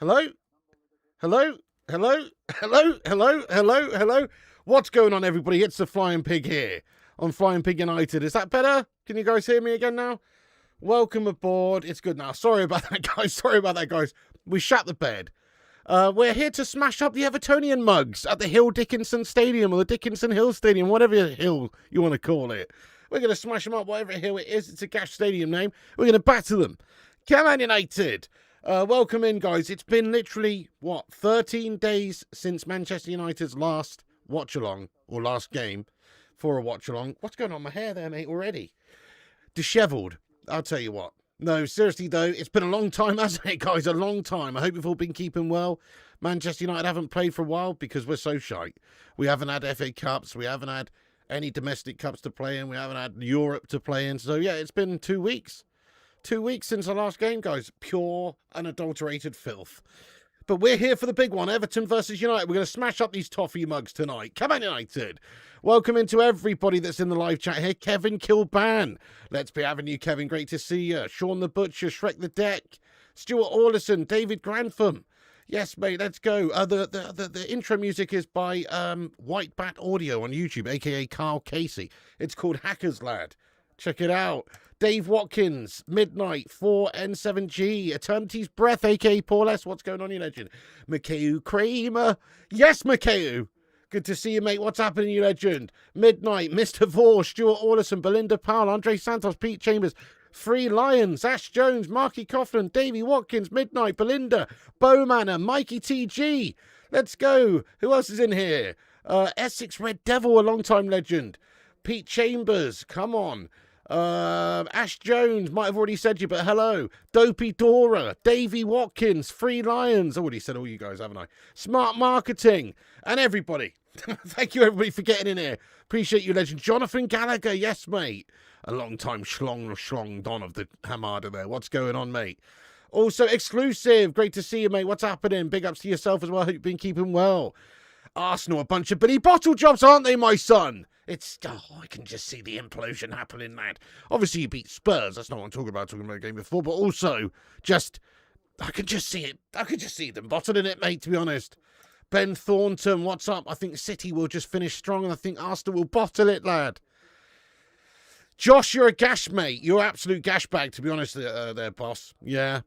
Hello? Hello? Hello? Hello? Hello? Hello? Hello? What's going on, everybody? It's the Flying Pig here on Flying Pig United. Is that better? Can you guys hear me again now? Welcome aboard. It's good now. Sorry about that, guys. Sorry about that, guys. We shut the bed. We're here to smash up the Evertonian mugs at the Hill Dickinson Stadium or the Dickinson Hill Stadium, whatever hill you want to call it. We're going to smash them up, whatever hill it is. It's a Gash Stadium name. We're going to batter them. Come on, United. Welcome in, guys. It's been literally, 13 days since Manchester United's last watch-along, or last game for a watch-along. What's going on with my hair there, mate, already? Dishevelled. I'll tell you what. No, seriously, though, it's been a long time, hasn't it, guys? A long time. I hope you've all been keeping well. Manchester United haven't played for a while because we're so shite. We haven't had FA Cups. We haven't had any domestic cups to play in. We haven't had Europe to play in. So, yeah, it's been 2 weeks. 2 weeks since the last game, guys. Pure, unadulterated filth. But we're here for the big one, Everton versus United. We're going to smash up these toffee mugs tonight. Come on, United. Welcome into everybody that's in the live chat here. Kevin Kilban. Let's be having you, Kevin. Great to see you. Sean the Butcher, Shrek the Deck, Stuart Orlison, David Grantham. Yes, mate, let's go. The intro music is by White Bat Audio on YouTube, a.k.a. Carl Casey. It's called Hackers Lad. Check it out. Dave Watkins, Midnight, 4N7G, Eternity's Breath, a.k.a. Paul S. What's going on, you legend? Mikhail Kramer. Yes, Mikhail. Good to see you, mate. What's happening, you legend? Midnight, Mr. Vore, Stuart Orlison, Belinda Powell, Andre Santos, Pete Chambers, Free Lions, Ash Jones, Marky Coughlin, Davey Watkins, Midnight, Belinda, Bowmanor, Mikey TG. Let's go. Who else is in here? Essex Red Devil, a long-time legend. Pete Chambers, come on. Ash Jones, might have already said you, but hello. Dopey Dora, Davey Watkins, Free Lions. I already said all you guys, haven't I? Smart Marketing, and everybody. Thank you, everybody, for getting in here. Appreciate you, legend. Jonathan Gallagher, yes, mate. A long time schlong don of the Hamada there. What's going on, mate? Also, exclusive. Great to see you, mate. What's happening? Big ups to yourself as well. Hope you've been keeping well. Arsenal, a bunch of Billy Bottle jobs, aren't they, my son? I can just see the implosion happening, lad. Obviously, you beat Spurs. That's not what I'm talking about the game before. But also, I can just see it. I can just see them bottling it, mate, to be honest. Ben Thornton, what's up? I think City will just finish strong, and I think Arsenal will bottle it, lad. Josh, you're a gash, mate. You're an absolute gash bag, to be honest, there, boss. Yeah.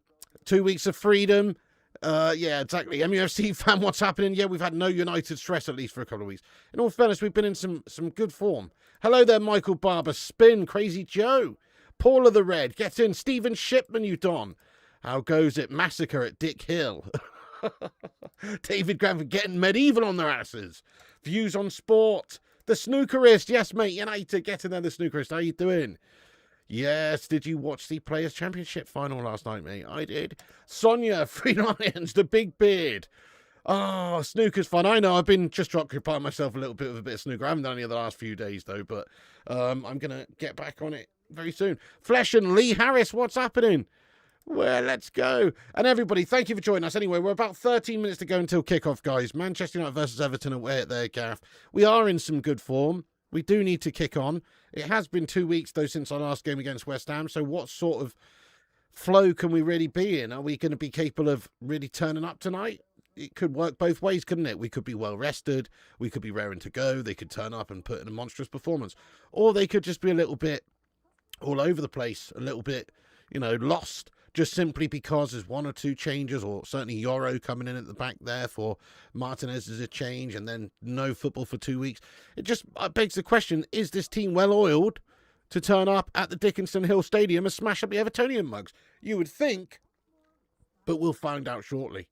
2 weeks of freedom. Yeah, exactly. MUFC fan, what's happening? Yeah, we've had no United stress, at least for a couple of weeks. In all fairness, we've been in some good form. Hello there, Michael Barber, Spin, Crazy Joe, Paul of the Red, get in, Stephen Shipman, you don. How goes it? Massacre at Dick Hill. David Granford getting medieval on their asses. Views on sport. The snookerist, yes, mate, United, get in there, the snookerist. How you doing? Yes, did you watch the Players' Championship final last night, mate? I did. Sonia, Free Lions, the Big Beard. Oh, snooker's fun. I know, I've been just occupying myself a little bit with a bit of snooker. I haven't done any of the last few days, though, but I'm going to get back on it very soon. Flesh and Lee Harris, what's happening? Well, let's go. And everybody, thank you for joining us. Anyway, we're about 13 minutes to go until kickoff, guys. Manchester United versus Everton away at their gaff. We are in some good form. We do need to kick on. It has been 2 weeks, though, since our last game against West Ham. So what sort of flow can we really be in? Are we going to be capable of really turning up tonight? It could work both ways, couldn't it? We could be well rested. We could be raring to go. They could turn up and put in a monstrous performance. Or they could just be a little bit all over the place, a little bit, lost. Just simply because there's one or two changes, or certainly Yoro coming in at the back there for Martinez as a change, and then no football for 2 weeks. It just begs the question, is this team well-oiled to turn up at the Dickinson Hill Stadium and smash up the Evertonian mugs? You would think, but we'll find out shortly.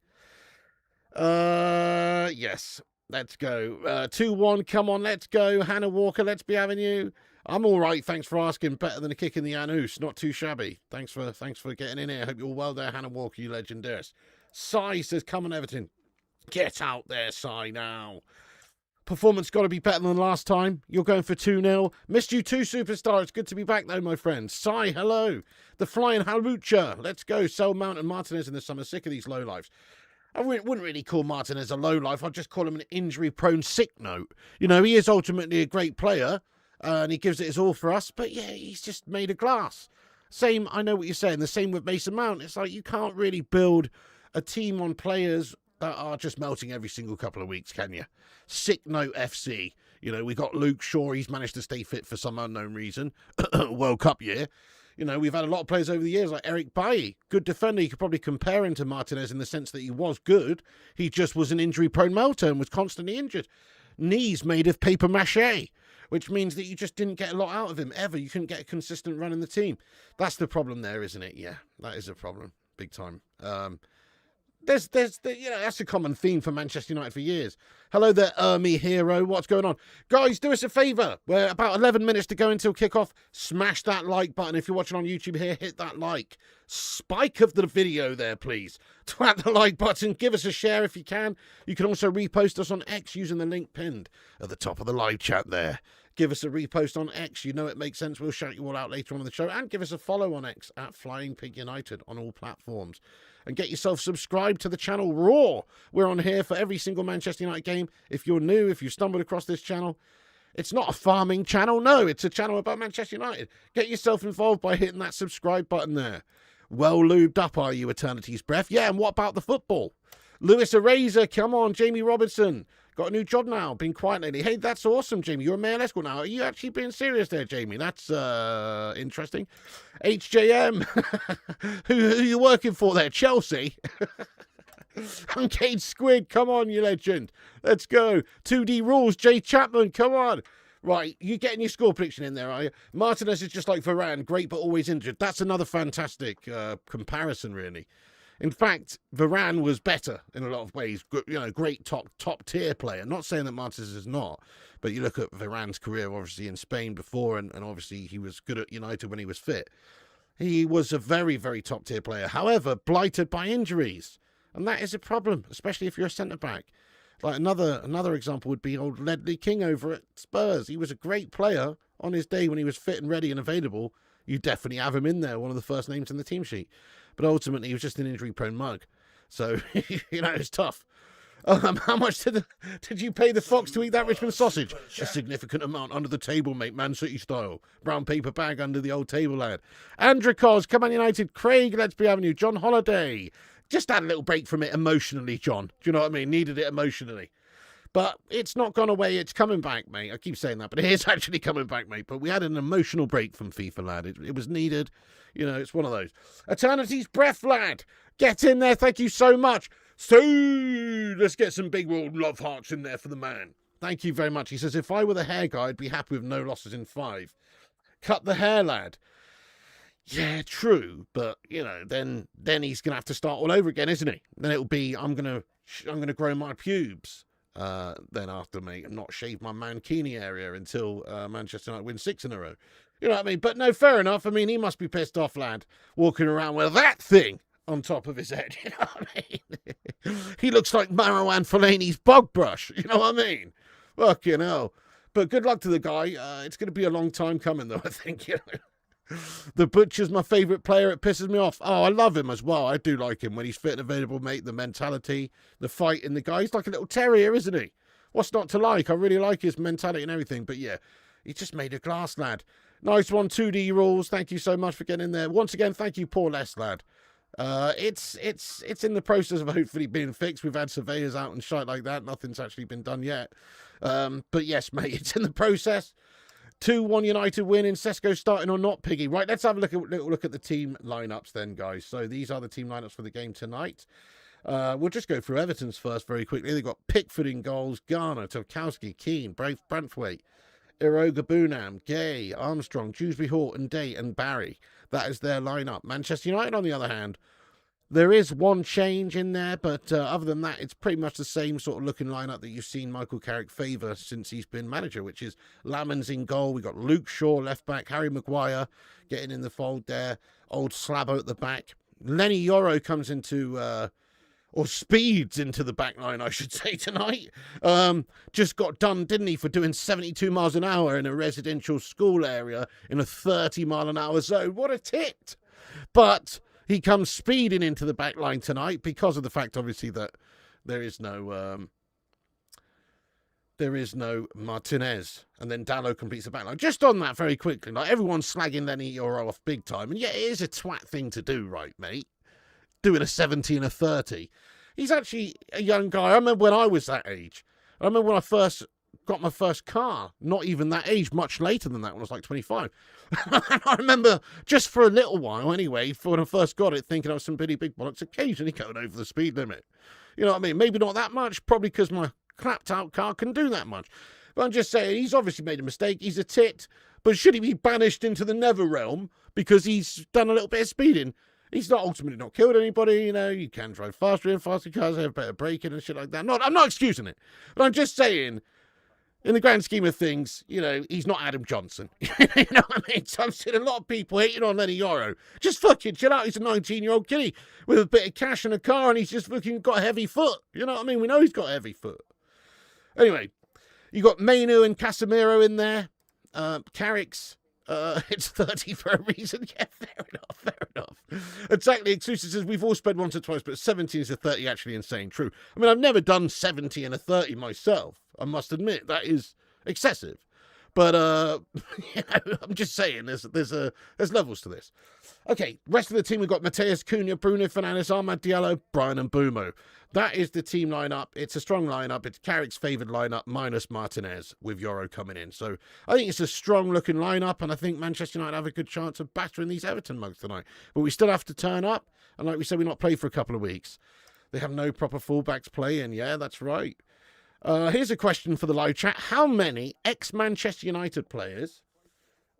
Yes, let's go. 2-1, come on, let's go. Hannah Walker, let's be having you. I'm all right, thanks for asking. Better than a kick in the anus. Not too shabby. Thanks for getting in here. Hope you're well there, Hannah Walker, you legendaris. Sai says, come on, Everton. Get out there, Sai, now. Performance got to be better than last time. You're going for 2-0. Missed you too, superstar. It's good to be back, though, my friend. Sai, hello. The Flying Halucha. Let's go. Sell Mount and Martinez in the summer. Sick of these lowlifes. I wouldn't really call Martinez a lowlife. I'd just call him an injury-prone sick note. He is ultimately a great player. And he gives it his all for us. But, yeah, he's just made of glass. Same, I know what you're saying. The same with Mason Mount. It's like you can't really build a team on players that are just melting every single couple of weeks, can you? Sick note FC. You know, we got Luke Shaw. He's managed to stay fit for some unknown reason. World Cup year. You know, we've had a lot of players over the years, like Eric Bailly. Good defender. You could probably compare him to Martinez in the sense that he was good. He just was an injury-prone melter and was constantly injured. Knees made of paper mache, which means that you just didn't get a lot out of him, ever. You couldn't get a consistent run in the team. That's the problem there, isn't it? Yeah, that is a problem. Big time. There's you know, that's a common theme for Manchester United for years. Hello there, me hero. What's going on? Guys, do us a favour. We're about 11 minutes to go until kickoff. Smash that like button. If you're watching on YouTube here, hit that like. Spike of the video there, please. Twat the like button. Give us a share if you can. You can also repost us on X using the link pinned at the top of the live chat there. Give us a repost on X. You know it makes sense. We'll shout you all out later on in the show. And give us a follow on X at Flying Pig United on all platforms. And get yourself subscribed to the channel Raw. We're on here for every single Manchester United game. If you're new, if you stumbled across this channel, it's not a farming channel. No, it's a channel about Manchester United. Get yourself involved by hitting that subscribe button there. Well lubed up, are you, Eternity's Breath? Yeah, and what about the football? Lewis Eraser, come on, Jamie Robertson. Got a new job now, been quiet lately. Hey, that's awesome, Jamie. You're a male escort now. Are you actually being serious there, Jamie? That's interesting. HJM, who are you working for there? Chelsea? Uncaged Squid, come on, you legend. Let's go. 2D Rules, Jay Chapman, come on. Right, you getting your score prediction in there, are you? Martinez is just like Varane, great but always injured. That's another fantastic comparison, really. In fact, Varane was better in a lot of ways. You know, great top tier player. Not saying that Martinez is not, but you look at Varane's career, obviously in Spain before, and obviously he was good at United when he was fit. He was a very, very top tier player. However, blighted by injuries, and that is a problem, especially if you're a centre back. Like another example would be old Ledley King over at Spurs. He was a great player on his day when he was fit and ready and available. You definitely have him in there, one of the first names in the team sheet. But ultimately, he was just an injury-prone mug. So, you know, it's tough. How much did you pay the fox to eat that Richmond sausage? A significant amount under the table, mate, Man City style. Brown paper bag under the old table, lad. Andrikos, come on United. Craig, let's be having you. John Holiday. Just had a little break from it emotionally, John. Do you know what I mean? Needed it emotionally. But it's not gone away. It's coming back, mate. I keep saying that, but it is actually coming back, mate. But we had an emotional break from FIFA, lad. It was needed. You know, it's one of those. Eternity's Breath, lad. Get in there. Thank you so much. So let's get some big world love hearts in there for the man. Thank you very much. He says, if I were the hair guy, I'd be happy with no losses in 5. Cut the hair, lad. Yeah, true. But, you know, then he's going to have to start all over again, isn't he? Then it'll be, I'm going to grow my pubes. Then after, mate, and not shave my mankini area until Manchester United win 6 in a row. You know what I mean? But no, fair enough. I mean, he must be pissed off, lad, walking around with that thing on top of his head. You know what I mean? He looks like Marwan Fellaini's bog brush. You know what I mean? Fucking hell. But good luck to the guy. It's going to be a long time coming, though, I think. You know? The Butcher's my favourite player. It pisses me off. Oh, I love him as well. I do like him when he's fit and available, mate. The mentality, the fight in the guy. He's like a little terrier, isn't he? What's not to like? I really like his mentality and everything. But yeah, he just made a glass, lad. Nice one, 2D Rules. Thank you so much for getting in there. Once again, thank you, Paul S, lad. It's in the process of hopefully being fixed. We've had surveyors out and shit like that. Nothing's actually been done yet. But yes, mate, it's in the process. 2-1 United win. Sesko starting or not, Piggy? Right, let's have a little look at the team lineups then, guys. So these are the team lineups for the game tonight. We'll just go through Everton's first very quickly. They've got Pickford in goals, Garner, Tarkowski, Keane, Branthwaite, Iroga Bunam, Gay, Armstrong, Dewsbury Horton, Day, and Barry. That is their lineup. Manchester United, on the other hand, there is one change in there, but other than that, it's pretty much the same sort of looking lineup that you've seen Michael Carrick favour since he's been manager, which is Lamans in goal. We've got Luke Shaw, left back, Harry Maguire getting in the fold there, old Slabbo at the back. Lenny Yoro comes into, or speeds into the back line, I should say, tonight. Just got done, didn't he, for doing 72 miles an hour in a residential school area in a 30 mile an hour zone. What a tit! But he comes speeding into the back line tonight because of the fact, obviously, that there is no Martinez. And then Dallo completes the back line. Just on that very quickly, like everyone's slagging Lenny Yoro off big time. And yeah, it is a twat thing to do, right, mate? doing a 70 and a 30. He's actually a young guy. I remember when I was that age. I remember when I first got my first car, not even that age, much later than that, when I was like 25. I remember just for a little while anyway, for when I first got it, thinking I was some pretty big bollocks, occasionally going over the speed limit. You know what I mean? Maybe not that much, probably because my clapped out car can do that much. But I'm just saying, he's obviously made a mistake. He's a tit. But should he be banished into the nether realm because he's done a little bit of speeding? He's not ultimately not killed anybody, you know. You can drive faster in faster cars, have better braking and shit like that. I'm not excusing it. But I'm just saying, in the grand scheme of things, you know, he's not Adam Johnson. You know what I mean? So I'm seeing a lot of people hating on Lenny Yoro. Just fucking chill out. He's a 19-year-old kiddie with a bit of cash and a car, and he's just fucking got a heavy foot. You know what I mean? We know he's got a heavy foot. Anyway, you got Mainu and Casemiro in there. Carrick's, it's 30 for a reason. Yeah, fair enough. Exactly. Exclusive says we've all spent once or twice, but 17 is a 30 actually insane. True. I mean, I've never done 70 and a 30 myself. I must admit that is excessive, but you know, I'm just saying there's levels to this. Okay, rest of the team we've got Mateus Cunha, Bruno Fernandes, Ahmad Diallo, Brian and Mbumo. That is the team lineup. It's a strong lineup. It's Carrick's favoured lineup minus Martinez with Yoro coming in. So I think it's a strong looking lineup, and I think Manchester United have a good chance of battering these Everton mugs tonight. But we still have to turn up, and like we said, we're not played for a couple of weeks. They have no proper fullbacks playing. Yeah, that's right. Here's a question for the live chat. How many ex-Manchester United players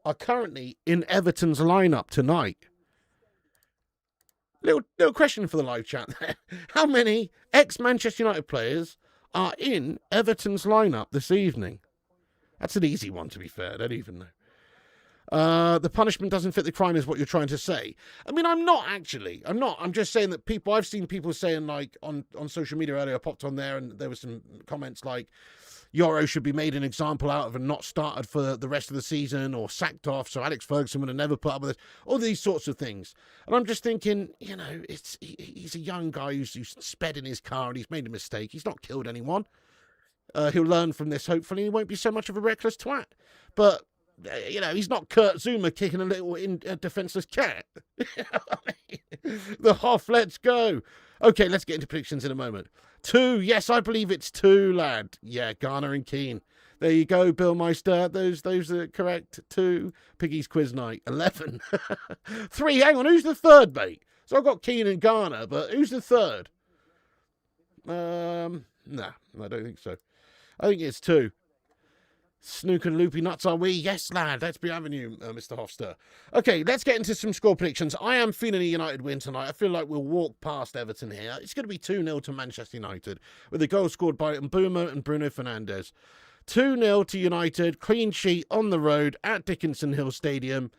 are currently in Everton's lineup tonight? Little question for the live chat there. How many ex-Manchester United players are in Everton's lineup this evening? That's an easy one, to be fair. I don't even know. The punishment doesn't fit the crime is what you're trying to say. I mean, I'm not. I'm just saying that I've seen people saying, like, on social media earlier, I popped on there and there were some comments like, Yoro should be made an example out of and not started for the rest of the season or sacked off, so Alex Ferguson would have never put up with it. All these sorts of things. And I'm just thinking, you know, he's a young guy who's sped in his car and he's made a mistake. He's not killed anyone. He'll learn from this, hopefully. He won't be so much of a reckless twat. But you know, he's not Kurt Zuma kicking a little defenseless cat. The Hoff, let's go. Okay, let's get into predictions in a moment. 2, yes, I believe it's 2, lad. Yeah, Garner and Keane. There you go, Bill Meister. Those are correct. 2, Piggy's quiz night. 11. 3, hang on, who's the third, mate? So I've got Keane and Garner, but who's the third? Nah, I don't think so. I think it's 2. Snook and loopy nuts are we? Yes, lad. Let's be having you, Mr. Hofster. Okay, let's get into some score predictions. I am feeling a United win tonight. I feel like we'll walk past Everton here. It's going to be 2-0 to Manchester United, with a goal scored by Mbumo and Bruno Fernandes. 2-0 to United, clean sheet on the road at Dickinson Hill Stadium,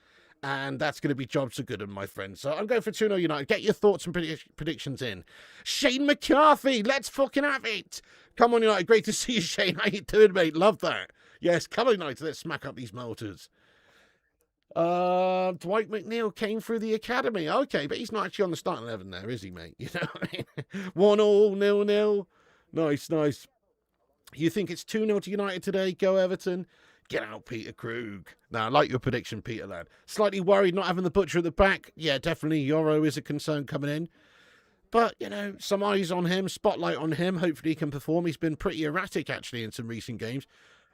and that's going to be jobs are good, my friend. So I'm going for 2-0 United. Get your thoughts and predictions in. Shane McCarthy, let's fucking have it. Come on, United. Great to see you, Shane. How you doing, mate? Love that. Yes, come on, United. Let's smack up these motors. Dwight McNeil came through the academy. Okay, but he's not actually on the starting 11 there, is he, mate? You know what I mean? 1-1, 0-0. Nice. You think it's 2-0 to United today? Go Everton. Get out, Peter Krug. Now, I like your prediction, Peter, lad. Slightly worried not having the butcher at the back. Yeah, definitely. Yoro is a concern coming in. But, you know, some eyes on him, spotlight on him. Hopefully he can perform. He's been pretty erratic, actually, in some recent games.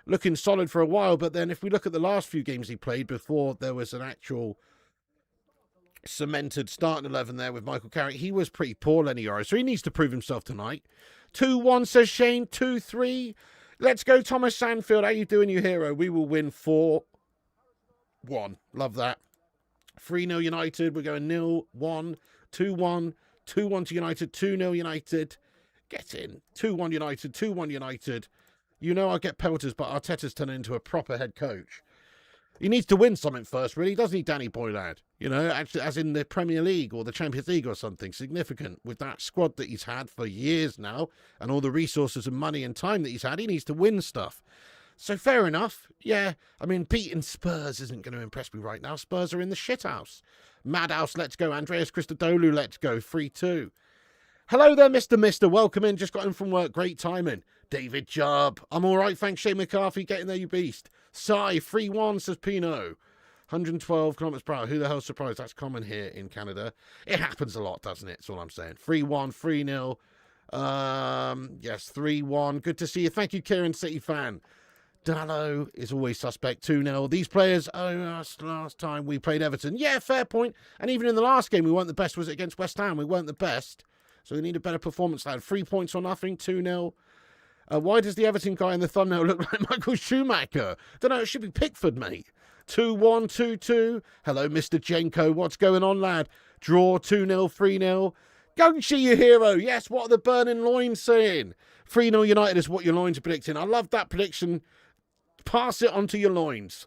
Looking solid for a while, but then if we look at the last few games he played before there was an actual cemented starting 11 there with Michael Carrick, he was pretty poor, Lenny Yoro, so he needs to prove himself tonight. 2-1, says Shane. 2-3. Let's go, Thomas Sandfield. How you doing, you hero? We will win 4-1. Love that. 3-0 United. We're going 0-1, 2-1, 2-1 to United, 2-0 United. Get in. 2-1 United, 2-1 United. You know I'll get pelters, but Arteta's turning into a proper head coach. He needs to win something first, really, doesn't he, Danny Boy lad? You know, actually, as in the Premier League or the Champions League or something significant. With that squad that he's had for years now and all the resources and money and time that he's had, he needs to win stuff. So fair enough. Yeah, I mean, beating Spurs isn't going to impress me right now. Spurs are in the shithouse. Madhouse, let's go. Andreas Christodoulou, let's go. 3-2. Hello there, Mr. Welcome in. Just got in from work. Great timing. David Jubb. I'm all right, thanks, Shane McCarthy. Get in there, you beast. Sai, 3-1, says Pino. 112 kilometers per hour. Who the hell's surprised? That's common here in Canada. It happens a lot, doesn't it? That's all I'm saying. 3-1, 3-0. Yes, 3-1. Good to see you. Thank you, Kieran City fan. Dallo is always suspect. 2-0. These players, last time we played Everton. Yeah, fair point. And even in the last game, we weren't the best. Was it against West Ham? We weren't the best. So we need a better performance, lad. 3 points or nothing. 2-0. Why does the Everton guy in the thumbnail look like Michael Schumacher? Don't know. It should be Pickford, mate. 2-1, 2-2. Hello, Mr. Jenko. What's going on, lad? Draw 2-0, 3-0. Gungshi, your hero. Yes, what are the burning loins saying? 3-0 United is what your loins are predicting. I love that prediction. Pass it on to your loins.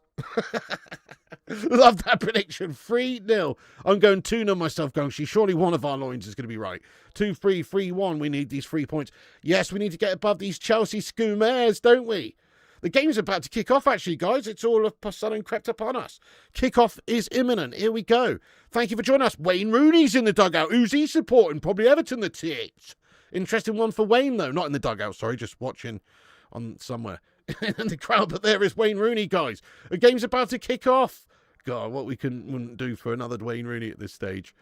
Love that prediction. 3-0. I'm going 2-0 myself, Gungshi. Surely one of our loins is going to be right. 2-3, 3-1. We need these 3 points. Yes, we need to get above these Chelsea Scoomares, don't we? The game's about to kick off, actually, guys. It's all of a sudden crept upon us. Kickoff is imminent. Here we go. Thank you for joining us. Wayne Rooney's in the dugout. Who's he supporting? Probably Everton, the tits. Interesting one for Wayne, though. Not in the dugout, sorry. Just watching on somewhere in the crowd. But there is Wayne Rooney, guys. The game's about to kick off. God, what we wouldn't do for another Wayne Rooney at this stage.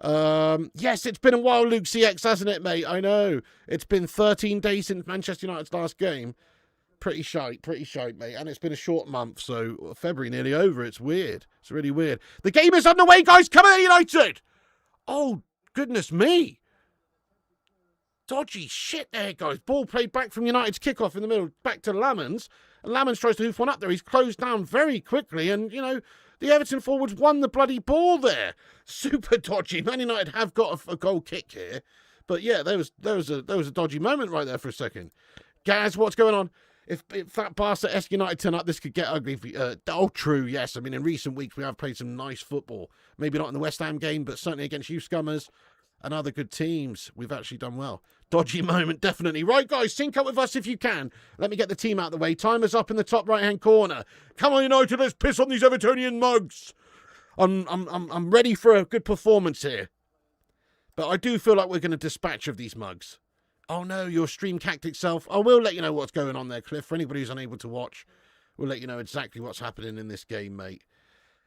Yes, it's been a while, Luke CX, hasn't it, mate? I know. It's been 13 days since Manchester United's last game. Pretty shite, mate. And it's been a short month, so February nearly over. It's weird. It's really weird. The game is underway, guys. Come on, United! Oh, goodness me. Dodgy shit there, guys. Ball played back from United's kickoff in the middle, back to Lamans. And Lamans tries to hoof one up there. He's closed down very quickly. And, you know, the Everton forwards won the bloody ball there. Super dodgy. Man United have got a goal kick here. But, yeah, there was a dodgy moment right there for a second. Gaz, what's going on? If that Barca-esque United turn up, this could get ugly. True, yes. I mean, in recent weeks, we have played some nice football. Maybe not in the West Ham game, but certainly against you scummers and other good teams. We've actually done well. Dodgy moment, definitely. Right, guys, sync up with us if you can. Let me get the team out of the way. Timer's up in the top right-hand corner. Come on, United, let's piss on these Evertonian mugs. I'm ready for a good performance here. But I do feel like we're going to dispatch of these mugs. Oh, no, your stream cacked itself. I will let you know what's going on there, Cliff. For anybody who's unable to watch, we'll let you know exactly what's happening in this game, mate.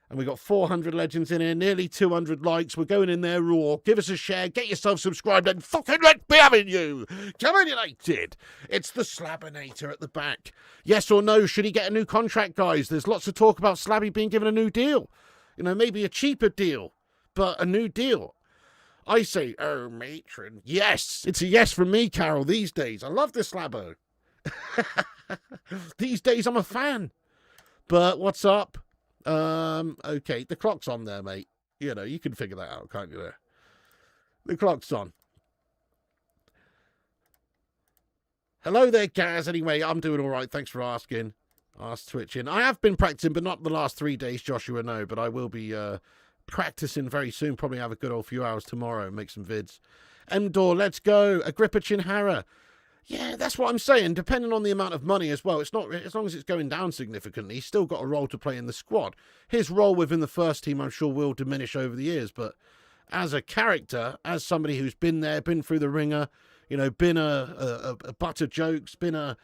And we've got 400 legends in here, nearly 200 likes. We're going in there raw. Give us a share, get yourself subscribed, and fucking let's be having you. Come on, United. It's the Slabinator at the back. Yes or no, should he get a new contract, guys? There's lots of talk about Slabby being given a new deal. You know, maybe a cheaper deal, but a new deal. I say, oh, matron. Yes, it's a yes from me, Carol, these days. I love this Slabbo. These days, I'm a fan. But what's up? Okay, the clock's on there, mate. You know, you can figure that out, can't you there? The clock's on. Hello there, Gaz. Anyway, I'm doing all right. Thanks for asking. Ask twitching. I have been practicing, but not the last 3 days, Joshua, no. But I will be, practicing very soon. Probably have a good old few hours tomorrow and make some vids. Endor, let's go. Agrippa Chinhara. Yeah, that's what I'm saying. Depending on the amount of money as well. It's not, as long as it's going down significantly, he's still got a role to play in the squad. His role within the first team, I'm sure, will diminish over the years. But as a character, as somebody who's been there, been through the ringer, you know, been a butt of jokes, been a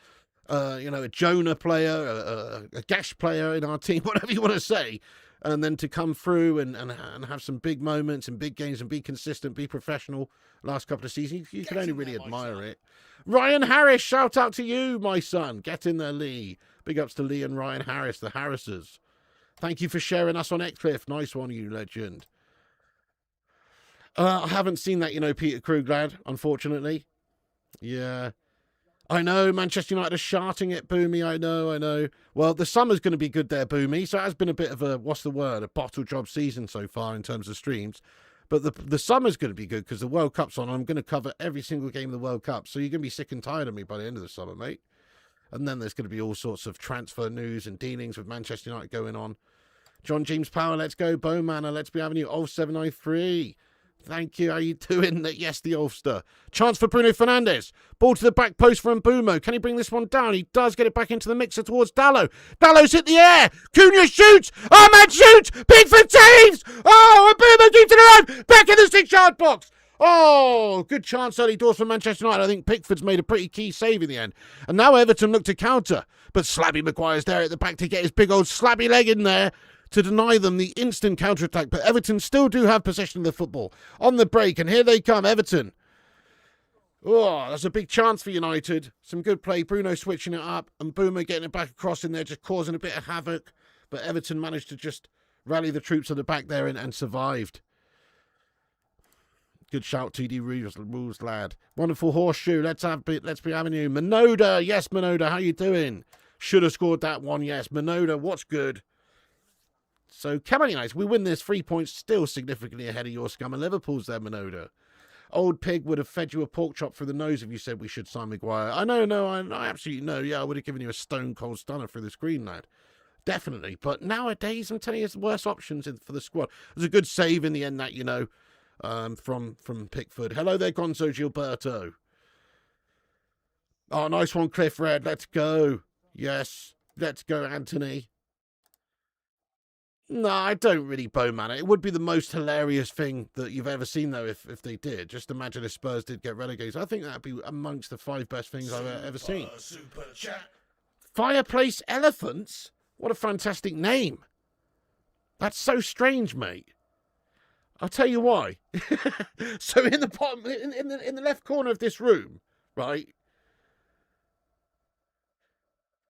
Jonah player, a Gash player in our team, whatever you want to say. And then to come through and have some big moments and big games and be consistent, be professional last couple of seasons, you can only really admire it. Ryan Harris, shout out to you, my son. Get in there, Lee. Big ups to Lee and Ryan Harris, the Harrises. Thank you for sharing us on Xcliff. Nice one, you legend. I haven't seen that, you know, Peter Krug, lad, unfortunately. Yeah. I know, Manchester United are shouting it, Boomy, I know. Well, the summer's going to be good there, Boomy, so it has been a bit of a, a bottle job season so far in terms of streams. But the summer's going to be good because the World Cup's on. I'm going to cover every single game of the World Cup, so you're going to be sick and tired of me by the end of the summer, mate. And then there's going to be all sorts of transfer news and dealings with Manchester United going on. John James Power, let's go. Bowmanner, let's be having you. Oh, 793. Thank you. How you doing? Yes, the Ulster. Chance for Bruno Fernandes. Ball to the back post from Mbumo. Can he bring this one down? He does get it back into the mixer towards Dallo. Dallo's hit the air. Cunha shoots. Ahmad shoots. Pickford saves. Oh, Mbumo keeps it alive. Back in the 6-yard box. Oh, good chance early doors for Manchester United. I think Pickford's made a pretty key save in the end. And now Everton look to counter. But Slabby Maguire's there at the back to get his big old slabby leg in there. to deny them the instant counter-attack, but Everton still do have possession of the football. On the break, and here they come, Everton. Oh, that's a big chance for United. Some good play. Bruno switching it up, and Boomer getting it back across in there, just causing a bit of havoc. But Everton managed to just rally the troops at the back there and survived. Good shout, TD rules, lad. Wonderful horseshoe. Let's be having you. Minoda, yes, Minoda, how you doing? Should have scored that one, yes. Minoda, what's good? So, come on, United. We win this 3 points, still significantly ahead of your scum. And Liverpool's there, Minoda. Old pig would have fed you a pork chop through the nose if you said we should sign Maguire. I know, I absolutely know. Yeah, I would have given you a stone cold stunner through the screen, lad. Definitely. But nowadays, I'm telling you, there's worse options for the squad. There's a good save in the end, that, you know, from Pickford. Hello there, Gonzo Gilberto. Oh, nice one, Cliff Red. Let's go. Yes, let's go, Anthony. No, I don't really bowman it. It would be the most hilarious thing that you've ever seen, though, if they did. Just imagine if Spurs did get relegated. I think that'd be amongst the 5 best things I've ever seen. Super chat. Fireplace Elephants? What a fantastic name. That's so strange, mate. I'll tell you why. So in the bottom, in the left corner of this room, right?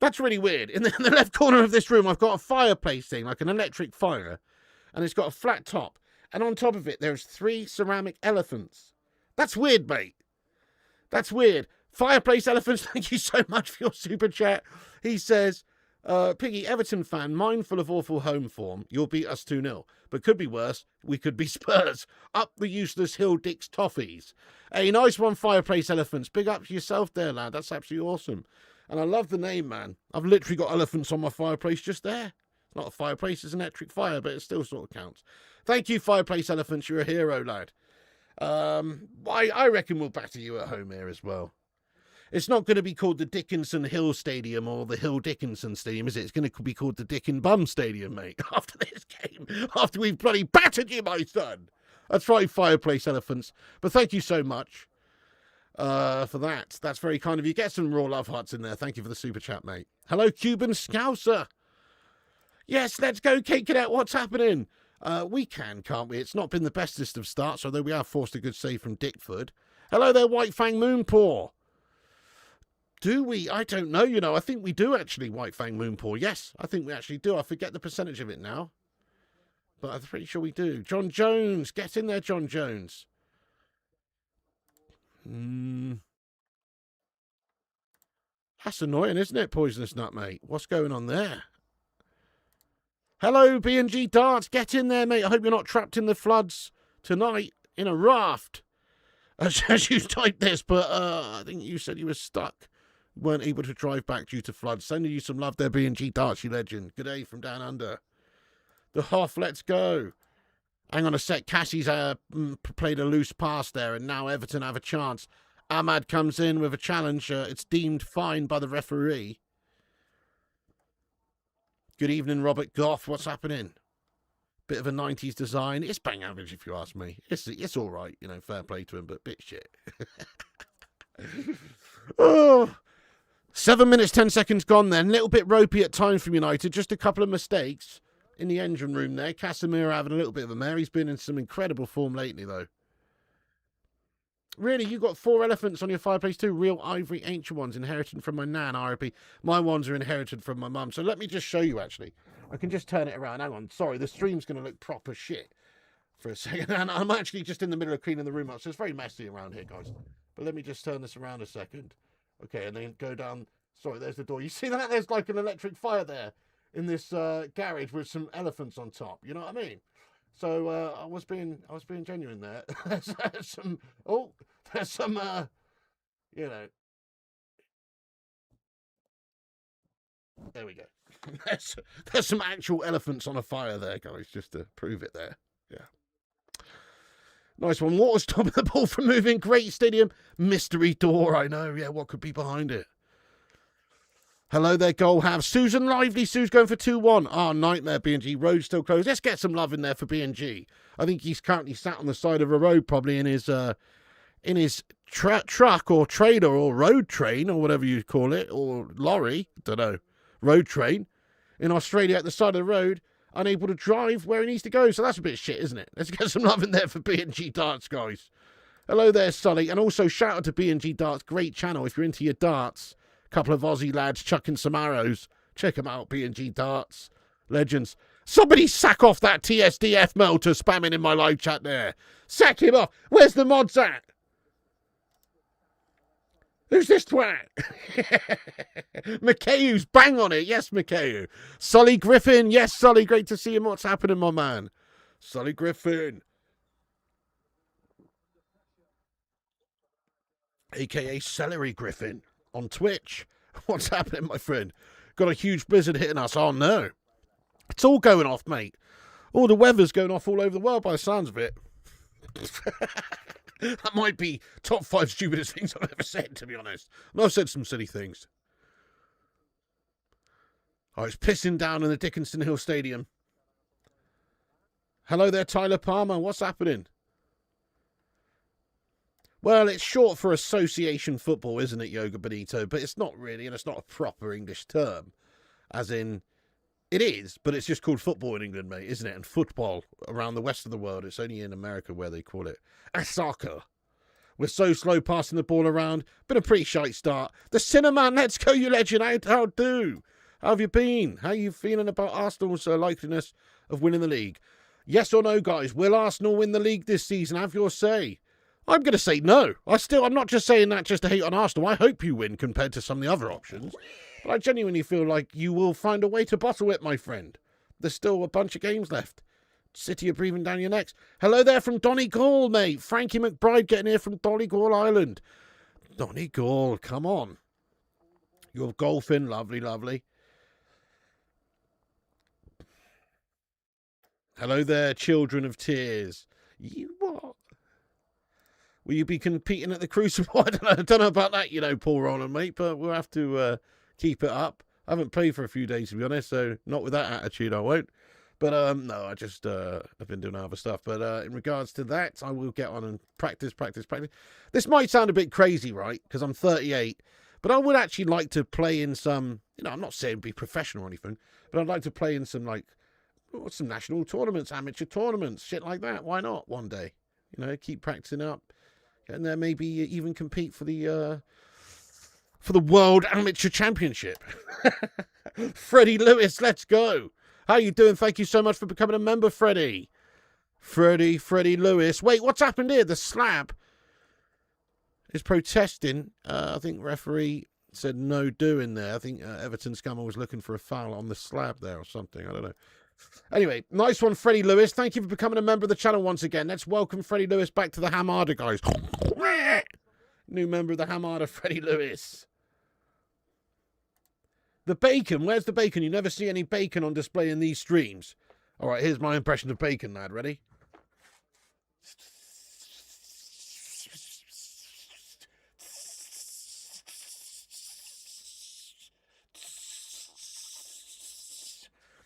That's really weird. In the left corner of this room, I've got a fireplace thing, like an electric fire, and it's got a flat top. And on top of it, there's 3 ceramic elephants. That's weird, mate. That's weird. Fireplace Elephants, thank you so much for your super chat. He says, Piggy, Everton fan, mindful of awful home form, you'll beat us 2-0. But could be worse, we could be Spurs. Up the useless Hill Dicks toffees. Hey, nice one, Fireplace Elephants. Big up to yourself there, lad. That's absolutely awesome. And I love the name, man. I've literally got elephants on my fireplace just there. It's not a fireplace, it's an electric fire, but it still sort of counts. Thank you, Fireplace Elephants. You're a hero, lad. I reckon we'll batter you at home here as well. It's not going to be called the Dickinson Hill Stadium or the Hill Dickinson Stadium, is it? It's going to be called the Dick and Bum Stadium, mate, after this game. After we've bloody battered you, my son. That's right, Fireplace Elephants. But thank you so much for that. That's very kind of you. Get some raw love hearts in there. Thank you for the super chat, mate. Hello, Cuban Scouser. Yes, let's go, Cake It Out. What's happening? We can't we? It's not been the bestest of starts, although we have forced a good save from Dickford. Hello there, White Fang Moonpaw. Do we? I don't know, you know. I think we do actually, White Fang Moonpaw. Yes, I think we actually do. I forget the percentage of it now. But I'm pretty sure we do. John Jones. Get in there, John Jones. That's annoying, isn't it, Poisonous Nut, mate? What's going on there? Hello, B&G Darts. Get in there, mate. I hope you're not trapped in the floods tonight in a raft. As you typed this, but I think you said you were stuck. Weren't able to drive back due to floods. Sending you some love there, B&G Darts, you legend. Good day from down under. The Hoff, let's go. Hang on a sec. Cassie's played a loose pass there, and now Everton have a chance. Ahmad comes in with a challenge. It's deemed fine by the referee. Good evening, Robert Goff. What's happening? Bit of a 90s design. It's bang average, if you ask me. It's all right, you know, fair play to him, but bit shit. Oh, 7 minutes, 10 seconds gone then. A little bit ropey at times from United. Just a couple of mistakes in the engine room there. Casemiro having a little bit of a mare. He's been in some incredible form lately, though. Really, you got 4 elephants on your fireplace too? Real ivory ancient ones inherited from my nan, RIP. My ones are inherited from my mum. So let me just show you, actually. I can just turn it around. Hang on. Sorry, the stream's going to look proper shit for a second. And I'm actually just in the middle of cleaning the room up, so it's very messy around here, guys. But let me just turn this around a second. Okay, and then go down. Sorry, there's the door. You see that? There's like an electric fire there in this garage with some elephants on top. You know what I mean? So I was being genuine there. There's some, you know. There we go. There's some actual elephants on a fire there, guys, just to prove it there. Yeah. Nice one. What was stopping the ball from moving? Great stadium. Mystery door, I know. Yeah, what could be behind it? Hello there, goal have. Susan Lively. Sue's going for 2-1. Oh, nightmare, B&G. Road still closed. Let's get some love in there for B&G. I think he's currently sat on the side of a road, probably in his truck or trailer or road train or whatever you call it, or lorry. Don't know. Road train in Australia at the side of the road. unable to drive where he needs to go. So that's a bit shit, isn't it? Let's get some love in there for B&G Darts, guys. Hello there, Sully. And also shout out to B&G Darts. Great channel. If you're into your darts, a couple of Aussie lads chucking some arrows. Check them out, B&G Darts. Legends. Somebody sack off that TSDF melter spamming in my live chat there. Sack him off. Where's the mods at? Who's this twat? McKayu's bang on it. Yes, McKayu. Sully Griffin. Yes, Sully. Great to see him. What's happening, my man? Sully Griffin. A.K.A. Celery Griffin on Twitch. What's happening, my friend? Got a huge blizzard hitting us. Oh, no. It's all going off, mate. All the weather's going off all over the world by the sounds of it. That might be top 5 stupidest things I've ever said, to be honest. And I've said some silly things. Oh, it's pissing down in the Dickinson Hill Stadium. Hello there, Tyler Palmer. What's happening? Well, it's short for association football, isn't it, Yoga Benito? But it's not really, and it's not a proper English term. As in, it is, but it's just called football in England, mate, isn't it? And football around the west of the world, it's only in America where they call it soccer. We're so slow passing the ball around. Been a pretty shite start. The Cinnamon, let's go, you legend. How do? How have you been? How are you feeling about Arsenal's likeliness of winning the league? Yes or no, guys? Will Arsenal win the league this season? Have your say. I'm going to say no. I'm not just saying that just to hate on Arsenal. I hope you win compared to some of the other options. But I genuinely feel like you will find a way to bottle it, my friend. There's still a bunch of games left. City are breathing down your necks. Hello there from Donegal, mate. Frankie McBride getting here from Donegal Island. Donegal, come on. You're golfing. Lovely, lovely. Hello there, children of tears. You what? Will you be competing at the Crucible? I don't know about that, Paul Roland, mate, but we'll have to keep it up. I haven't played for a few days, to be honest, so not with that attitude, I won't. But, no, I just have been doing other stuff. But in regards to that, I will get on and practice. This might sound a bit crazy, right, because I'm 38, but I would actually like to play in some, I'm not saying be professional or anything, but I'd like to play in some, some national tournaments, amateur tournaments, shit like that. Why not one day? Keep practicing up. And then maybe even compete for the World Amateur Championship. Freddie Lewis, let's go. How you doing? Thank you so much for becoming a member, Freddie. Freddie Lewis. Wait, what's happened here? The slab is protesting. I think referee said no doing there. I think Everton scammer was looking for a foul on the slab there or something. I don't know. Anyway, nice one, Freddie Lewis. Thank you for becoming a member of the channel once again. Let's welcome Freddie Lewis back to the Hamada, guys. New member of the Hamada, Freddie Lewis. The bacon. Where's the bacon? You never see any bacon on display in these streams. All right, here's my impression of bacon, lad. Ready?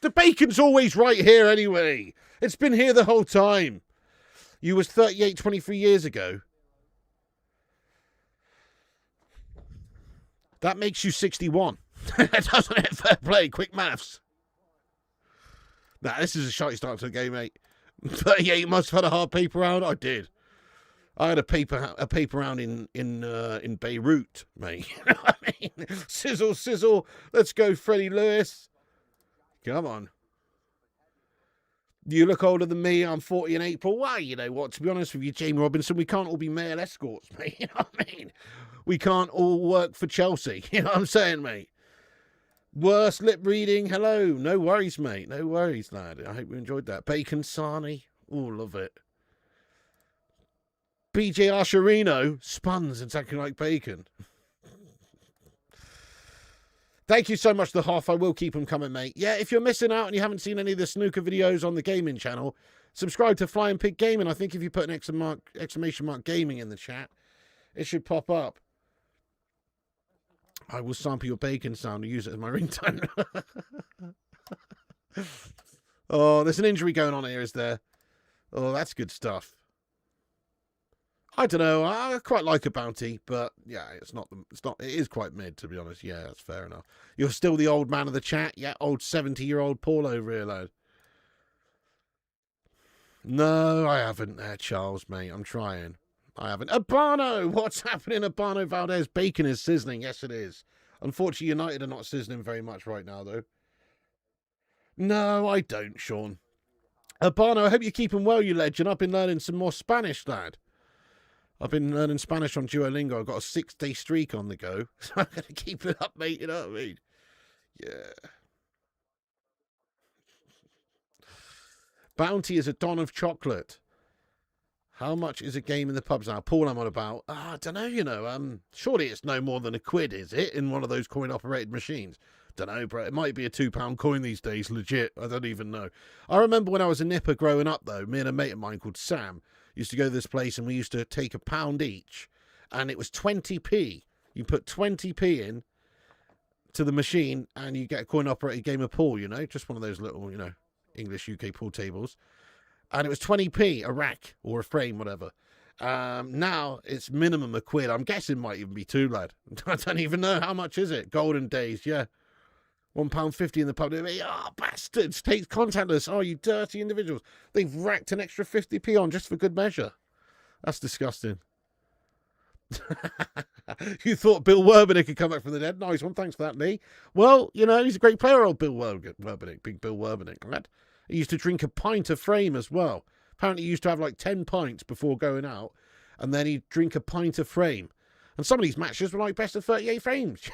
The bacon's always right here anyway. It's been here the whole time. You was 38 23 years ago. That makes you 61. Doesn't it? Fair play. Quick maths. Nah, this is a shite start to the game, mate. 38 must have had a hard paper round. I did. I had a paper round in Beirut, mate. You know what I mean? Sizzle. Let's go, Freddie Lewis. Come on. You look older than me. I'm 40 in April. Why, you know what? To be honest with you, Jamie Robinson, we can't all be male escorts, mate. You know what I mean? We can't all work for Chelsea. You know what I'm saying, mate? Worst lip reading. Hello. No worries, mate. No worries, lad. I hope you enjoyed that. Bacon sarnie. Oh, love it. BJ Archerino. Spuns exactly like bacon. Thank you so much, The Hoff. I will keep them coming, mate. Yeah, if you're missing out and you haven't seen any of the snooker videos on the gaming channel, subscribe to Flying Pig Gaming. I think if you put an exclamation mark gaming in the chat, it should pop up. I will sample your bacon sound and use it as my ringtone. Oh, there's an injury going on here, is there? Oh, that's good stuff. I don't know. I quite like a bounty, but yeah, it is quite mid, to be honest. Yeah, that's fair enough. You're still the old man of the chat. Yeah, old 70-year-old Paul over here, lad. No, I haven't there, Charles, mate. I'm trying. I haven't. Urbano! What's happening? Urbano Valdez. Bacon is sizzling. Yes, it is. Unfortunately, United are not sizzling very much right now, though. No, I don't, Sean. Urbano, I hope you're keeping well, you legend. I've been learning some more Spanish, lad. I've been learning Spanish on Duolingo. I've got a 6-day streak on the go. So I'm going to keep it up, mate. You know what I mean? Yeah. Bounty is a don of chocolate. How much is a game in the pubs now? Paul, I'm on about. I don't know, you know. Surely it's no more than £1, is it? In one of those coin-operated machines. Don't know, bro. It might be a £2 coin these days, legit. I don't even know. I remember when I was a nipper growing up, though, me and a mate of mine called Sam used to go to this place and we used to take £1 each. And it was 20p. You put 20p in to the machine and you get a coin-operated game of pool, you know? Just one of those little, you know, English UK pool tables. And it was 20p a rack or a frame, whatever. Now it's minimum £1. I'm guessing it might even be 2, lad. I don't even know. How much is it? Golden days, yeah. £1.50 in the pub. Oh, bastards. Take contactless. Oh, you dirty individuals. They've racked an extra 50p on just for good measure. That's disgusting. You thought Bill Werbenick could come back from the dead? Nice one. Thanks for that, Lee. Well, you know, he's a great player, old Bill Werbenick. Big Bill Werbenick, lad. He used to drink a pint of frame as well. Apparently he used to have like 10 pints before going out, and then he'd drink a pint of frame. And some of these matches were like best of 38 frames.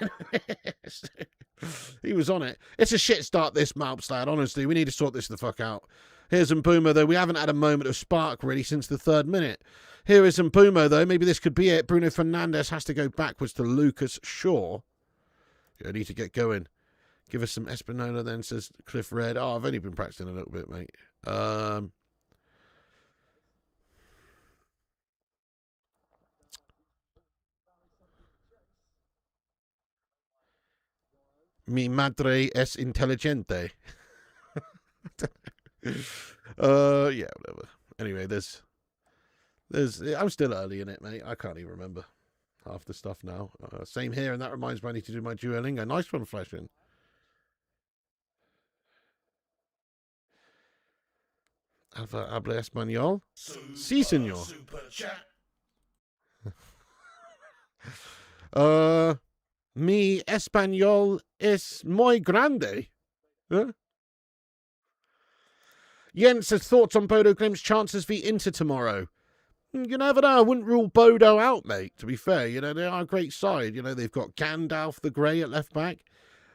He was on it. It's a shit start, this Malps, lad. Honestly, we need to sort this the fuck out. Here's Mbeumo, though. We haven't had a moment of spark, really, since the 3rd minute. Here is Mbeumo, though. Maybe this could be it. Bruno Fernandes has to go backwards to Lucas Shaw. Yeah, I need to get going. Give us some Espinola then, says Cliff Red. Oh, I've only been practicing a little bit, mate. Mi madre es inteligente. Yeah, whatever. Anyway, there's. I'm still early in it, mate. I can't even remember half the stuff now. Same here, and that reminds me I need to do my Duolingo. Nice one, Flashing. Habla español? Sí, señor. Mi español es muy grande. Huh? Jens says thoughts on Bodo Glimt's chances v Inter tomorrow. You never know. I wouldn't rule Bodo out, mate, to be fair. You know, they are a great side. You know, they've got Gandalf the Grey at left back.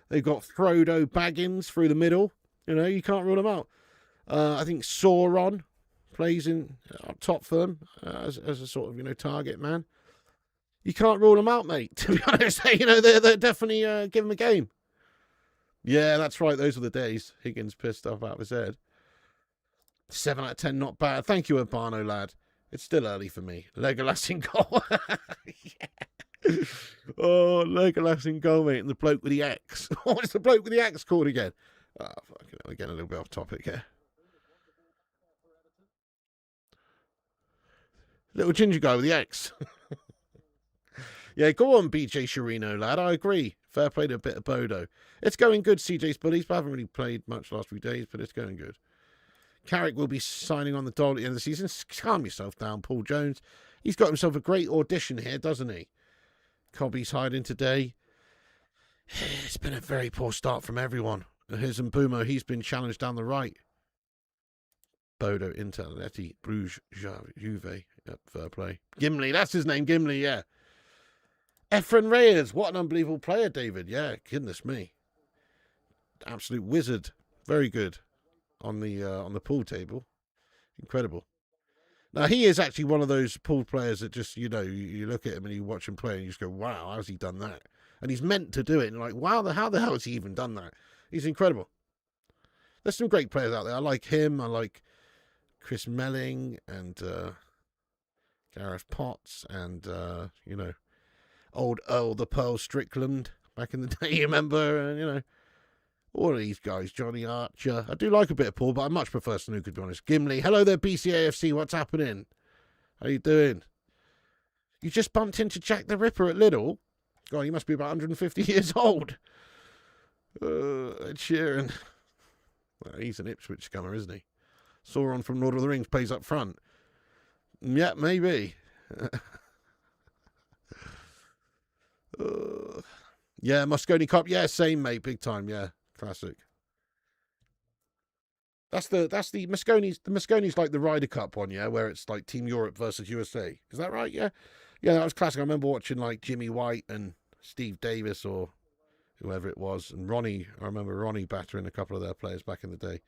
They've got Frodo Baggins through the middle. You know, you can't rule them out. I think Sauron plays in top for them as a sort of, you know, target man. You can't rule them out, mate. To be honest, you know, they're definitely give them a game. Yeah, that's right. Those were the days. Higgins pissed off out of his head. 7 out of 10, not bad. Thank you, Urbano, lad. It's still early for me. Legolas in goal. Yeah. Oh, Legolas in goal, mate. And the bloke with the X. What's the bloke with the X called again? Oh, fucking hell. We're getting a little bit off topic here. Little ginger guy with the X. Yeah, go on, BJ Chirino, lad. I agree. Fair play to a bit of Bodo. It's going good, CJ's Bullies. I haven't really played much last few days, but it's going good. Carrick will be signing on the dole at the end of the season. Calm yourself down, Paul Jones. He's got himself a great audition here, doesn't he? Cobby's hiding today. It's been a very poor start from everyone. Here's Mbeumo. He's been challenged down the right. Bodo, Inter, Atleti, Bruges, Juve. Yep, fair play. Gimli, that's his name, Gimli, yeah. Efren Reyes, what an unbelievable player, David. Yeah, goodness me. Absolute wizard. Very good on the pool table. Incredible. Now, he is actually one of those pool players that just, you know, you look at him and you watch him play and you just go, wow, how's he done that? And he's meant to do it. And you're like, wow, how the hell has he even done that? He's incredible. There's some great players out there. I like him. I like Chris Melling and Gareth Potts and, you know, old Earl the Pearl Strickland back in the day, you remember? And, you know, all of these guys, Johnny Archer. I do like a bit of Paul, but I much prefer Snooker, to be honest. Gimli, hello there, BCAFC. What's happening? How you doing? You just bumped into Jack the Ripper at Lidl? God, he must be about 150 years old. Ed Sheeran. Well, he's an Ipswich scummer, isn't he? Sauron from Lord of the Rings plays up front. Yeah, maybe. Yeah, Mosconi Cup. Yeah, same, mate. Big time. Yeah, classic. That's the Mosconi's. The Mosconi's like the Ryder Cup one, yeah, where it's like Team Europe versus USA. Is that right? Yeah, yeah, that was classic. I remember watching like Jimmy White and Steve Davis or whoever it was, and Ronnie. I remember Ronnie battering a couple of their players back in the day.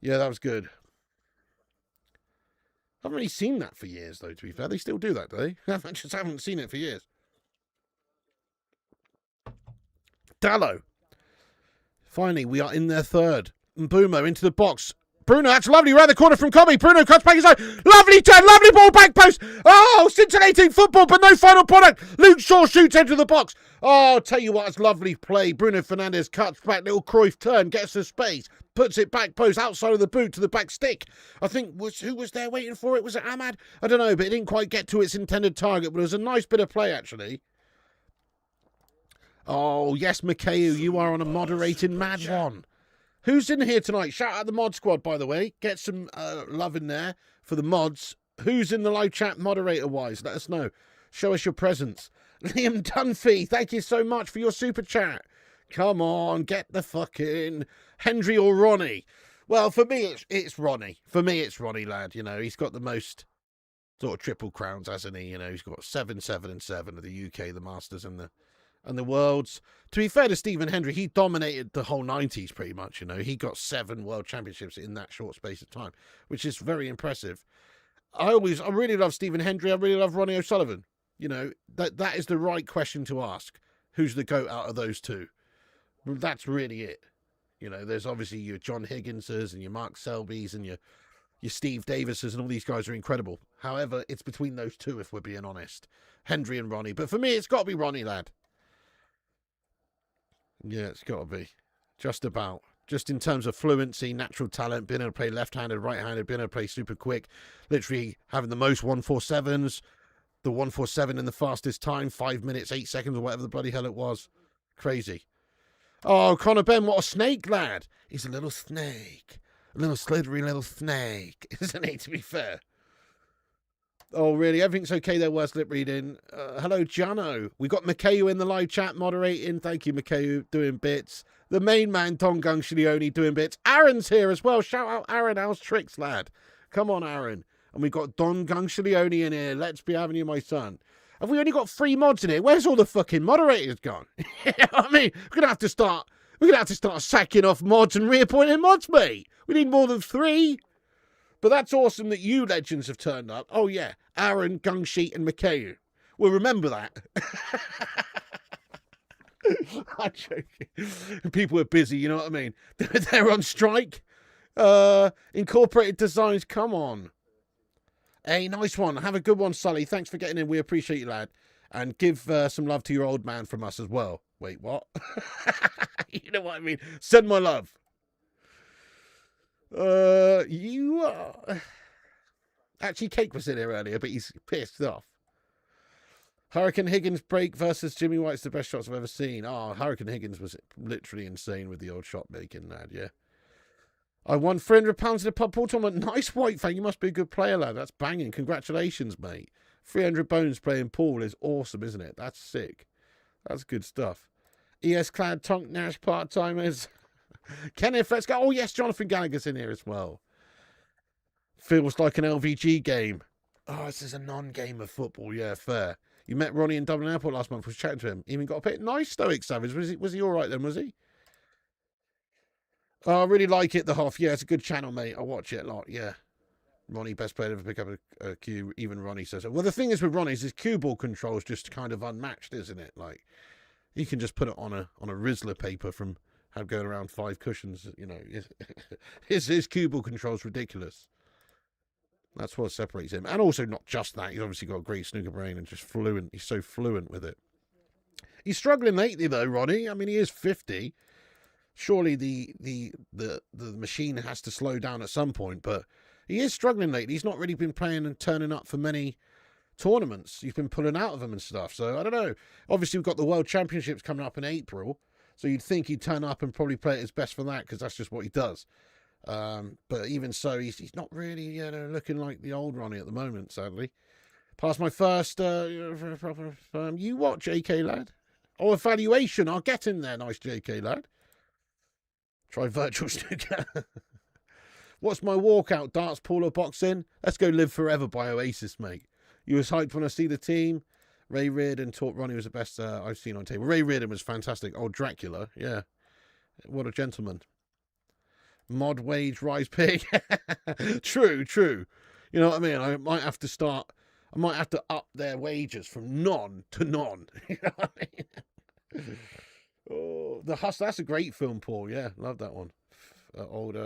Yeah, that was good. I haven't really seen that for years, though. To be fair, they still do that, do they? I just haven't seen it for years. Dallo. Finally, we are in their third. Mbumo into the box. Bruno, that's lovely. Around the corner from Kobe. Bruno cuts back inside. Lovely turn, lovely ball, back post. Oh, scintillating football, but no final product. Luke Shaw shoots into the box. Oh, I'll tell you what, it's lovely play. Bruno Fernandes cuts back, little Cruyff turn, gets the space, puts it back post, outside of the boot to the back stick. I think, who was there waiting for it? Was it Ahmad? I don't know, but it didn't quite get to its intended target, but it was a nice bit of play, actually. Oh, yes, Mikhail, you are on a moderating mad one. Who's in here tonight? Shout out the mod squad, by the way. Get some love in there for the mods. Who's in the live chat moderator-wise? Let us know. Show us your presence. Liam Dunphy, thank you so much for your super chat. Come on, get the fucking Hendry or Ronnie. Well, for me, it's Ronnie. For me, it's Ronnie, lad. You know, he's got the most sort of triple crowns, hasn't he? You know, he's got 7, 7, and 7 of the UK, the Masters, and the Worlds. To be fair to Stephen Hendry, he dominated the whole 90s pretty much, you know. He got 7 World Championships in that short space of time, which is very impressive. I really love Stephen Hendry. I really love Ronnie O'Sullivan. You know, that is the right question to ask. Who's the GOAT out of those two? Well, that's really it. You know, there's obviously your John Higginses and your Mark Selby's and your Steve Davises, and all these guys are incredible. However, it's between those two, if we're being honest. Hendry and Ronnie. But for me, it's got to be Ronnie, lad. Yeah, it's got to be. Just about. Just in terms of fluency, natural talent, being able to play left-handed, right-handed, being able to play super quick, literally having the most 147s, the 147 in the fastest time, 5 minutes, 8 seconds, or whatever the bloody hell it was. Crazy. Oh, Conor Ben, what a snake, lad. He's a little snake. A little slithery little snake, isn't he, to be fair? Oh, really? Everything's okay there, worst lip reading. Hello, Jano. We got Mikhail in the live chat moderating. Thank you, Mikhail, doing bits. The main man, Don Gungshilioni, doing bits. Aaron's here as well. Shout out Aaron. How's tricks, lad? Come on, Aaron. And we got Don Gungshilioni in here. Let's be having you, my son. Have we only got 3 mods in here? Where's all the fucking moderators gone? You know what I mean? We're gonna have to start sacking off mods and reappointing mods, mate. We need more than 3. But that's awesome that you legends have turned up. Oh, yeah. Aaron, Gungsheet, and Mikhail. We'll remember that. I'm joking. People are busy, you know what I mean? They're on strike. Incorporated Designs, come on. Hey, nice one. Have a good one, Sully. Thanks for getting in. We appreciate you, lad. And give some love to your old man from us as well. Wait, what? You know what I mean? Send my love. You are... Actually, Cake was in here earlier, but he's pissed off. Hurricane Higgins break versus Jimmy White's the best shots I've ever seen. Oh, Hurricane Higgins was literally insane with the old shot making, lad, yeah. I won £300 in a pub pool tournament. Nice, White fan. You must be a good player, lad. That's banging. Congratulations, mate. 300 bones playing pool is awesome, isn't it? That's sick. That's good stuff. ES Clad, Tonk Nash, part-timers. Kenneth, let's go. Oh, yes, Jonathan Gallagher's in here as well. Feels like an LVG game. Oh, this is a non-game of football. Yeah, fair. You met Ronnie in Dublin Airport last month. Was chatting to him. Even got a bit nice, Stoic Savage. Was he all right then, was he? Oh, I really like it, The Hoff. Yeah, it's a good channel, mate. I watch it a lot, yeah. Ronnie, best player to ever pick up a cue. Even Ronnie says so. Well, the thing is with Ronnie is his cue ball control is just kind of unmatched, isn't it? Like, he can just put it on a Rizzler paper from going around 5 cushions, you know. His cue ball control is ridiculous. That's what separates him. And also not just that. He's obviously got a great snooker brain and just fluent. He's so fluent with it. He's struggling lately, though, Ronnie. I mean, he is 50. Surely the machine has to slow down at some point, but he is struggling lately. He's not really been playing and turning up for many tournaments. He's been pulling out of them and stuff. So, I don't know. Obviously, we've got the World Championships coming up in April, so you'd think he'd turn up and probably play at his best for that, because that's just what he does. But even so, he's not really, looking like the old Ronnie at the moment, sadly. Past my first you what, JK lad? Oh, evaluation. I'll get in there, nice JK lad. Try virtual snooker. What's my walkout? Darts, pool, or boxing? Let's go Live Forever by Oasis, mate. You was hyped when I see the team. Ray Reardon taught Ronnie was the best I've seen on table. Ray Reardon was fantastic. Oh, Dracula, yeah. What a gentleman. Mod wage rise pig. True. You know what I mean? I might have to up their wages from non to non. You know what I mean? Oh, The Hustle. That's a great film, Paul. Yeah, love that one. Old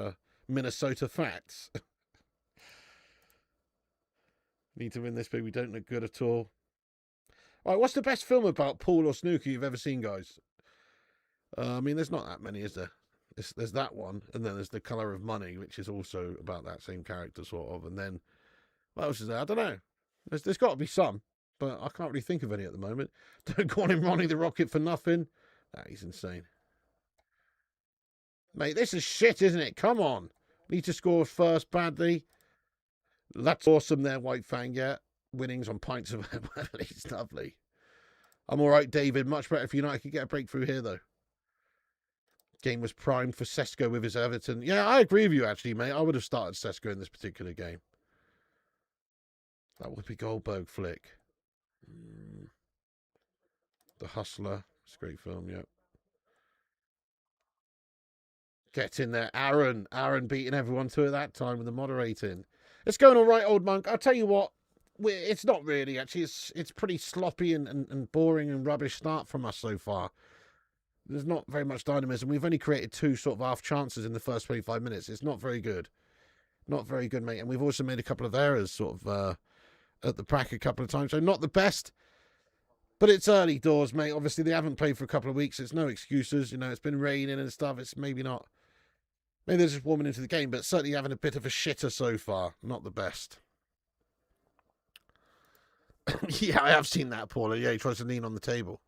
Minnesota Facts. Need to win this big. We don't look good at all. All right, what's the best film about pool or snooker you've ever seen, guys? I mean, there's not that many, is there? There's that one, and then there's The Colour of Money, which is also about that same character, sort of. And then, what else is there? I don't know. There's got to be some, but I can't really think of any at the moment. Don't call him Ronnie the Rocket for nothing. He's insane. Mate, this is shit, isn't it? Come on. Need to score first badly. That's awesome there, White Fang, yeah. Winnings on pints of it's lovely. I'm all right, David. Much better if United could get a breakthrough here, though. Game was primed for Sesko with his Everton. Yeah, I agree with you, actually, mate. I would have started Sesko in this particular game. That would be Goldberg flick. The Hustler. It's a great film, yeah. Get in there, Aaron. Aaron beating everyone to it that time with the moderating. It's going all right, old monk. I'll tell you what. It's not really, actually. It's pretty sloppy and boring and rubbish start from us so far. There's not very much dynamism. We've only created 2 sort of half chances in the first 25 minutes. It's not very good. Not very good, mate. And we've also made a couple of errors sort of at the back a couple of times. So not the best. But it's early doors, mate. Obviously, they haven't played for a couple of weeks. It's no excuses. You know, it's been raining and stuff. It's maybe not. Maybe they're just warming into the game, but certainly having a bit of a shitter so far. Not the best. Yeah, I have seen that, Paula. Yeah, he tries to lean on the table.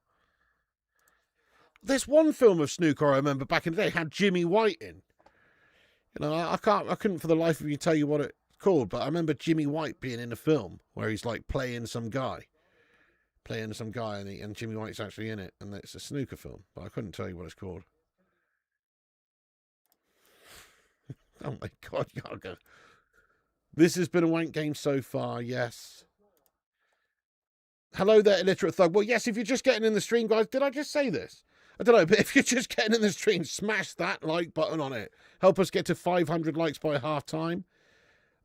There's one film of snooker I remember back in the day had Jimmy White in. You know, I couldn't for the life of me tell you what it's called, but I remember Jimmy White being in a film where he's like playing some guy, and Jimmy White's actually in it, and it's a snooker film, but I couldn't tell you what it's called. Oh my God, Yaga. This has been a wank game so far, yes. Hello there, illiterate thug. Well, yes, if you're just getting in the stream, guys, did I just say this? I don't know, but if you're just getting in the stream, smash that like button on it. Help us get to 500 likes by half time.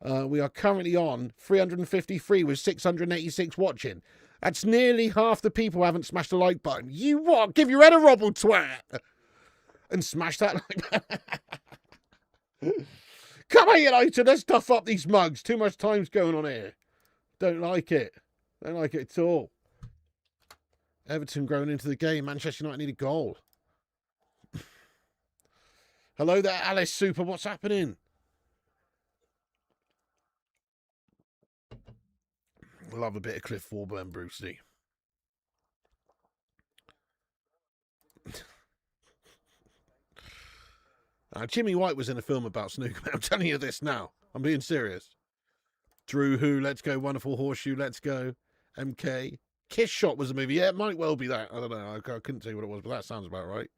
We are currently on 353 with 686 watching. That's nearly half the people who haven't smashed the like button. You what? Give your head a robble, twat. And smash that like button. Come on, United, let's stuff up these mugs. Too much time's going on here. Don't like it. Don't like it at all. Everton growing into the game. Manchester United need a goal. Hello there, Alice Super. What's happening? Love a bit of Cliff Warburton, Brucey. Jimmy White was in a film about snooker. I'm telling you this now. I'm being serious. Drew Who, Let's Go, Wonderful Horseshoe, Let's Go, MK. Kiss Shot was a movie. Yeah, it might well be that. I don't know. I couldn't tell you what it was, but that sounds about right.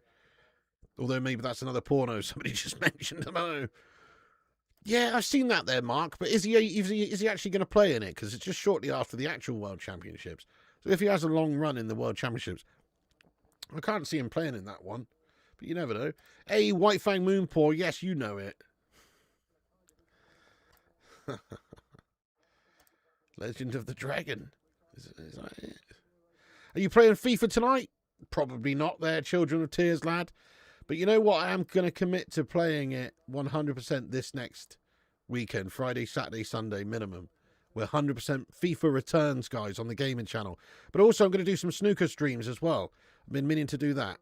Although maybe that's another porno somebody just mentioned. I don't know. Yeah, I've seen that there, Mark. But is he actually going to play in it? Because it's just shortly after the actual World Championships. So if he has a long run in the World Championships, I can't see him playing in that one. But you never know. Hey, White Fang Moonpaw. Yes, you know it. Legend of the Dragon. Is that it? Are you playing FIFA tonight? Probably not there, Children of Tears, lad. But you know what? I am going to commit to playing it 100% this next weekend. Friday, Saturday, Sunday minimum. We're 100% FIFA returns, guys, on the gaming channel. But also I'm going to do some snooker streams as well. I've been meaning to do that.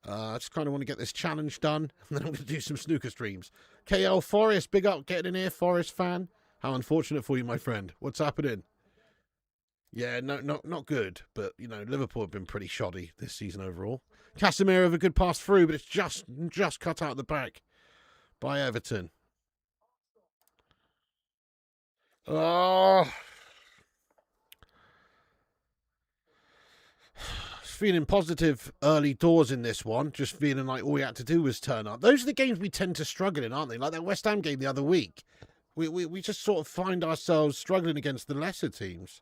I just kind of want to get this challenge done. And then I'm going to do some snooker streams. KL Forest, big up, getting in here, Forest fan. How unfortunate for you, my friend. What's happening? Yeah, no, not good. But, you know, Liverpool have been pretty shoddy this season overall. Casemiro have a good pass through, but it's just cut out the back by Everton. Oh, feeling positive early doors in this one. Just feeling like all we had to do was turn up. Those are the games we tend to struggle in, aren't they? Like that West Ham game the other week. We just sort of find ourselves struggling against the lesser teams.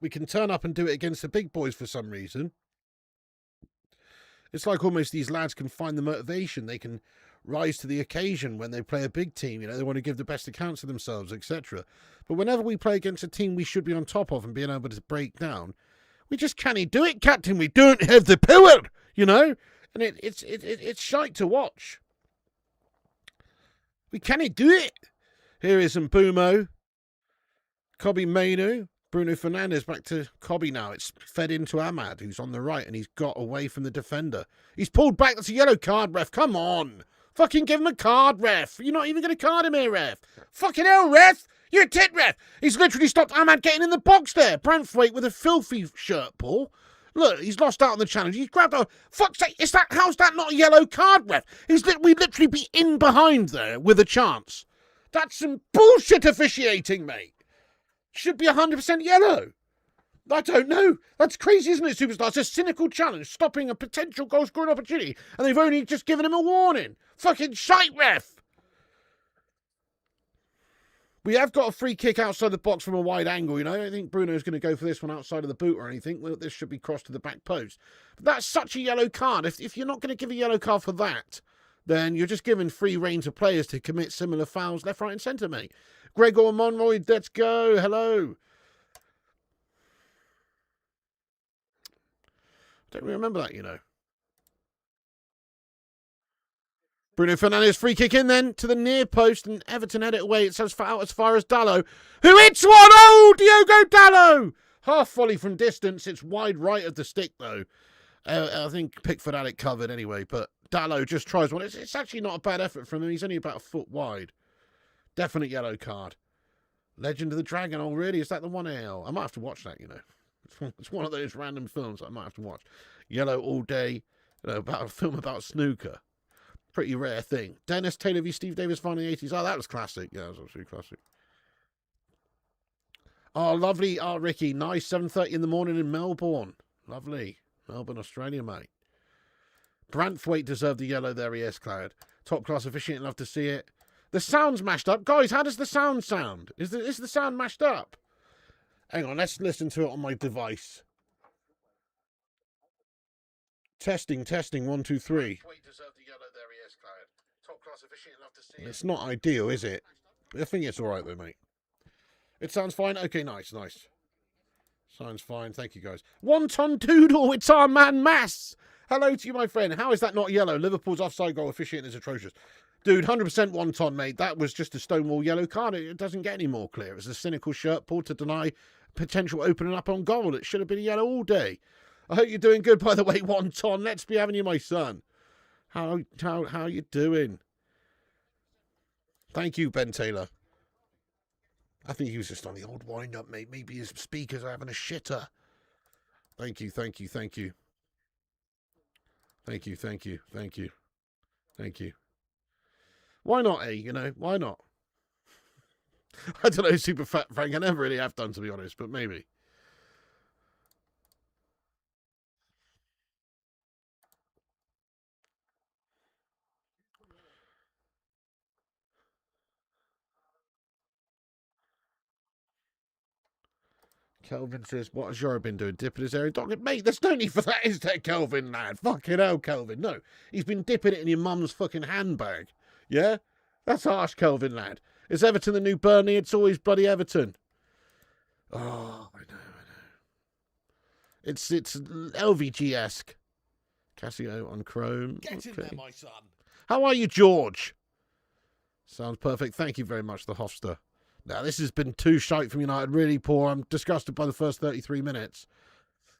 We can turn up and do it against the big boys for some reason. It's like almost these lads can find the motivation. They can rise to the occasion when they play a big team. You know, they want to give the best accounts of themselves, etc. But whenever we play against a team we should be on top of and being able to break down, we just can't do it, Captain. We don't have the power, you know? And it's shite to watch. We can't do it. Here is Mbumo. Kobe Mainu. Bruno Fernandes back to Kobe now. It's fed into Ahmad, who's on the right, and he's got away from the defender. He's pulled back. That's a yellow card, ref. Come on. Fucking give him a card, ref. You're not even going to card him here, ref. Fucking hell, ref. You're a tit, ref. He's literally stopped Ahmad getting in the box there. Branthwaite with a filthy shirt, Paul. Look, he's lost out on the challenge. He's grabbed a... Fuck's sake, how's that not a yellow card, ref? We'd literally be in behind there with a chance. That's some bullshit officiating, mate. Should be 100% yellow. I don't know. That's crazy, isn't it, Superstar? It's a cynical challenge, stopping a potential goal-scoring opportunity, and they've only just given him a warning. Fucking shite, ref. We have got a free kick outside the box from a wide angle, you know. I don't think Bruno's going to go for this one outside of the boot or anything. Well, this should be crossed to the back post. But that's such a yellow card. If you're not going to give a yellow card for that, then you're just giving free rein to players to commit similar fouls left, right and centre, mate. Gregor Monroy, let's go. Hello. Don't really remember that, you know. Bruno Fernandes, free kick in then to the near post, and Everton head it away. It says out as far as Dalot, who hits one. Oh, Diogo Dalot. Half volley from distance. It's wide right of the stick, though. I think Pickford had it covered anyway, but Dalot just tries one. It's actually not a bad effort from him. He's only about a foot wide. Definite yellow card. Legend of the Dragon. Oh, really? Is that the one? I might have to watch that, you know. It's one of those random films I might have to watch. Yellow all day, you know, about a film about snooker. Pretty rare thing. Dennis Taylor v Steve Davis final 80s. Oh, that was classic. Yeah, that was absolutely classic. Oh, lovely. Oh, Ricky. Nice. 7:30 in the morning in Melbourne. Lovely. Melbourne, Australia, mate. Branthwaite deserved the yellow there, he is, Cloud. Top class officiant, love to see it. The sound's mashed up. Guys, how does the sound sound? Is the sound mashed up? Hang on, let's listen to it on my device. Testing, 1, 2, 3. It's not ideal, is it? I think it's alright though, mate. It sounds fine? Okay, nice. Sounds fine, thank you guys. Wonton Doodle, it's our man Mass. Hello to you, my friend. How is that not yellow? Liverpool's offside goal officiating is atrocious. Dude, 100% wonton, mate. That was just a stonewall yellow card. It doesn't get any more clear. It was a cynical shirt pulled to deny potential opening up on goal. It should have been a yellow all day. I hope you're doing good, by the way, wonton. Let's be having you, my son. How you doing? Thank you, Ben Taylor. I think he was just on the old wind-up, mate. Maybe his speakers are having a shitter. Thank you. Thank you. Why not, You know, why not? I don't know, Super Fat Frank. I never really have done, to be honest, but maybe. Kelvin says, what has Yoro been doing? Dipping his area dog? Mate, there's no need for that, is there, Kelvin, lad? Fucking hell, Kelvin. No, he's been dipping it in your mum's fucking handbag. Yeah? That's harsh, Kelvin, lad. Is Everton the new Burnley? It's always bloody Everton. Oh, I know. It's LVG-esque. Casio on Chrome. Get in there, my son. How are you, George? Sounds perfect. Thank you very much, the Hofster. Now, this has been too shite from United. Really poor. I'm disgusted by the first 33 minutes.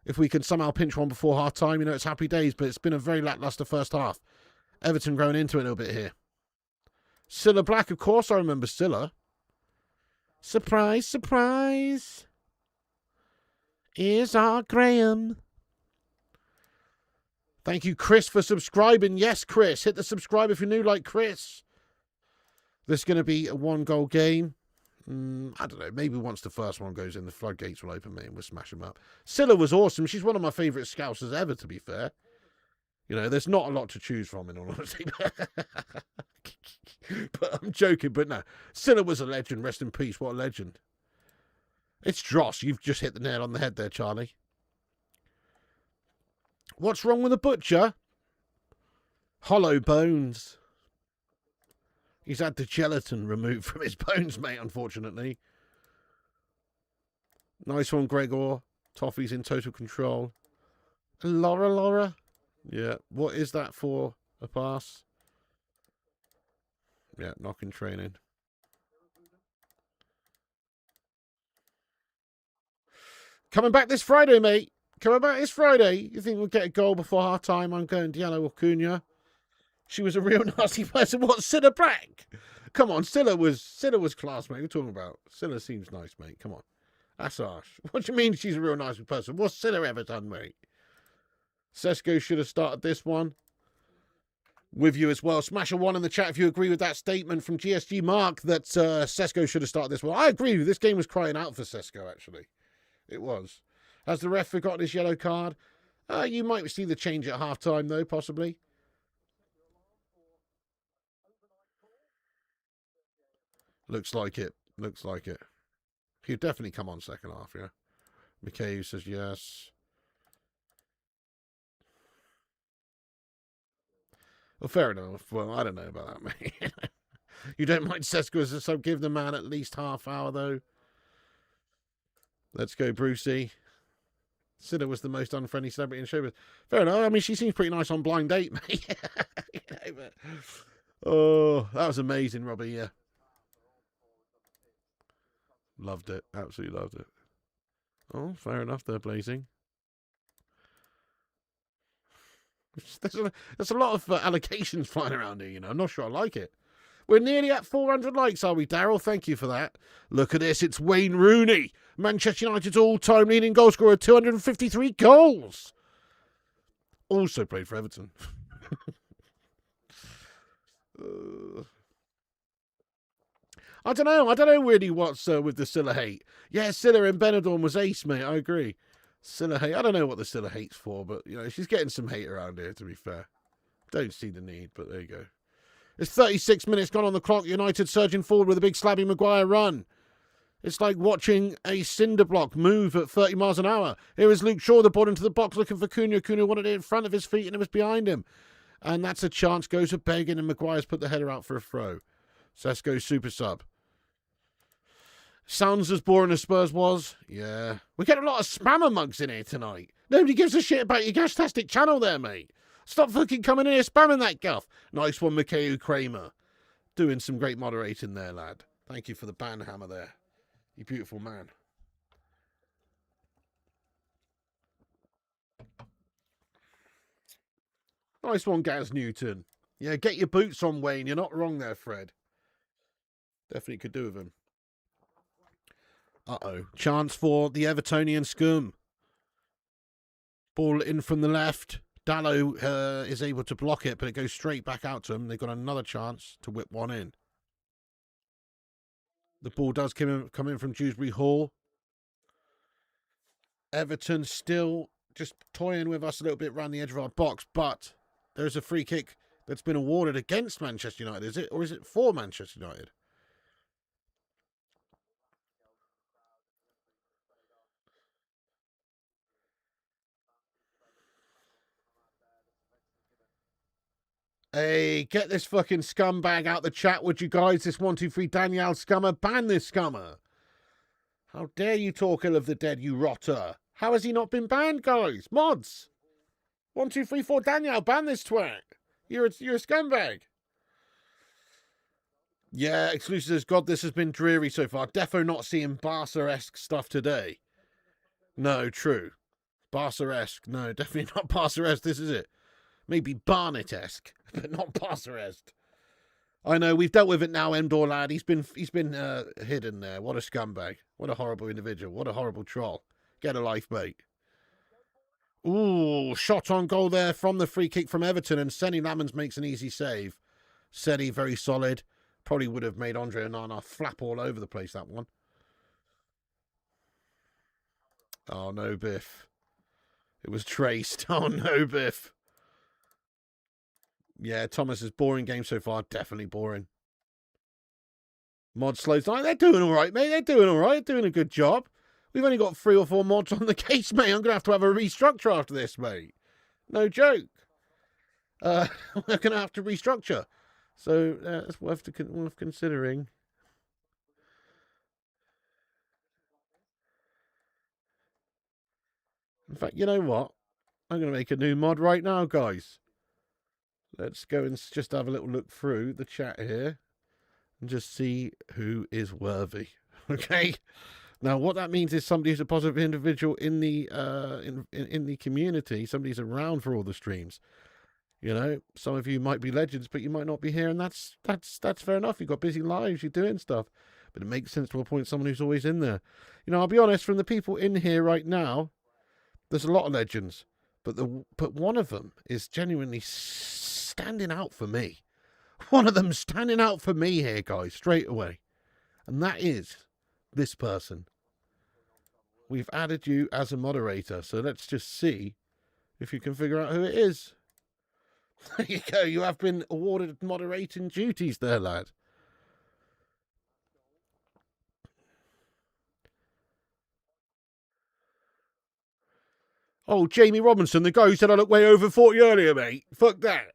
If we can somehow pinch one before half-time, you know, it's happy days, but it's been a very lacklustre first half. Everton growing into it a little bit here. Silla Black, of course, I remember Silla. Surprise, surprise. Here's our Graham. Thank you, Chris, for subscribing. Yes, Chris. Hit the subscribe if you're new like Chris. This is going to be a one-goal game. I don't know. Maybe once the first one goes in, the floodgates will open, mate, and we'll smash them up. Scylla was awesome. She's one of my favourite Scousers ever, to be fair. You know, there's not a lot to choose from, in all honesty. But I'm joking, but no. Scylla was a legend. Rest in peace. What a legend. It's Dross. You've just hit the nail on the head there, Charlie. What's wrong with the butcher? Hollow bones. He's had the gelatin removed from his bones, mate, unfortunately. Nice one, Gregor. Toffee's in total control. Laura. Yeah, what is that for? A pass? Yeah, knocking training. Coming back this Friday, mate. Coming back this Friday. You think we'll get a goal before half time? I'm going Diallo or Cunha. She was a real nasty person. What, Scylla Black? Come on, Scylla was class, mate. We're talking about. Scylla seems nice, mate. Come on. That's harsh. What do you mean she's a real nice person? What's Scylla ever done, mate? Sesko should have started this one. With you as well. Smash a 1 in the chat if you agree with that statement from GSG Mark that Sesko should have started this one. I agree. This game was crying out for Sesko, actually. It was. Has the ref forgotten his yellow card? You might see the change at half-time, though, possibly. Looks like it. Looks like it. He'd definitely come on second half, yeah. McKay says yes. Well, fair enough. Well, I don't know about that, mate. You don't mind Sesko as a sub? Give the man at least half hour, though. Let's go, Brucey. Scylla was the most unfriendly celebrity in showbiz. Fair enough. I mean, she seems pretty nice on blind date, mate. You know, but... Oh, that was amazing, Robbie, yeah. Loved it. Absolutely loved it. Oh, fair enough there, Blazing. There's a lot of allocations flying around here, you know. I'm not sure I like it. We're nearly at 400 likes, are we, Daryl? Thank you for that. Look at this. It's Wayne Rooney. Manchester United's all-time leading goal scorer, 253 goals. Also played for Everton. I don't know. I don't know really what's with the Scylla hate. Yeah, Scylla in Benidorm was ace, mate. I agree. Scylla hate. I don't know what the Scylla hate's for, but, you know, she's getting some hate around here, to be fair. Don't see the need, but there you go. It's 36 minutes gone on the clock. United surging forward with a big Slabby Maguire run. It's like watching a cinder block move at 30 miles an hour. Here is Luke Shaw, the ball into the box, looking for Cunha. Cunha wanted it in front of his feet, and it was behind him. And that's a chance. Goes to Beggin, and Maguire's put the header out for a throw. Sesko super sub. Sounds as boring as Spurs was. Yeah. We get a lot of spammer mugs in here tonight. Nobody gives a shit about your Gashtastic channel there, mate. Stop fucking coming in here spamming that guff. Nice one, Mikhail Kramer. Doing some great moderating there, lad. Thank you for the ban hammer there. You beautiful man. Nice one, Gaz Newton. Yeah, get your boots on, Wayne. You're not wrong there, Fred. Definitely could do with him. Uh-oh. Chance for the Evertonian scum. Ball in from the left. Dallo is able to block it, but it goes straight back out to him. They've got another chance to whip one in. The ball does come in from Dewsbury Hall. Everton still just toying with us a little bit around the edge of our box, but there's a free kick that's been awarded against Manchester United, is it? Or is it for Manchester United? Hey, get this fucking scumbag out the chat, would you guys? This 123 Daniel scummer. Ban this scummer. How dare you talk ill of the dead, you rotter. How has he not been banned, guys? Mods. 1234 Daniel, ban this twat. You're a scumbag. Yeah, Exclusive says, God, this has been dreary so far. Defo not seeing Barca-esque stuff today. No, true. Barca-esque. No, definitely not Barca-esque. This is it. Maybe Barnett-esque, but not Barca-esque. I know, we've dealt with it now, Endor lad. He's been hidden there. What a scumbag. What a horrible individual. What a horrible troll. Get a life, mate. Ooh, shot on goal there from the free kick from Everton, and Senny Lamans makes an easy save. Senny, very solid. Probably would have made Andre Onana flap all over the place, that one. Oh, no, Biff. It was traced. Oh, no, Biff. Yeah, Thomas's boring game so far. Definitely boring. Mod slows down. They're doing all right, mate. They're doing all right. They're doing a good job. We've only got 3 or 4 mods on the case, mate. I'm going to have a restructure after this, mate. No joke. We're going to have to restructure. So it's worth considering. In fact, you know what? I'm going to make a new mod right now, guys. Let's go and just have a little look through the chat here and just see who is worthy. Okay? Now, what that means is somebody who's a positive individual in the in the community. Somebody's around for all the streams. You know, some of you might be legends, but you might not be here, and that's fair enough. You've got busy lives, you're doing stuff, but it makes sense to appoint someone who's always in there. You know, I'll be honest. From the people in here right now, there's a lot of legends, but one of them is genuinely standing out for me. One of them standing out for me here, guys, straight away, and that is this person. We've added you as a moderator, so let's just see if you can figure out who it is. There you go. You have been awarded moderating duties there, lad. Oh, Jamie Robinson, the guy who said I look way over 40 earlier, mate. Fuck that.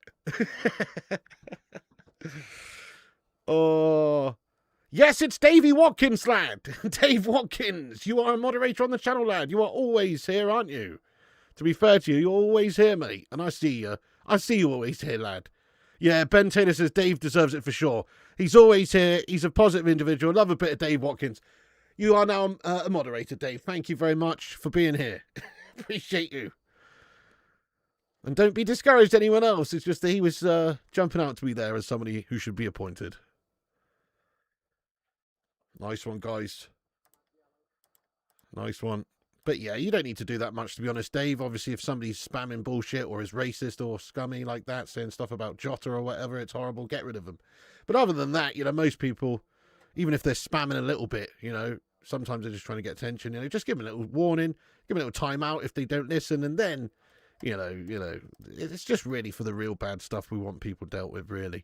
Oh, yes, it's Davey Watkins, lad. Dave Watkins, you are a moderator on the channel, lad. You are always here, aren't you? To be fair to you, you're always here, mate. And I see you. I see you always here, lad. Yeah, Ben Taylor says Dave deserves it for sure. He's always here. He's a positive individual. Love a bit of Dave Watkins. You are now a moderator, Dave. Thank you very much for being here. Appreciate you. And don't be discouraged, anyone else. It's just that he was jumping out to be there as somebody who should be appointed. Nice one, guys. Nice one. But yeah, you don't need to do that much, to be honest, Dave. Obviously, if somebody's spamming bullshit or is racist or scummy like that, saying stuff about Jota or whatever, it's horrible, get rid of them. But other than that, you know, most people, even if they're spamming a little bit, you know, sometimes they're just trying to get attention, you know, just give them a little warning, give them a little timeout if they don't listen, and then, you know, it's just really for the real bad stuff we want people dealt with, really.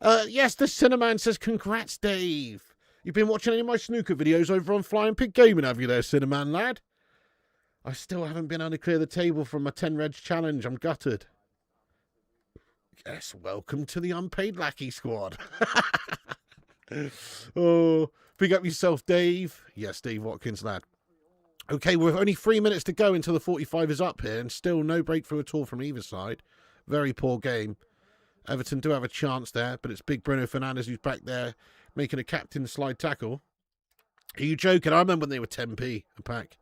Yes, the Cinnamon says, congrats, Dave. You've been watching any of my snooker videos over on Flying Pig Gaming, have you there, Cinnamon lad? I still haven't been able to clear the table from my 10 reg challenge. I'm gutted. Yes, welcome to the unpaid lackey squad. Oh, big up yourself, Dave. Yes, Dave Watkins, lad. Okay, we're only 3 minutes to go until the 45 is up here, and still no breakthrough at all from either side. Very poor game. Everton do have a chance there, but it's big Bruno Fernandes who's back there making a captain slide tackle. Are you joking? I remember when they were 10p a pack.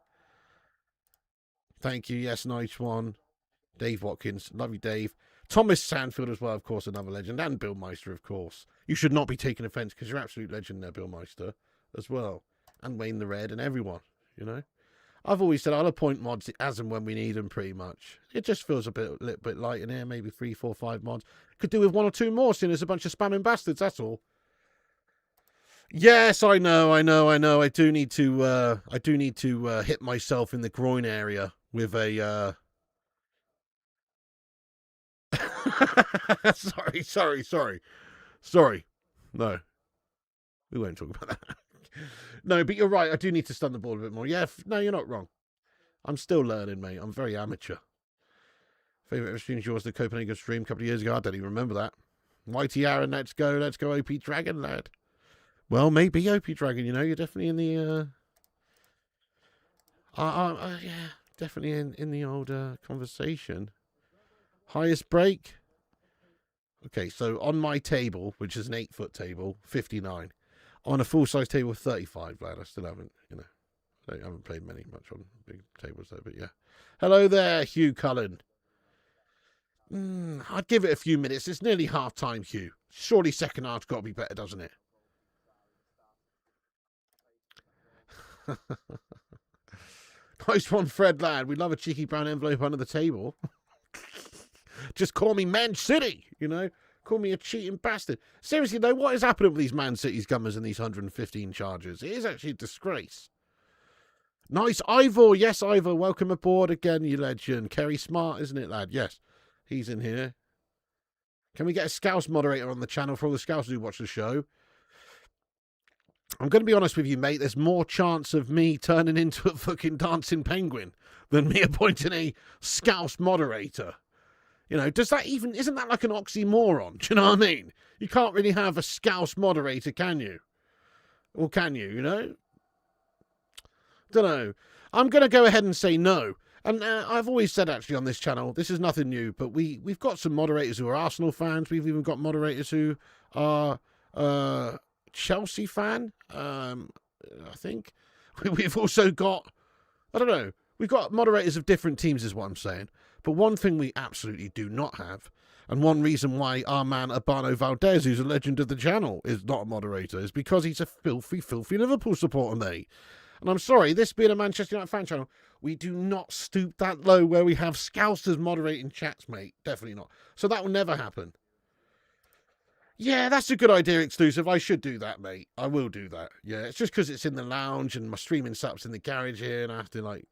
Thank you. Yes, nice one. Dave Watkins. Love you, Dave. Thomas Sandfield as well, of course, another legend. And Bill Meister, of course. You should not be taking offence because you're an absolute legend there, Bill Meister, as well. And Wayne the Red and everyone, you know. I've always said I'll appoint mods as and when we need them, pretty much. It just feels a little bit light in here. Maybe 3, 4, 5 mods. Could do with 1 or 2 more, seeing there's a bunch of spamming bastards, that's all. Yes, I know. I do need to hit myself in the groin area with a sorry. No. We won't talk about that. No, but you're right. I do need to stun the ball a bit more. Yeah, no, you're not wrong. I'm still learning, mate. I'm very amateur. Favourite stream is yours, the Copenhagen stream a couple of years ago. I don't even remember that. Mighty Aaron, let's go, OP Dragon, lad. Well, maybe OP Dragon, you know, you're definitely in the, yeah, definitely in the old conversation. Highest break? Okay, so on my table, which is an 8-foot table, 59. On a full-size table, 35, lad. I still haven't, you know, I haven't played much on big tables, though, but yeah. Hello there, Hugh Cullen. I'd give it a few minutes. It's nearly half-time, Hugh. Surely second half's got to be better, doesn't it? Nice one, Fred, lad. We love a cheeky brown envelope under the table. Just call me Man City, you know. Call me a cheating bastard. Seriously, though, what is happening with these Man City's gummers and these 115 charges? It is actually a disgrace. Nice, Ivor. Yes, Ivor. Welcome aboard again, you legend. Kerry Smart, isn't it, lad? Yes, he's in here. Can we get a Scouse moderator on the channel for all the Scouts who watch the show? I'm going to be honest with you, mate. There's more chance of me turning into a fucking dancing penguin than me appointing a Scouse moderator. You know, does that even... Isn't that like an oxymoron? Do you know what I mean? You can't really have a Scouse moderator, can you? Or can you, you know? Don't know. I'm going to go ahead and say no. And I've always said, actually, on this channel, this is nothing new, but we've got some moderators who are Arsenal fans. We've even got moderators who are Chelsea fan, I think. We've also got, I don't know, we've got moderators of different teams is what I'm saying. But one thing we absolutely do not have, and one reason why our man Urbano Valdez, who's a legend of the channel, is not a moderator, is because he's a filthy, filthy Liverpool supporter, mate. And I'm sorry, this being a Manchester United fan channel, we do not stoop that low where we have Scousers moderating chats, mate. Definitely not. So that will never happen. Yeah, that's a good idea, Exclusive. I should do that, mate. I will do that. Yeah, it's just because it's in the lounge and my streaming setup's in the garage here and I have to, like,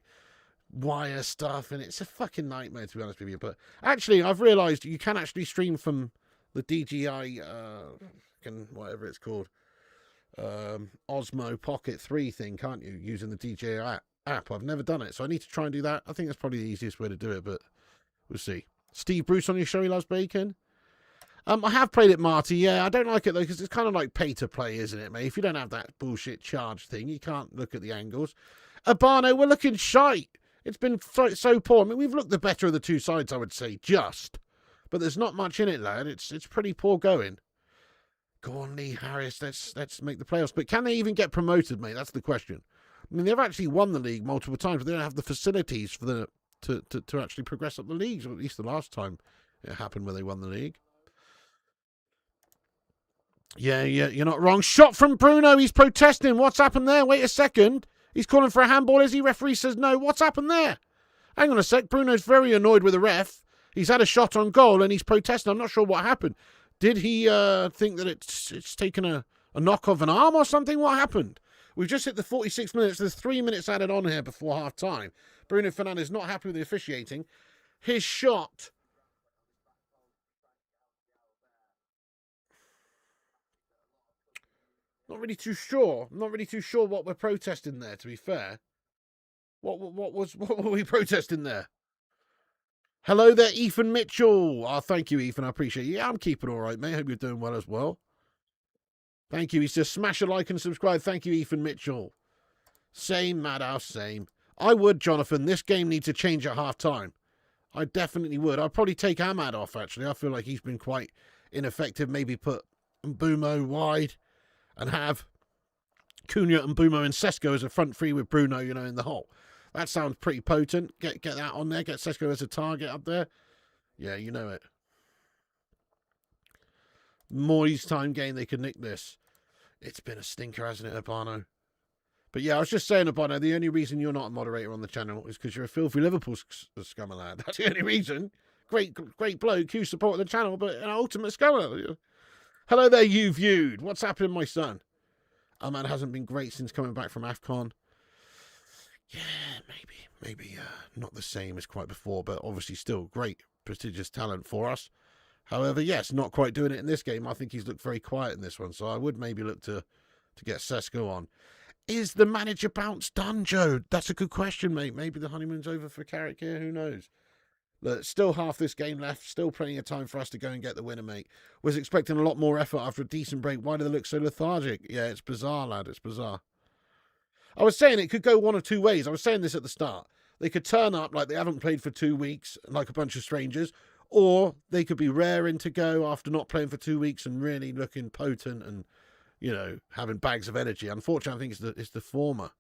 wire stuff. And it's a fucking nightmare, to be honest with you. But actually, I've realised you can actually stream from the DJI, whatever it's called. Osmo Pocket 3 thing, can't you, using the DJI app? I've never done it, so I need to try and do that. I think that's probably the easiest way to do it, but we'll see. Steve Bruce on your show, he loves bacon. I have played it, Marty. Yeah, I don't like it though, because it's kind of like pay to play, isn't it, mate? If you don't have that bullshit charge thing, you can't look at the angles. Urbano, we're looking shite. It's been so poor. I mean, we've looked the better of the two sides, I would say, but there's not much in it, lad. It's pretty poor going. Go on, Lee Harris. Let's make the playoffs. But can they even get promoted, mate? That's the question. I mean, they've actually won the league multiple times, but they don't have the facilities for to actually progress up the leagues, or at least the last time it happened where they won the league. Yeah, you're not wrong. Shot from Bruno. He's protesting. What's happened there? Wait a second. He's calling for a handball, is he? Referee says no. What's happened there? Hang on a sec. Bruno's very annoyed with the ref. He's had a shot on goal and he's protesting. I'm not sure what happened. Did he think that it's taken a knock of an arm or something? What happened? We've just hit the 46 minutes. There's 3 minutes added on here before half-time. Bruno Fernandes not happy with the officiating. His shot... Not really too sure. I'm not really too sure what we're protesting there, to be fair. What were we protesting there? Hello there, Ethan Mitchell. Oh, thank you, Ethan. I appreciate you. Yeah, I'm keeping all right, mate. Hope you're doing well as well. Thank you. He says, smash a like and subscribe. Thank you, Ethan Mitchell. Same, Madhouse, same. I would, Jonathan. This game needs to change at half-time. I definitely would. I'd probably take Ahmad off, actually. I feel like he's been quite ineffective. Maybe put Mbumo wide and have Cunha and Mbumo and Sesko as a front three with Bruno, you know, in the hole. That sounds pretty potent. Get that on there. Get Sesko as a target up there. Yeah, you know it. Moyes time game, they could nick this. It's been a stinker, hasn't it, Urbano? But yeah, I was just saying, Urbano, the only reason you're not a moderator on the channel is because you're a filthy Liverpool scummer lad. That's the only reason. Great bloke who supported the channel, but an ultimate scummer. Hello there, you viewed. What's happening, my son? Ahmad hasn't been great since coming back from AFCON. Yeah, maybe not the same as quite before, but obviously still great, prestigious talent for us. However, yes, not quite doing it in this game. I think he's looked very quiet in this one, so I would maybe look to get Sesko on. Is the manager bounce done, Joe? That's a good question, mate. Maybe the honeymoon's over for Carrick here. Who knows? Look, still half this game left. Still plenty of time for us to go and get the winner, mate. Was expecting a lot more effort after a decent break. Why do they look so lethargic? Yeah, it's bizarre, lad. It's bizarre. I was saying it could go one of two ways. I was saying this at the start. They could turn up like they haven't played for 2 weeks, like a bunch of strangers, or they could be raring to go after not playing for 2 weeks and really looking potent and, you know, having bags of energy. Unfortunately, I think it's the former.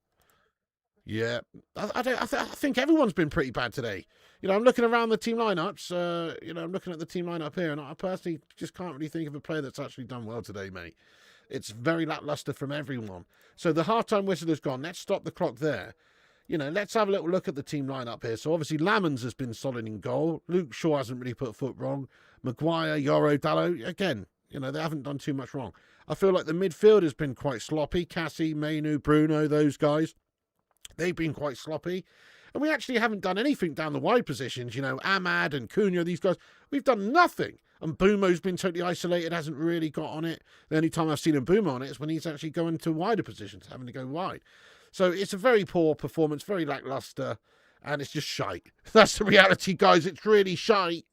Yeah, I think everyone's been pretty bad today. You know, I'm looking around the team lineups. You know, I'm looking at the team lineup here, and I personally just can't really think of a player that's actually done well today, mate. It's very lackluster from everyone. So the halftime whistle has gone. Let's stop the clock there. let's have a little look at the team lineup here. So obviously Lamans has been solid in goal. Luke Shaw hasn't really put a foot wrong. Maguire, Yoro, Dallo, again, they haven't done too much wrong. I feel like the midfield has been quite sloppy. Cassie, Mainu, Bruno, those guys, they've been quite sloppy. And we actually haven't done anything down the wide positions. Ahmad and Cunha, these guys, we've done nothing. And Bumo's been totally isolated, hasn't really got on it. The only time I've seen him Bumo on it is when he's actually going to wider positions, having to go wide. So it's a very poor performance, very lacklustre, and it's just shite. That's the reality, guys. It's really shite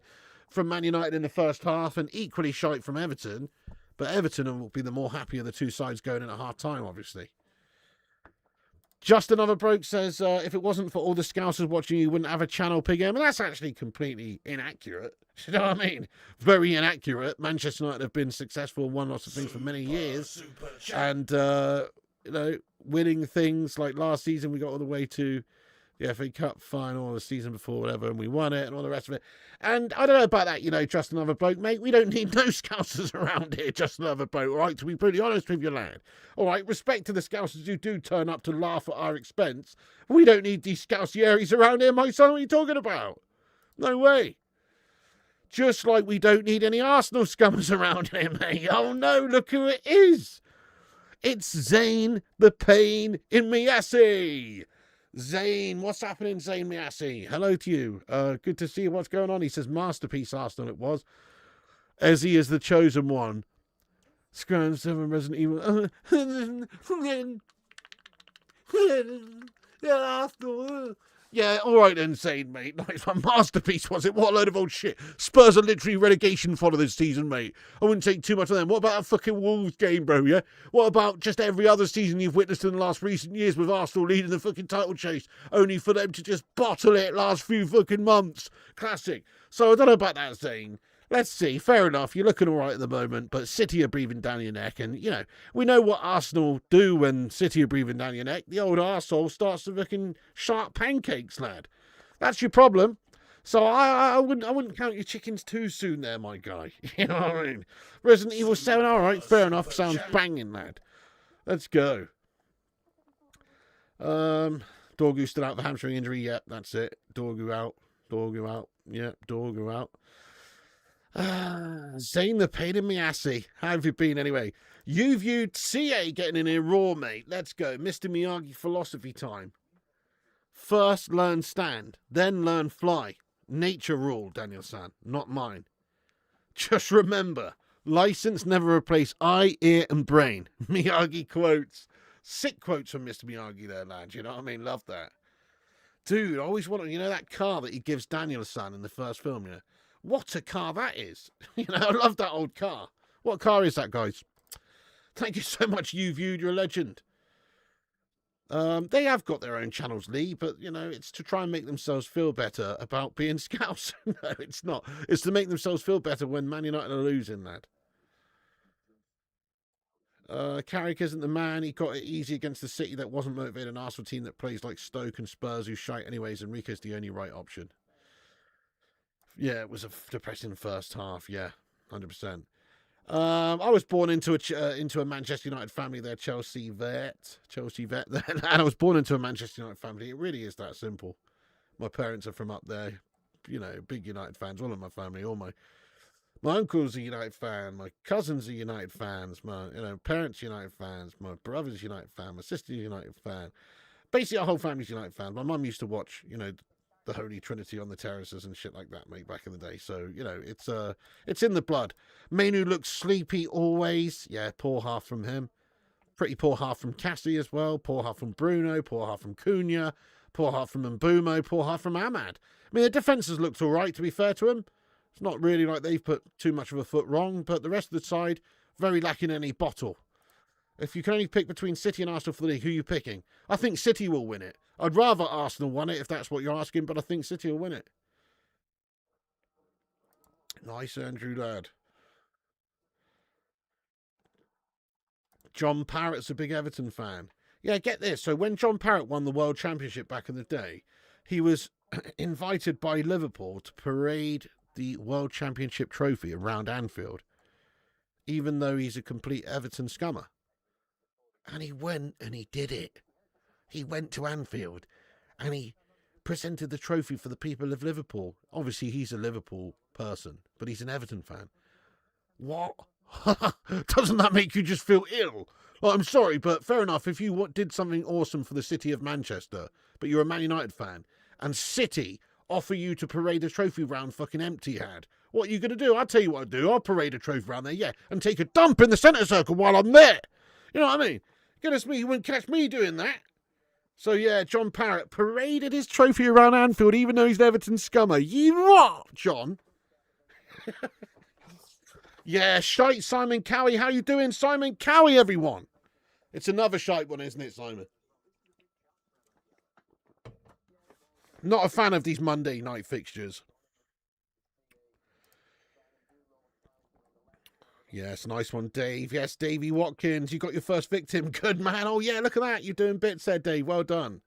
from Man United in the first half, and equally shite from Everton. But Everton will be the more happy of the two sides going in at half-time, obviously. Just Another Bloke says, if it wasn't for all the Scousers watching, you wouldn't have a channel, Pig M. And that's actually completely inaccurate. You know what I mean? Very inaccurate. Manchester United have been successful and won lots of things for many years. And, winning things like last season, we got all the way to the FA Cup final, the season before, whatever, and we won it and all the rest of it. And I don't know about that, Just Another Bloke, mate. We don't need no Scousers around here, Just Another Bloke, all right, to be pretty honest with you, lad. All right, respect to the Scousers who do turn up to laugh at our expense. We don't need these Scousieries around here, my son. What are you talking about? No way. Just like we don't need any Arsenal scummers around here, mate. Oh, no, look who it is. It's Zayn the Pain in Miasi. Zayn, what's happening, Zayn Miasi? Hello to you. Good to see you. What's going on? He says, masterpiece Arsenal it was. As he is the chosen one. Scram 7 Resident Evil. Arsenal. Yeah, all right then, Zayn, mate. Nice one. Masterpiece, was it? What a load of old shit. Spurs are literally relegation fodder this season, mate. I wouldn't take too much of them. What about a fucking Wolves game, bro, yeah? What about just every other season you've witnessed in the last recent years with Arsenal leading the fucking title chase, only for them to just bottle it last few fucking months? Classic. So I don't know about that, Zayn. Let's see. Fair enough. You're looking all right at the moment, but City are breathing down your neck. And, we know what Arsenal do when City are breathing down your neck. The old arsehole starts to fucking sharp pancakes, lad. That's your problem. So I wouldn't count your chickens too soon there, my guy. You know what I mean? Resident Evil 7, all right. Fair enough. Sounds banging, lad. Let's go. Dorgu still out for hamstring injury. Yep, that's it. Dorgu out. Dorgu out. Yep, Dorgu out. Zayn the Pain in Miasi. How have you been anyway? You viewed CA getting in here raw, mate. Let's go. Mr. Miyagi philosophy time. First learn stand, then learn fly. Nature rule, Daniel-san, not mine. Just remember, license never replace eye, ear and brain. Miyagi quotes. Sick quotes from Mr. Miyagi there, lads. You know what I mean? Love that. Dude, I always wanted, that car that he gives Daniel-san in the first film, yeah? What a car that is. I love that old car. What car is that, guys? Thank you so much, You Viewed. You're a legend. They have got their own channels, Lee, but, it's to try and make themselves feel better about being Scouts. No, it's not. It's to make themselves feel better when Man United are losing, lad. Carrick isn't the man. He got it easy against the City that wasn't motivated, an Arsenal team that plays like Stoke and Spurs who shite anyways. Enrique's the only right option. Yeah, it was a depressing first half. Yeah, 100%. I was born into a Manchester United family. There, Chelsea vet, and I was born into a Manchester United family. It really is that simple. My parents are from up there, big United fans. All of my family, all my uncle's a United fan. My cousins are United fans. My parents United fans. My brother's United fan. My sister's United fan. Basically, our whole family's United fan. My mum used to watch, the Holy Trinity on the terraces and shit like that, mate, back in the day. So, it's in the blood. Mainu looks sleepy always. Yeah, poor half from him. Pretty poor half from Cassie as well. Poor half from Bruno. Poor half from Cunha. Poor half from Mbumo. Poor half from Ahmad. I mean, the defences looked all right, to be fair to him. It's not really like they've put too much of a foot wrong, but the rest of the side, very lacking any bottle. If you can only pick between City and Arsenal for the league, who are you picking? I think City will win it. I'd rather Arsenal won it, if that's what you're asking, but I think City will win it. Nice, Andrew, lad. John Parrott's a big Everton fan. Yeah, get this. So when John Parrott won the World Championship back in the day, he was invited by Liverpool to parade the World Championship trophy around Anfield, even though he's a complete Everton scummer. And he went and he did it. He went to Anfield and he presented the trophy for the people of Liverpool. Obviously, he's a Liverpool person, but he's an Everton fan. What? Doesn't that make you just feel ill? Well, I'm sorry, but fair enough. If you did something awesome for the city of Manchester, but you're a Man United fan, and City offer you to parade a trophy round fucking empty-had, what are you going to do? I'll tell you what I'll do. I'll parade a trophy round there, yeah, and take a dump in the centre circle while I'm there. You know what I mean? Goodness me, you wouldn't catch me doing that. So, yeah, John Parrott paraded his trophy around Anfield, even though he's an Everton scummer. You what, John? Yeah, shite Simon Cowie. How you doing, Simon Cowie, everyone? It's another shite one, isn't it, Simon? Not a fan of these Monday night fixtures. Yes, nice one, Dave. Yes, Davey Watkins, you got your first victim. Good man. Oh, yeah, look at that. You're doing bits there, Dave. Well done.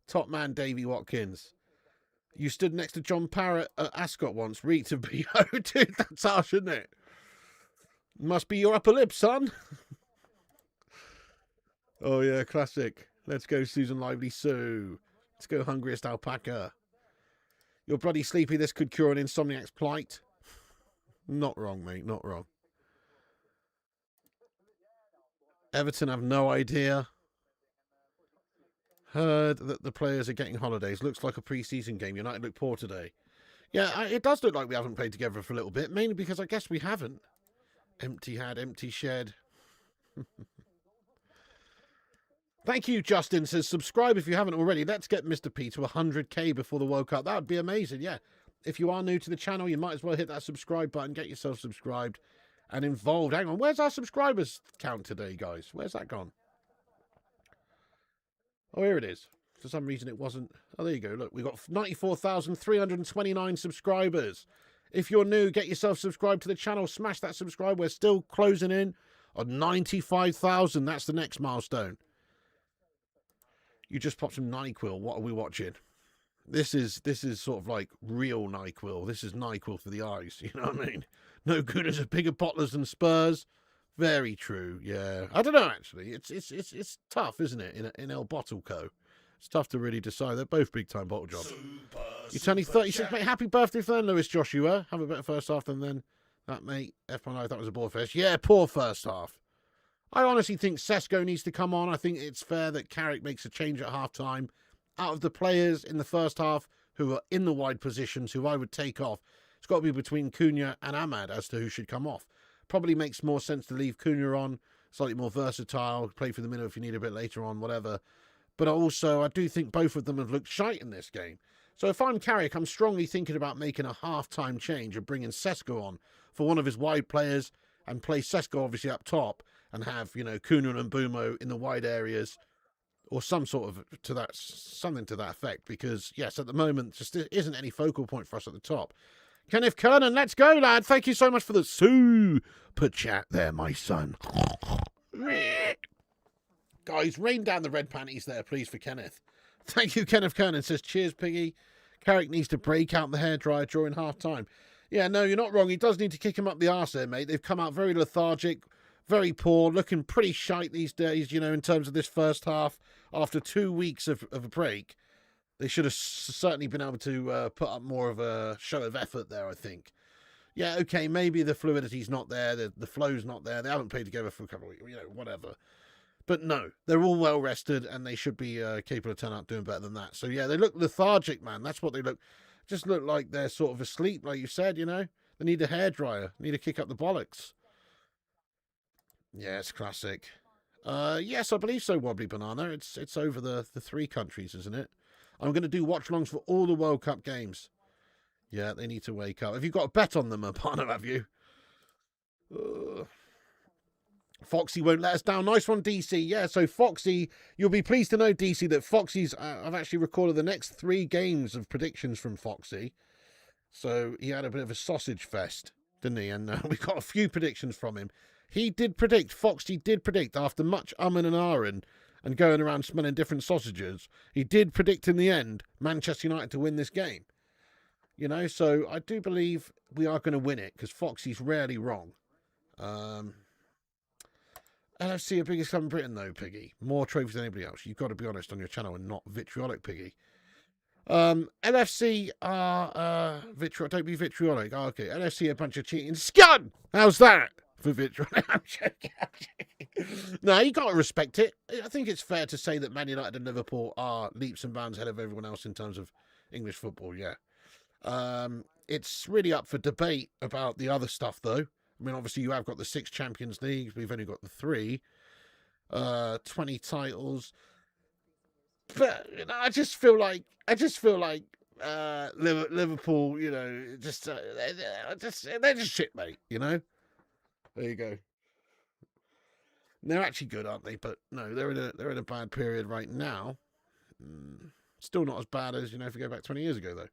Top man, Davey Watkins. You stood next to John Parrott at Ascot once. Read to be. Oh, dude, that's harsh, isn't it? Must be your upper lip, son. Oh, yeah, classic. Let's go, Susan Lively Sue. Let's go, Hungriest Alpaca. You're bloody sleepy. This could cure an insomniac's plight. Not wrong, mate. Not wrong. Everton have no idea. Heard that the players are getting holidays. Looks like a pre-season game. United look poor today. Yeah, it does look like we haven't played together for a little bit. Mainly because I guess we haven't. Empty had, empty shed. Thank you, Justin. Says, subscribe if you haven't already. Let's get Mr. P to 100k before the World Cup. That would be amazing, yeah. If you are new to the channel, you might as well hit that subscribe button. Get yourself subscribed and involved. Hang on, where's our subscribers count today, guys? Where's that gone? Oh, here it is. For some reason it wasn't. Oh, there you go. Look, we've got 94,329 subscribers. If you're new, get yourself subscribed to the channel. Smash that subscribe. We're still closing in on 95,000. That's the next milestone. You just popped some NyQuil. What are we watching? This is sort of like real NyQuil. This is NyQuil for the eyes. You know what I mean? No good as a bigger bottlers than Spurs. Very true. Yeah, I don't know. Actually, it's tough, isn't it? In El Bottle Co. It's tough to really decide. They're both big time bottle jobs. You're turning 36, mate. Happy birthday for then, Lewis Joshua. Have a better first half than then that, mate. F1 that was a ball fest. Yeah, poor first half. I honestly think Sesko needs to come on. I think it's fair that Carrick makes a change at half time. Out of the players in the first half who are in the wide positions, who I would take off, it's got to be between Cunha and Ahmad as to who should come off. Probably makes more sense to leave Cunha on, slightly more versatile, play for the middle if you need a bit later on, whatever. But also, I do think both of them have looked shite in this game. So if I'm Carrick, I'm strongly thinking about making a half-time change and bringing Sesko on for one of his wide players and play Sesko obviously up top and have, you know, Cunha and Mbumo in the wide areas or some sort of something to that effect. Because, yes, at the moment, just isn't any focal point for us at the top. Kenneth Kernan, let's go, lad. Thank you so much for the super chat there, my son. Guys, rain down the red panties there, please, for Kenneth. Thank you, Kenneth Kernan. Says, cheers, Piggy. Carrick needs to break out the hairdryer during half-time. Yeah, no, you're not wrong. He does need to kick him up the arse there, mate. They've come out very lethargic, very poor, looking pretty shite these days, you know, in terms of this first half. After 2 weeks of a break, they should have certainly been able to put up more of a show of effort there, I think. Yeah, okay, maybe the fluidity's not there, the flow's not there. They haven't played together for a couple of weeks, you know, whatever. But no, they're all well rested and they should be capable of turning out doing better than that. So yeah, they look lethargic, man. That's what they look. Just look like they're sort of asleep, like you said, you know. They need a hairdryer, need to kick up the bollocks. Yeah, it's classic. Yes, I believe so, Wobbly Banana. It's over the 3 countries, isn't it? I'm going to do watch-alongs for all the World Cup games. Yeah, they need to wake up. Have you got a bet on them, Apana, have you? Foxy won't let us down. Nice one, DC. Yeah, so Foxy, you'll be pleased to know, DC, that Foxy's... I've actually recorded the next 3 games of predictions from Foxy. So he had a bit of a sausage fest, didn't he? And we got a few predictions from him. He did predict, Foxy did predict, after much and ahhing and going around smelling different sausages, he did predict in the end Manchester United to win this game. You know, so I do believe we are going to win it, because Foxy's rarely wrong. LFC are biggest club in Britain, though, Piggy. More trophies than anybody else. You've got to be honest on your channel and not vitriolic, Piggy. LFC are vitriol. Don't be vitriolic. Oh, okay, LFC are a bunch of cheating scum. How's that for vitriol? I'm joking. No, you got to respect it. I think it's fair to say that Man United and Liverpool are leaps and bounds ahead of everyone else in terms of English football. Yeah. It's really up for debate about the other stuff, though. I mean, obviously, you have got the 6 Champions Leagues. We've only got the 3. 20 titles. But you know, I just feel like Liverpool, you know, they're just shit, mate. You know. There you go. They're actually good, aren't they? But no, they're in a bad period right now. Still not as bad as, you know, if you go back 20 years ago, though.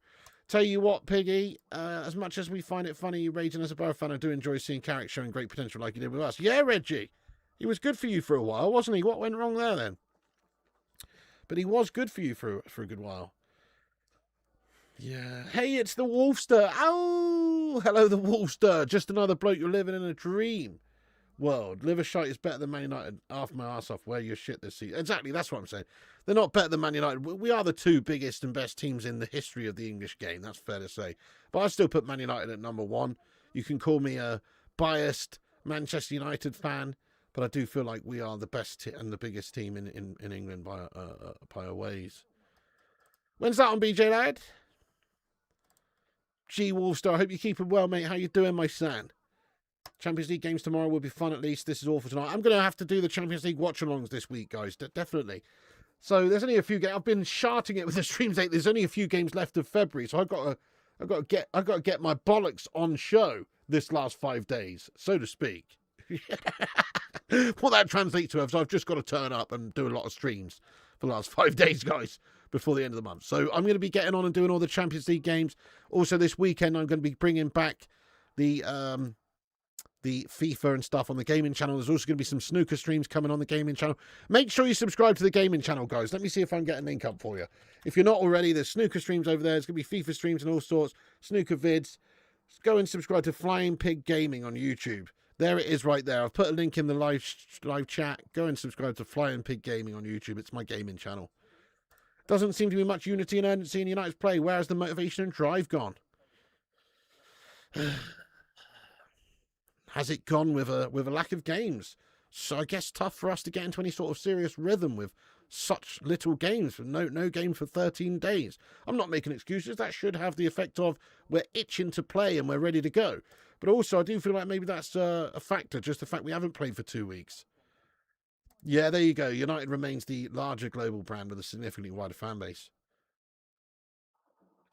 Tell you what, Piggy, as much as we find it funny you raging as a Borough fan, I do enjoy seeing Carrick showing great potential like he did with us. Yeah, Reggie. He was good for you for a while, wasn't he? What went wrong there, then? But he was good for you for a good while. Yeah. Hey, it's the Wolfster. Oh, hello, the Wolfster. Just another bloke you're living in a dream world. Livershite is better than Man United. Half my arse off. Wear your shit this season. Exactly, that's what I'm saying. They're not better than Man United. We are the 2 biggest and best teams in the history of the English game. That's fair to say. But I still put Man United at number 1. You can call me a biased Manchester United fan, but I do feel like we are the best and the biggest team in England by a ways. When's that on, BJ lad? G Wolfstar, I hope you keep it well, mate. How you doing, my son? Champions League games tomorrow will be fun at least. This is all for tonight. I'm going to have to do the Champions League watch-alongs this week, guys. Definitely. So there's only a few games. I've been sharting it with the stream date. There's only a few games left of February, so I've got to get my bollocks on show this last 5 days, so to speak. What that translates to is I've just got to turn up and do a lot of streams for the last 5 days, guys, before the end of the month. So I'm going to be getting on and doing all the Champions League games. Also, this weekend, I'm going to be bringing back the FIFA and stuff on the gaming channel. There's also going to be some snooker streams coming on the gaming channel. Make sure you subscribe to the gaming channel, guys. Let me see if I can get a link up for you. If you're not already, there's snooker streams over there. There's going to be FIFA streams and all sorts, snooker vids. Go and subscribe to Flying Pig Gaming on YouTube. There it is right there. I've put a link in the live chat. Go and subscribe to Flying Pig Gaming on YouTube. It's my gaming channel. Doesn't seem to be much unity and urgency in United's play. Where has the motivation and drive gone? Has it gone with a lack of games? So I guess tough for us to get into any sort of serious rhythm with such little games. No game for 13 days. I'm not making excuses. That should have the effect of we're itching to play and we're ready to go. But also I do feel like maybe that's a factor, just the fact we haven't played for 2 weeks. Yeah, there you go. United remains the larger global brand with a significantly wider fan base.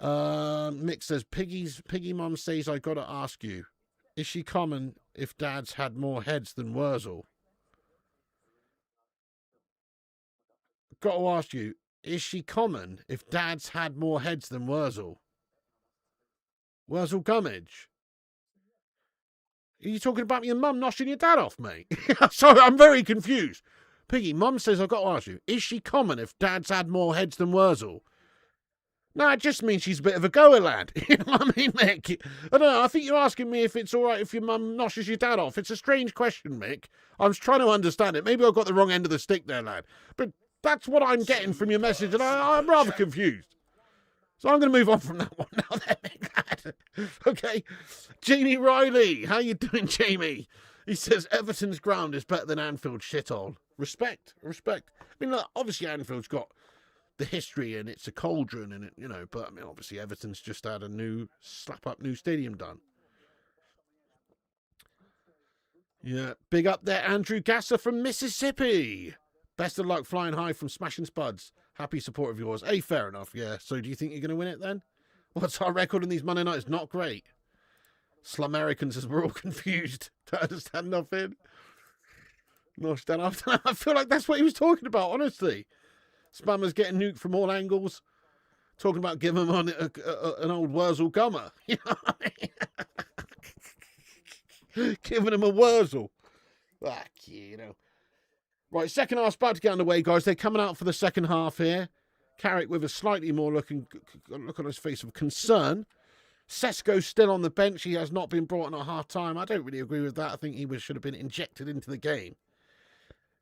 Mick says, Piggy Mum says, I got to ask you, is she common if dads had more heads than Wurzel? Got to ask you, is she common if dads had more heads than Wurzel? Wurzel Gummidge? Are you talking about your mum noshing your dad off, mate? Sorry, I'm very confused. Piggy, Mum says I've got to ask you, is she common if dads had more heads than Wurzel? No, it just means she's a bit of a goer, lad. You know what I mean, Mick? I don't know, I think you're asking me if it's all right if your mum noshes your dad off. It's a strange question, Mick. I was trying to understand it. Maybe I got the wrong end of the stick there, lad. But that's what I'm getting from your message, and I'm rather confused. So I'm going to move on from that one now then, Mick, lad. Okay. Jamie Riley. How you doing, Jamie? He says, Everton's ground is better than Anfield's shithole. Respect. I mean, look, obviously Anfield's got the history and it's a cauldron and it, you know, but I mean, obviously Everton's just had a new new stadium done. Yeah, big up there, Andrew Gasser from Mississippi. Best of luck flying high from Smashing Spuds. Happy support of yours. Hey, fair enough, yeah. So do you think you're going to win it then? What's our record in these Monday nights? Not great. Slumericans, as we're all confused. Don't understand nothing. No, I feel like that's what he was talking about, honestly. Spammers getting nuked from all angles. Talking about giving him an old Wurzel Gummer. You know what I mean? Giving him a Wurzel. Fuck you know. Right, second half's about to get underway, guys. They're coming out for the second half here. Carrick with a slightly more look on his face of concern. Sesko's still on the bench. He has not been brought in at half-time. I don't really agree with that. I think he should have been injected into the game.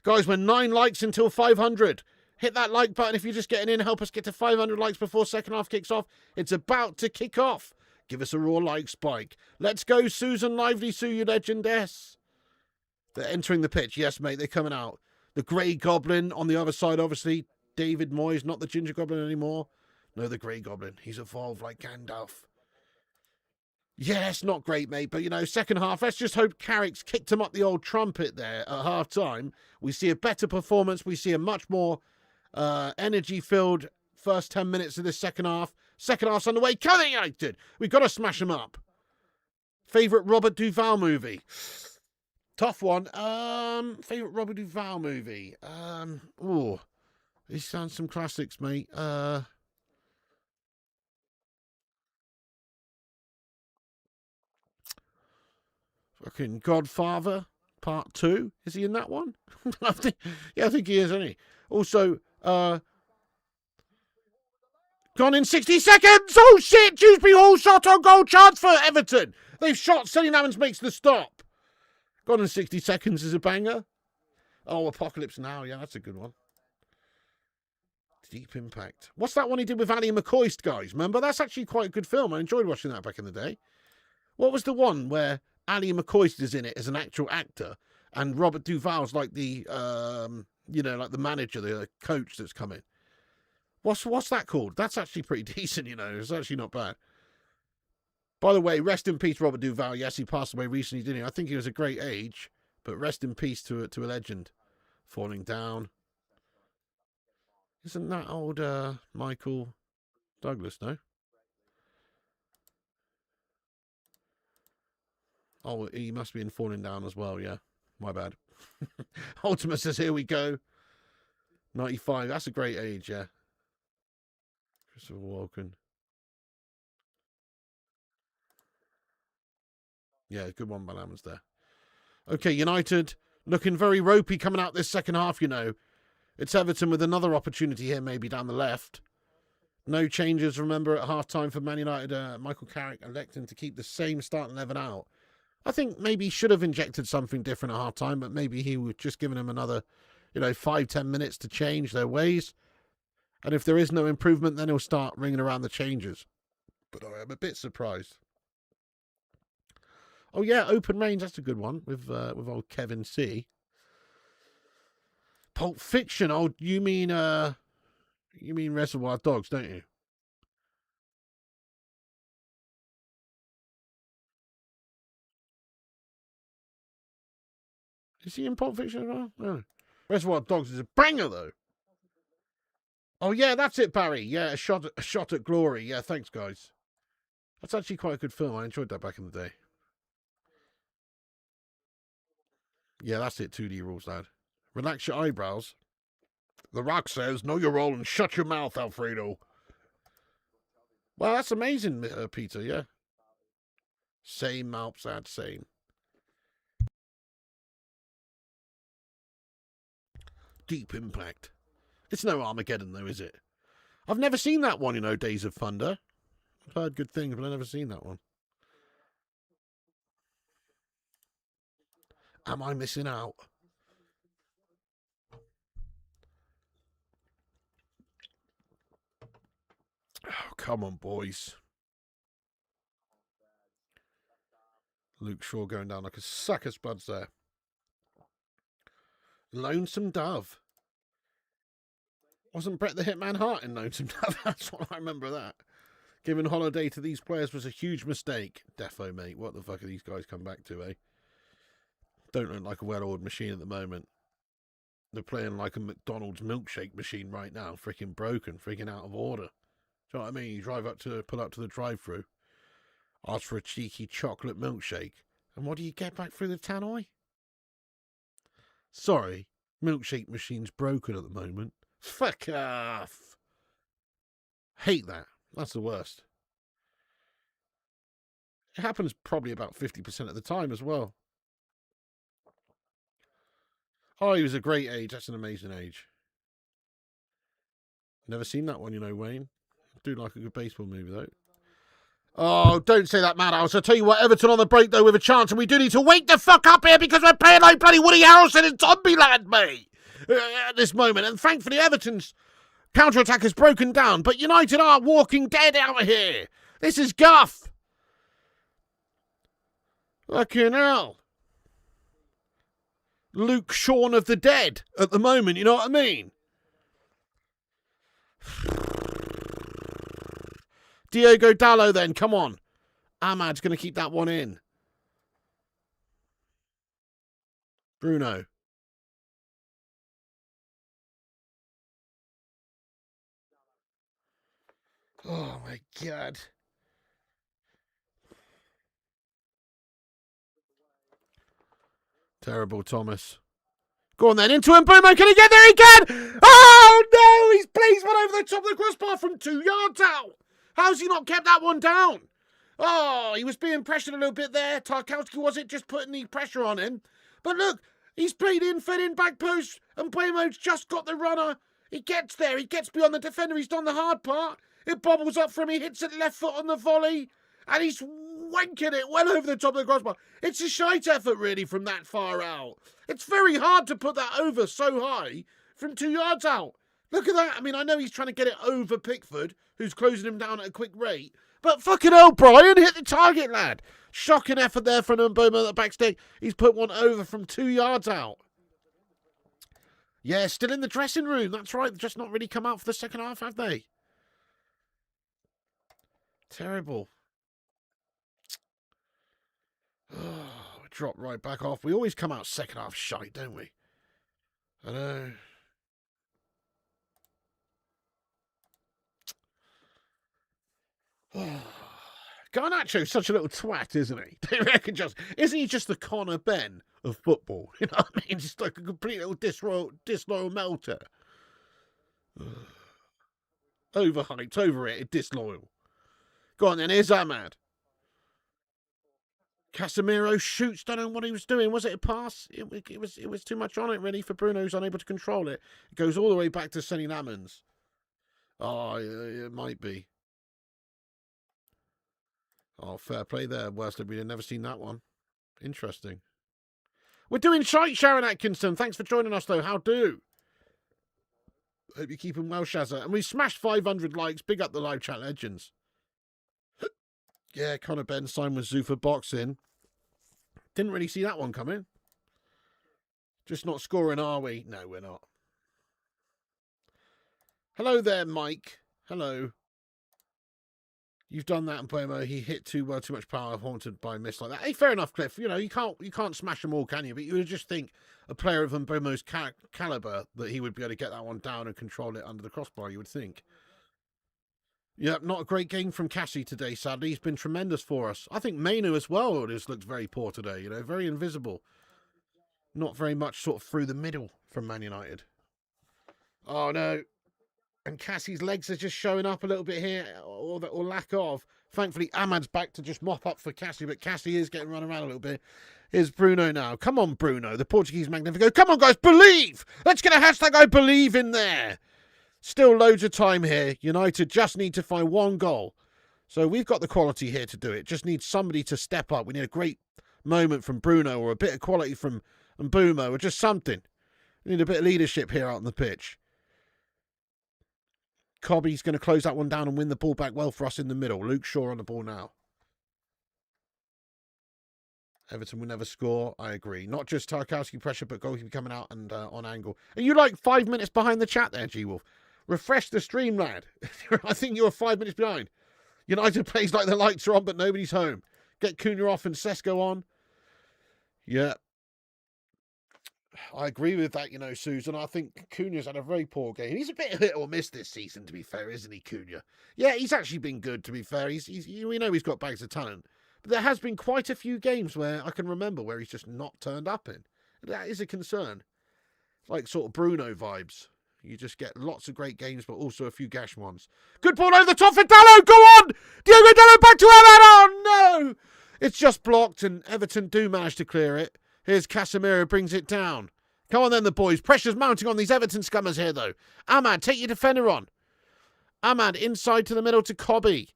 Guys, we're 9 likes until 500. Hit that like button if you're just getting in. Help us get to 500 likes before second half kicks off. It's about to kick off. Give us a raw like spike. Let's go, Susan Lively, Sue, you legendess. They're entering the pitch. Yes, mate, they're coming out. The Grey Goblin on the other side, obviously. David Moyes, not the Ginger Goblin anymore. No, the Grey Goblin. He's evolved like Gandalf. Yeah, it's not great, mate. But, you know, second half, let's just hope Carrick's kicked him up the old trumpet there at half-time. We see a better performance. We see a much more energy-filled first 10 minutes of this second half. Second half's on the way. Come on, United! We've got to smash him up. Favourite Robert Duvall movie? Tough one. Favourite Robert Duvall movie? These sound some classics, mate. Fucking Godfather Part 2. Is he in that one? I think he is, isn't he? Also, gone in 60 seconds! Oh shit! Dewsbury Hall shot on goal, chance for Everton. They've shot. Sonny Lamans makes the stop. Gone in 60 seconds is a banger. Oh, Apocalypse Now. Yeah, that's a good one. Deep Impact. What's that one he did with Ali McCoist, guys? Remember? That's actually quite a good film. I enjoyed watching that back in the day. What was the one where Ali McCoist is in it as an actual actor and Robert Duvall's like the, like the manager, the coach that's coming? What's that called? That's actually pretty decent, you know. It's actually not bad. By the way, rest in peace, Robert Duvall. Yes, he passed away recently, didn't he? I think he was a great age, but rest in peace to a legend. Falling Down. Isn't that old Michael Douglas, no? Oh, he must be in Falling Down as well, yeah. My bad. Ultima says, here we go. 95, that's a great age, yeah. Christopher Walken. Yeah, good one by Lamans there. Okay, United looking very ropey coming out this second half, you know. It's Everton with another opportunity here, maybe down the left. No changes, remember, at half-time for Man United. Michael Carrick electing to keep the same starting 11 out. I think maybe he should have injected something different at half-time, but maybe he was just giving him another, 5-10 minutes to change their ways. And if there is no improvement, then he'll start ringing around the changes. But I am a bit surprised. Oh, yeah, Open Range, that's a good one with old Kevin C. Pulp Fiction. Oh, you mean Reservoir Dogs, don't you? Is he in Pulp Fiction as well? No. Reservoir Dogs is a banger, though. Oh, yeah, that's it, Barry. Yeah, a shot at glory. Yeah, thanks, guys. That's actually quite a good film. I enjoyed that back in the day. Yeah, that's it. 2D rules, lad. Relax your eyebrows. The Rock says, know your role and shut your mouth, Alfredo. Well, that's amazing, Peter, yeah. Same, Malpsad, same. Deep Impact. It's no Armageddon, though, is it? I've never seen that one, Days of Thunder. I've heard good things, but I've never seen that one. Am I missing out? Oh, come on, boys. Luke Shaw going down like a sack of spuds there. Lonesome Dove. Wasn't Bret the Hitman Hart in Lonesome Dove? That's what I remember that. Giving holiday to these players was a huge mistake. Defo, mate. What the fuck are these guys come back to, eh? Don't look like a well-oiled machine at the moment. They're playing like a McDonald's milkshake machine right now. Freaking broken. Freaking out of order. Do you know what I mean? You pull up to the drive-thru. Ask for a cheeky chocolate milkshake. And what do you get back through the tannoy? Sorry. Milkshake machine's broken at the moment. Fuck off. Hate that. That's the worst. It happens probably about 50% of the time as well. Oh, he was a great age. That's an amazing age. Never seen that one, Wayne. I do like a good baseball movie, though. Oh, don't say that, Madhouse. I'll tell you what, Everton on the break, though, with a chance, and we do need to wake the fuck up here because we're playing like bloody Woody Harrelson in Zombieland, mate. at this moment. And thankfully, Everton's counter-attack has broken down. But United are walking dead out here. This is guff. Fucking hell. Luke Shawn of the dead at the moment, you know what I mean? Diogo Dalot then, come on. Ahmad's going to keep that one in. Bruno. Oh my God. Terrible, Thomas. Go on then, into him, Boomer, can he get there? He can! Oh no, he's blazed one over the top of the crossbar from 2 yards out. How's he not kept that one down? Oh, he was being pressured a little bit there. Tarkowski, was it, just putting the pressure on him? But look, he's played in, fed in, back post, and Buemo's just got the runner. He gets there, he gets beyond the defender, he's done the hard part. It bobbles up from him, he hits it left foot on the volley, and he's wanking it well over the top of the crossbar. It's a shite effort, really, from that far out. It's very hard to put that over so high from 2 yards out. Look at that. I mean, I know he's trying to get it over Pickford, who's closing him down at a quick rate. But fucking hell, Brian, hit the target, lad. Shocking effort there from Mboma at the back stick. He's put one over from 2 yards out. Yeah, still in the dressing room. That's right. Just not really come out for the second half, have they? Terrible. Oh, drop right back off. We always come out second half shite, don't we? I know. Garnacho's such a little twat, isn't he? They reckon isn't he just the Conor Ben of football? You know what I mean? Just like a complete little disloyal melter. Overhyped, overrated, disloyal. Go on then, here's Ahmad. Casemiro shoots, don't know what he was doing. Was it a pass? It was too much on it, really, for Bruno, who's unable to control it. It goes all the way back to Sonny Lamans. Oh, it might be. Oh, fair play there. Worsley, we'd never seen that one. Interesting. We're doing shite, Sharon Atkinson. Thanks for joining us, though. How do? Hope you're keeping well, Shazza. And we smashed 500 likes. Big up the live chat legends. Yeah, Conor Ben signed with Zoo for boxing. Didn't really see that one coming. Just not scoring, are we? No, we're not. Hello there, Mike. Hello. You've done that in Buemo. He hit too much power, haunted by a miss like that. Hey, fair enough, Cliff. You know, you can't smash them all, can you? But you would just think a player of Mbomo's caliber that he would be able to get that one down and control it under the crossbar, you would think. Yeah, not a great game from Cassie today, sadly. He's been tremendous for us. I think Mainu as well has looked very poor today, you know, very invisible. Not very much sort of through the middle from Man United. Oh, no. And Cassie's legs are just showing up a little bit here, or lack of. Thankfully, Ahmad's back to just mop up for Cassie, but Cassie is getting run around a little bit. Here's Bruno now. Come on, Bruno, the Portuguese Magnifico. Come on, guys, believe! Let's get a hashtag I believe in there. Still loads of time here. United just need to find one goal. So we've got the quality here to do it. Just need somebody to step up. We need a great moment from Bruno or a bit of quality from Mbeumo or just something. We need a bit of leadership here out on the pitch. Cobby's going to close that one down and win the ball back well for us in the middle. Luke Shaw on the ball now. Everton will never score. I agree. Not just Tarkowski pressure, but goalkeeper coming out and on angle. Are you like 5 minutes behind the chat there, G-Wolf? Refresh the stream, lad. I think you're 5 minutes behind. United plays like the lights are on, but nobody's home. Get Cunha off and Sesko on. Yeah. I agree with that, you know, Susan. I think Cunha's had a very poor game. He's a bit hit or miss this season, to be fair, isn't he, Cunha? Yeah, he's actually been good, to be fair. We know he's got bags of talent. But there has been quite a few games where I can remember where he's just not turned up in. That is a concern. Like sort of Bruno vibes. You just get lots of great games, but also a few gash ones. Good ball over the top for Dalot. Go on! Diogo Dalot back to Ahmad. Oh, no! It's just blocked, and Everton do manage to clear it. Here's Casemiro, brings it down. Come on then, the boys. Pressure's mounting on these Everton scummers here, though. Ahmad, take your defender on. Ahmad, inside to the middle to Cobby.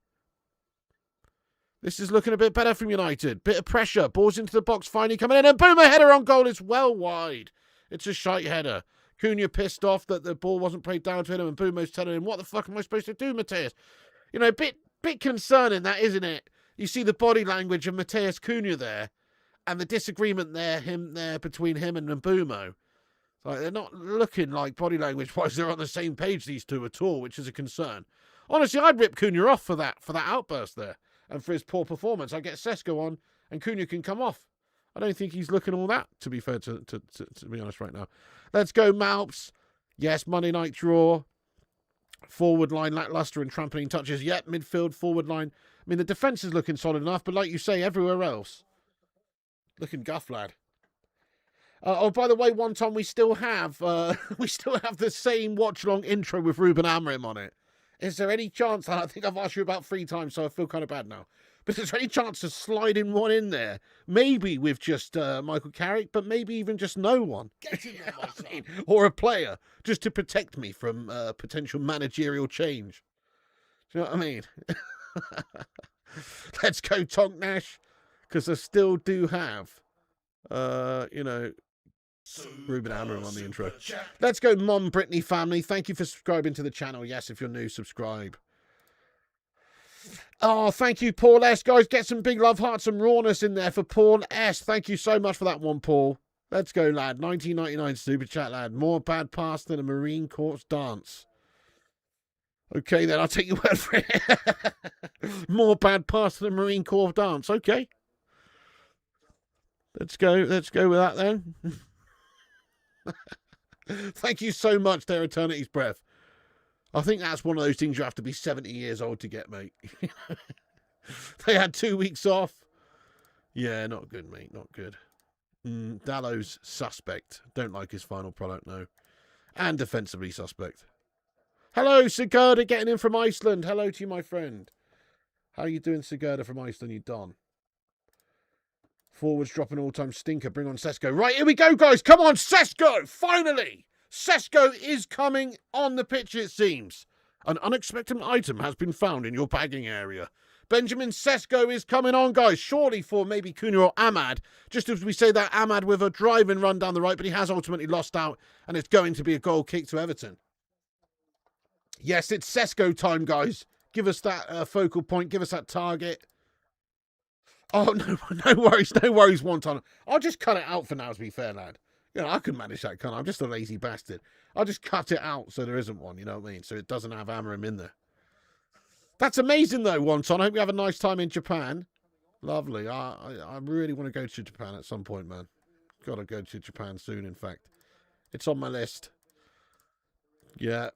This is looking a bit better from United. Bit of pressure. Balls into the box, finally coming in. And boom, a header on goal. It's well wide. It's a shite header. Cunha pissed off that the ball wasn't played down to him, and Bumo's telling him, what the fuck am I supposed to do, Mateus? You know, bit concerning that, isn't it? You see the body language of Mateus Cunha there, and the disagreement between him and Mbumo. Like, they're not looking like body language-wise they're on the same page, these two, at all, which is a concern. Honestly, I'd rip Cunha off for that outburst there, and for his poor performance. I get Sesko on, and Cunha can come off. I don't think he's looking all that, to be fair, to be honest, right now. Let's go, Malps. Yes, Monday night draw. Forward line, lacklustre and trampoline touches. Yep, midfield, forward line. I mean, the defence is looking solid enough, but like you say, everywhere else, looking guff, lad. Oh, by the way, one time we still have the same watch-along intro with Ruben Amorim on it. Is there any chance? I think I've asked you about 3 times, so I feel kind of bad now. But is there any chance of sliding one in there? Maybe with just Michael Carrick, but maybe even just no one. Get in there, my son. Or a player, just to protect me from potential managerial change. Do you know what I mean? Let's go, Tonk Nash, because I still do have, Ruben Amorim on the intro. Let's go, Mom Brittany family. Thank you for subscribing to the channel. Yes, if you're new, subscribe. Oh, thank you, Paul S. Guys, get some big love hearts and rawness in there for Paul S. Thank you so much for that one, Paul. Let's go, lad. 1999 super chat, lad. More bad pass than a Marine Corps dance. Okay, then I'll take your word for it. More bad pass than a Marine Corps dance. Okay. Let's go with that then. Thank you so much, there, Eternity's Breath. I think that's one of those things you have to be 70 years old to get, mate. They had 2 weeks off. Yeah, not good, mate. Not good. Dallow's suspect. Don't like his final product, no. And defensively suspect. Hello, Sigurda, getting in from Iceland. Hello to you, my friend. How are you doing, Sigurda from Iceland, you don? Forwards dropping all-time stinker. Bring on Sesko. Right, here we go, guys. Come on, Sesko! Finally! Sesko is coming on the pitch, it seems. An unexpected item has been found in your bagging area. Benjamin Sesko is coming on, guys. Surely for maybe Cunha or Ahmad. Just as we say that, Ahmad with a driving run down the right, but he has ultimately lost out, and it's going to be a goal kick to Everton. Yes, it's Sesko time, guys. Give us that focal point. Give us that target. Oh, no worries, one time. I'll just cut it out for now, to be fair, lad. You know, I can manage that, can't I? I'm just a lazy bastard. I'll just cut it out so there isn't one, you know what I mean? So it doesn't have Amorim in there. That's amazing, though, Wonton. I hope you have a nice time in Japan. Lovely. I really want to go to Japan at some point, man. Got to go to Japan soon, in fact. It's on my list. Yeah.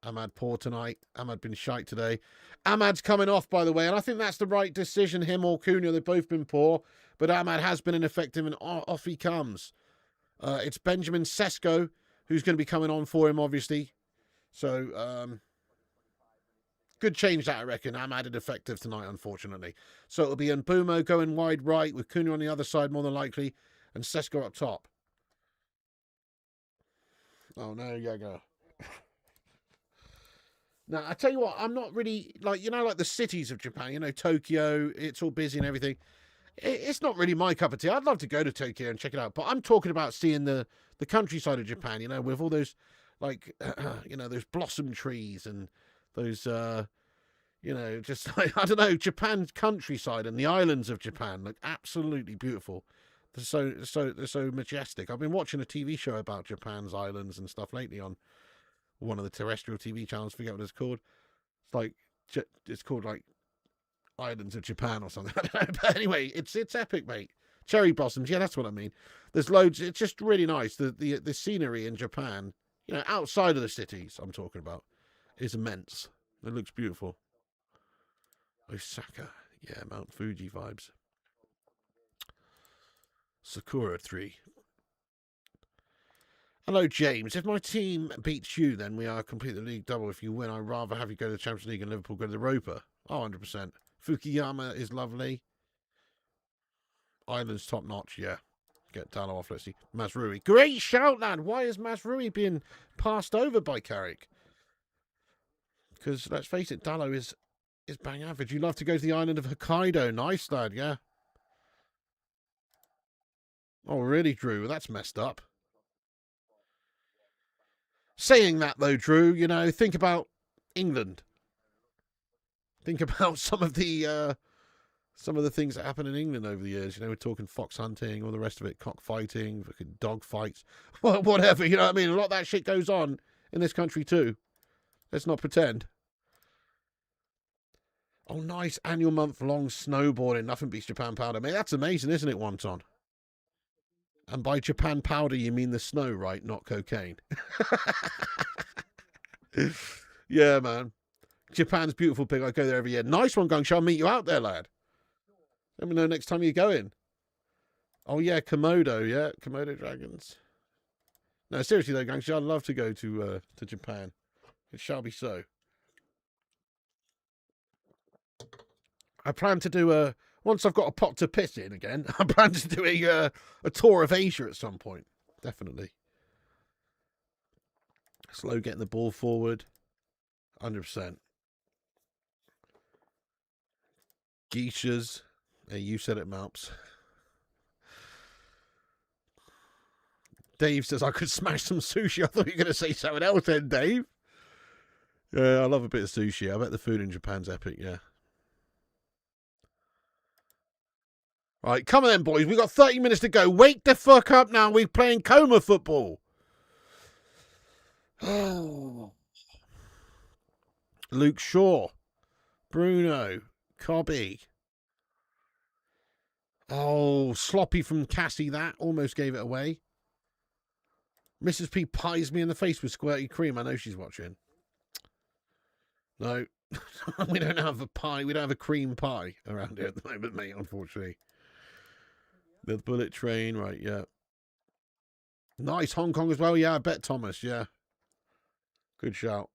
Ahmad poor tonight. Ahmad been shite today. Ahmad's coming off, by the way, and I think that's the right decision. Him or Cunha, they've both been poor, but Ahmad has been ineffective, and off he comes. It's Benjamin Sesko who's going to be coming on for him, obviously. So, good change that, I reckon. Ahmad ineffective tonight, unfortunately. So it'll be Mbumo going wide right with Cunha on the other side, more than likely, and Sesko up top. Oh, no, Jager. Now, I tell you what, I'm not really, like the cities of Japan, Tokyo, it's all busy and everything. It's not really my cup of tea. I'd love to go to Tokyo and check it out, but I'm talking about seeing the countryside of Japan, with all those, those blossom trees and those, just, like, I don't know, Japan's countryside and the islands of Japan look absolutely beautiful. They're so majestic. I've been watching a TV show about Japan's islands and stuff lately on one of the terrestrial TV channels, forget what it's called. It's called like Islands of Japan or something. I don't know. But anyway, it's epic, mate. Cherry blossoms, yeah, that's what I mean. There's loads. It's just really nice. The scenery in Japan, outside of the cities, I'm talking about, is immense. It looks beautiful. Osaka, yeah, Mount Fuji vibes. Sakura 3. Hello, James. If my team beats you, then we are complete the league double. If you win, I'd rather have you go to the Champions League and Liverpool go to the Europa. Oh, 100%. Fukuyama is lovely. Island's top notch, yeah. Get Dallo off, let's see. Mazrui. Great shout, lad. Why is Mazrui being passed over by Carrick? Because, let's face it, Dallo is bang average. You love to go to the island of Hokkaido. Nice, lad, yeah. Oh, really, Drew? That's messed up. Saying that, though, Drew, you know, think about England. Think about some of the things that happened in England over the years. You know, we're talking fox hunting, all the rest of it, cockfighting, fucking dog fights, whatever. You know what I mean? A lot of that shit goes on in this country too. Let's not pretend. Oh, nice annual month-long snowboarding. Nothing beats Japan powder. Mate, that's amazing, isn't it, Wonton? And by Japan powder, you mean the snow, right? Not cocaine. Yeah, man. Japan's beautiful pig. I go there every year. Nice one, Gung. I'll meet you out there, lad. Let me know next time you're going. Oh, yeah, Komodo. Yeah, Komodo dragons. No, seriously, though, Gung, I'd love to go to Japan. It shall be so. I plan to do once I've got a pot to piss in again, I plan to do a tour of Asia at some point. Definitely. Slow getting the ball forward. 100%. Geishas. Hey, you said it, Malps. Dave says I could smash some sushi. I thought you were going to say something else then, Dave. Yeah, I love a bit of sushi. I bet the food in Japan's epic, yeah. Right, come on then, boys. We've got 30 minutes to go. Wake the fuck up now. We're playing coma football. Luke Shaw. Bruno. Cobby. Oh, sloppy from Cassie, that. Almost gave it away. Mrs. P pies me in the face with squirty cream. I know she's watching. No. We don't have a pie. We don't have a cream pie around here at the moment, mate, unfortunately. The bullet train, right, yeah. Nice, Hong Kong as well. Yeah, I bet Thomas, yeah. Good shout.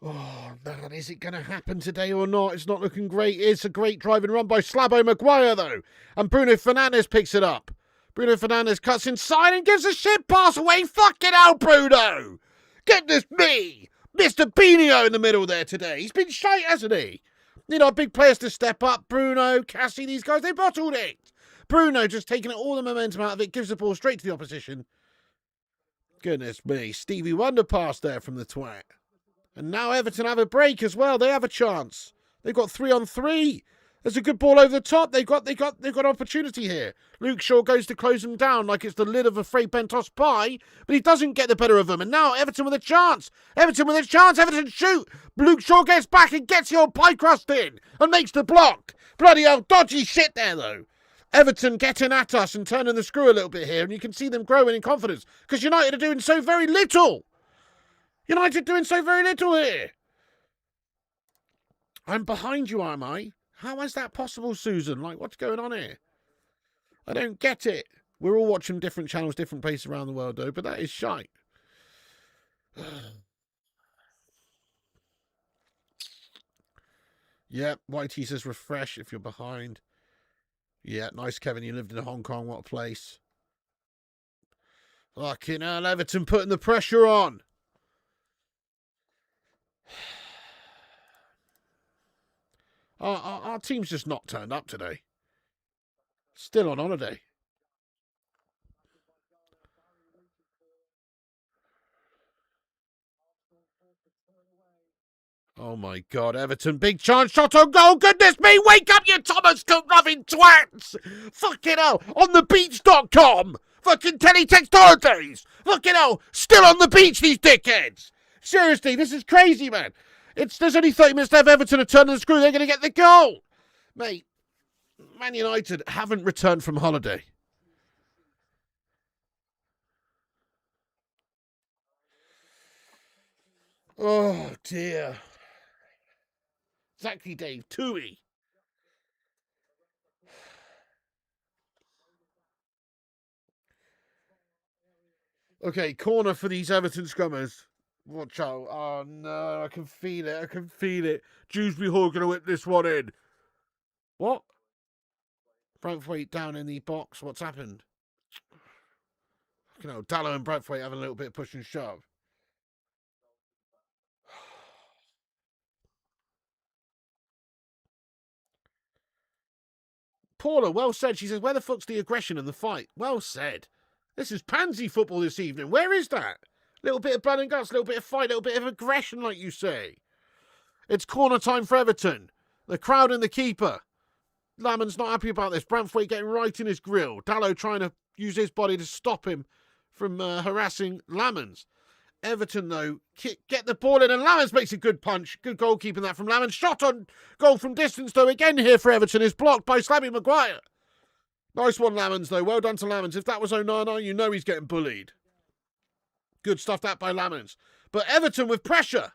Oh, man, is it going to happen today or not? It's not looking great. It's a great driving run by Slabo Maguire, though. And Bruno Fernandes picks it up. Bruno Fernandes cuts inside and gives a shit pass away. Fucking hell, Bruno. Goodness me. Mr. Pinio in the middle there today. He's been shite, hasn't he? You know, big players to step up. Bruno, Cassie, these guys, they bottled it. Bruno just taking all the momentum out of it, gives the ball straight to the opposition. Goodness me. Stevie Wonder pass there from the twat. And now Everton have a break as well. They have a chance. They've got 3-on-3. There's a good ball over the top. They've got opportunity here. Luke Shaw goes to close them down like it's the lid of a Frey Bentos pie, but he doesn't get the better of them. And now Everton with a chance. Everton shoot. Luke Shaw gets back and gets the old pie crust in and makes the block. Bloody hell, dodgy shit there though. Everton getting at us and turning the screw a little bit here, and you can see them growing in confidence because United are doing so very little. United doing so very little here. I'm behind you, am I? How is that possible, Susan? Like, what's going on here? I don't get it. We're all watching different channels, different places around the world, though, but that is shite. Yeah, YT says refresh if you're behind. Yeah, nice, Kevin. You lived in Hong Kong. What a place. Fucking hell, Everton putting the pressure on. Our team's just not turned up today. Still on holiday. Oh my God, Everton, big chance, shot on goal. Goodness me, wake up, you Thomas Cook-loving twats. Fucking hell, on the beach.com. Fucking teletext holidays. Fucking hell, still on the beach, these dickheads. Seriously, this is crazy, man. There's only 30 minutes left. Everton are turning the screw. They're going to get the goal. Mate, Man United haven't returned from holiday. Oh, dear. Exactly, Dave. Tui. Okay, corner for these Everton scrummers. Watch out. Oh, no. I can feel it. I can feel it. Dewsbury Hall going to whip this one in. What? Braithwaite down in the box. What's happened? Fucking hell, Dallow and Braithwaite having a little bit of push and shove. Paula, well said. She says, where the fuck's the aggression and the fight? Well said. This is pansy football this evening. Where is that? Little bit of blood and guts, little bit of fight, little bit of aggression, like you say. It's corner time for Everton. The crowd and the keeper. Lamon's not happy about this. Braithwaite getting right in his grill. Dallow trying to use his body to stop him from harassing Lamons. Everton, though, get the ball in, and Lamons makes a good punch. Good goalkeeping that from Lamons. Shot on goal from distance, though, again here for Everton is blocked by Slabby Maguire. Nice one, Lamons, though. Well done to Lamons. If that was Onana, you know he's getting bullied. Good stuff that by Lamons. But Everton with pressure.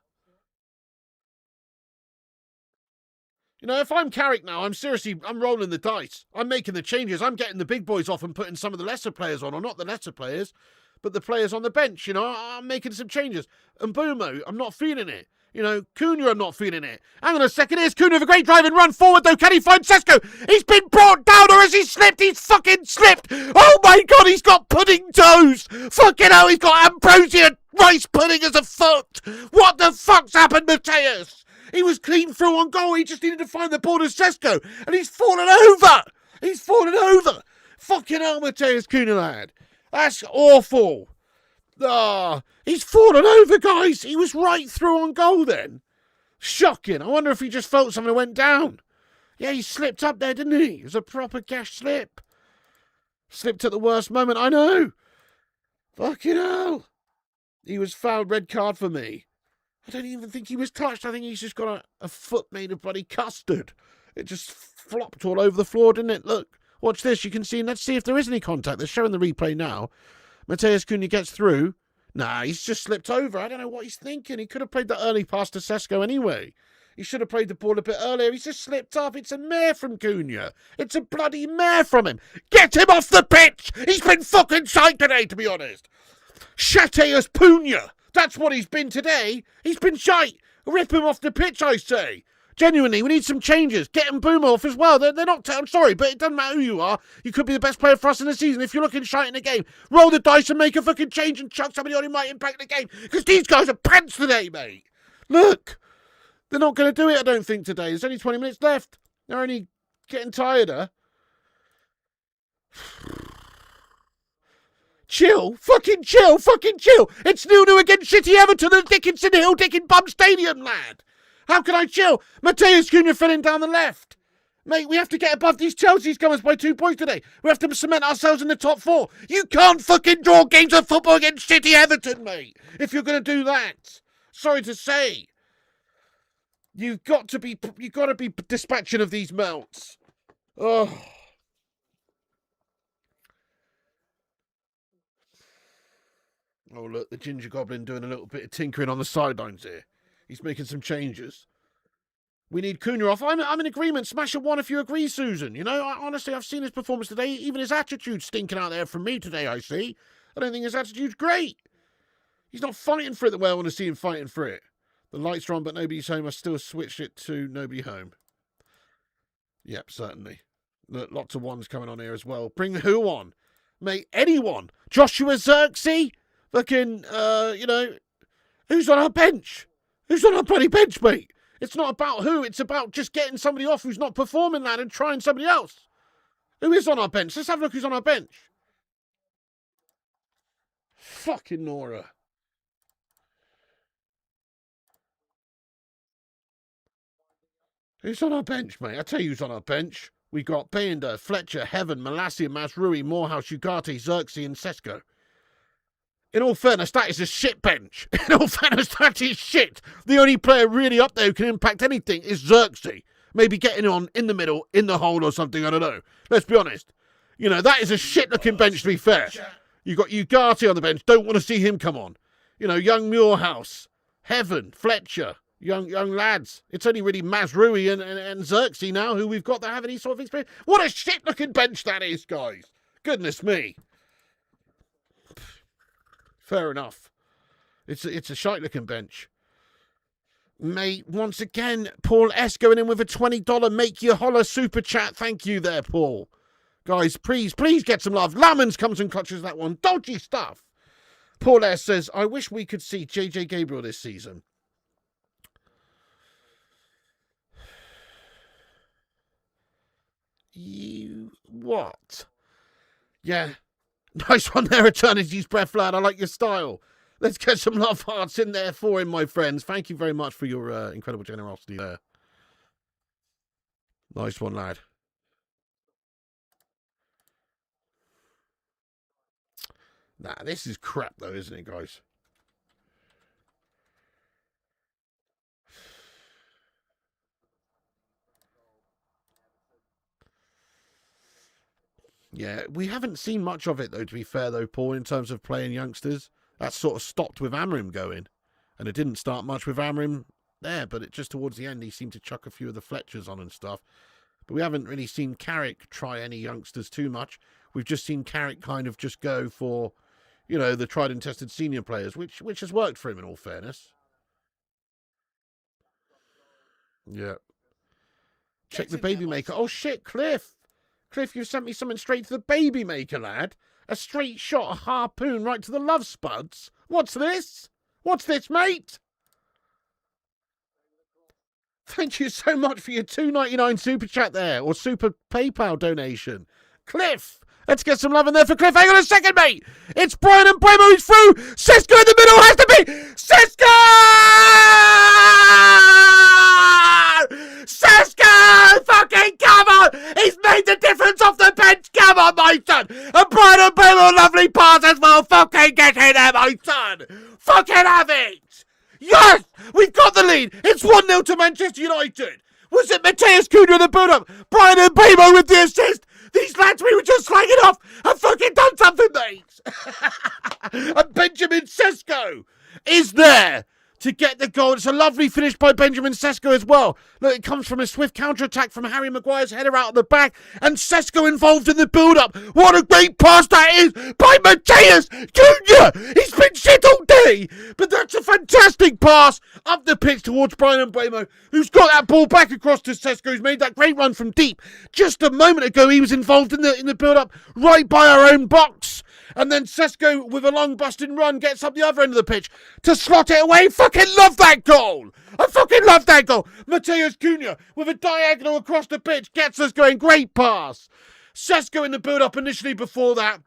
You know, if I'm Carrick now, I'm rolling the dice. I'm making the changes. I'm getting the big boys off and putting some of the lesser players on, or not the lesser players, but the players on the bench. You know, I'm making some changes. And Mbumo, I'm not feeling it. You know, Cunha, I'm not feeling it. Hang on a second, here's Cunha with a great drive and run forward, though. Can he find Sesko? He's been brought down, or has he slipped? He's fucking slipped. Oh my God, he's got pudding toes. Fucking hell, he's got ambrosia rice pudding as a foot. What the fuck's happened, Mateus? He was clean through on goal. He just needed to find the ball to Sesko, and he's fallen over. He's fallen over. Fucking hell, Mateus Cunha, lad. That's awful. He's fallen over, guys. He was right through on goal then. Shocking. I wonder if he just felt something and went down. Yeah, he slipped up there, didn't he? It was a proper gash slip. Slipped at the worst moment, I know. Fucking hell. He was fouled, red card for me. I don't even think he was touched. I think he's just got a foot made of bloody custard. It just flopped all over the floor, didn't it? Look, watch this. You can see, let's see if there is any contact. They're showing the replay now. Mateus Cunha gets through. Nah, he's just slipped over. I don't know what he's thinking. He could have played the early pass to Sesko anyway. He should have played the ball a bit earlier. He's just slipped up. It's a mare from Cunha. It's a bloody mare from him. Get him off the pitch. He's been fucking shite today, to be honest. Mateus Cunha. That's what he's been today. He's been shite. Rip him off the pitch, I say. Genuinely, we need some changes. Get Mbumo off as well. They're not... I'm sorry, but it doesn't matter who you are. You could be the best player for us in the season. If you're looking shite in the game, roll the dice and make a fucking change and chuck somebody on who might impact the game. Because these guys are pants today, mate. Look. They're not going to do it, I don't think, today. There's only 20 minutes left. They're only getting tireder. Chill. Fucking chill. Fucking chill. It's 0-0 against Shitty Everton and Dickinson Hill, Dickin Bum Stadium, lad. How can I chill? Mateus Cunha filling down the left. Mate, we have to get above these Chelsea's comers by 2 points today. We have to cement ourselves in the top 4. You can't fucking draw games of football against Shitty Everton, mate, if you're going to do that. Sorry to say. You've got to be dispatching of these mounts. Oh. Oh, look, the Ginger Goblin doing a little bit of tinkering on the sidelines here. He's making some changes. We need Cunha off. I'm in agreement. Smash a 1 if you agree, Susan. You know, honestly, I've seen his performance today. Even his attitude's stinking out there from me today, I see. I don't think his attitude's great. He's not fighting for it the way I want to see him fighting for it. The lights are on, but nobody's home. I still switch it to nobody home. Yep, certainly. Look, lots of ones coming on here as well. Bring who on? Mate, anyone. Joshua Xerxes? Fucking, you know, who's on our bench? Who's on our bloody bench, mate? It's not about who. It's about just getting somebody off who's not performing, lad, and trying somebody else. Who is on our bench? Let's have a look who's on our bench. Fucking Nora. Who's on our bench, mate? I tell you who's on our bench. We got Bender, Fletcher, Heaven, Malassia, Masrui, Morehouse, Ugarte, Xerxes, and Sesko. In all fairness, that is a shit bench. In all fairness, that is shit. The only player really up there who can impact anything is Xerxes. Maybe getting on in the middle, in the hole or something, I don't know. Let's be honest. You know, that is a shit-looking bench, to be fair. You got Ugarte on the bench. Don't want to see him come on. You know, young Muirhouse, Heaven, Fletcher, young lads. It's only really Masrui and Xerxes now who we've got that have any sort of experience. What a shit-looking bench that is, guys. Goodness me. Fair enough. It's a shite-looking bench. Mate, once again, Paul S. going in with a $20 make you holler super chat. Thank you there, Paul. Guys, please get some love. Lamans comes and clutches that one. Dodgy stuff. Paul S says, I wish we could see JJ Gabriel this season. You what? Yeah. Nice one there, Eternity's Breath, lad. I like your style. Let's get some love hearts in there for him, my friends. Thank you very much for your incredible generosity there. Nice one, lad. Nah, this is crap, though, isn't it, guys? Yeah, we haven't seen much of it, though, to be fair, though, Paul, in terms of playing youngsters. That sort of stopped with Amrim going. And it didn't start much with Amrim there, but it just towards the end, he seemed to chuck a few of the Fletchers on and stuff. But we haven't really seen Carrick try any youngsters too much. We've just seen Carrick kind of just go for, you know, the tried and tested senior players, which has worked for him, in all fairness. Yeah. Check the baby maker. Oh, shit, Cliff. Cliff, you sent me something straight to the baby maker, lad. A straight shot, a harpoon right to the love spuds. What's this? What's this, mate? Thank you so much for your $2.99 super chat there, or super PayPal donation. Cliff, let's get some love in there for Cliff. Hang on a second, mate. It's Brian and Bremo who's through. Cisco in the middle has to be. Cisco! Cisco! Fucking come on! He's made the difference off the bench. Come on, my son. And Brian and Bremo, lovely pass as well. Fucking get in there, my son. Fucking have it. Yes! We've got the lead! It's 1-0 to Manchester United! Was it Matthias Cunha in the build-up? Brian and Bamo with the assist! These lads we were just slagging off have fucking done something, mate! And Benjamin Sesko is there to get the goal. It's a lovely finish by Benjamin Sesko as well. Look, it comes from a swift counter-attack from Harry Maguire's header out of the back, and Sesko involved in the build-up. What a great pass that is by Matthias Cunha! He's been shit all day, but that's a fantastic pass up the pitch towards Brian Mbeumo, who's got that ball back across to Sesko, who's made that great run from deep. Just a moment ago, he was involved in the build-up right by our own box. And then Sesko, with a long busting run, gets up the other end of the pitch to slot it away. Fucking love that goal! I fucking love that goal! Matthias Cunha, with a diagonal across the pitch, gets us going. Great pass. Sesko in the build-up initially before that.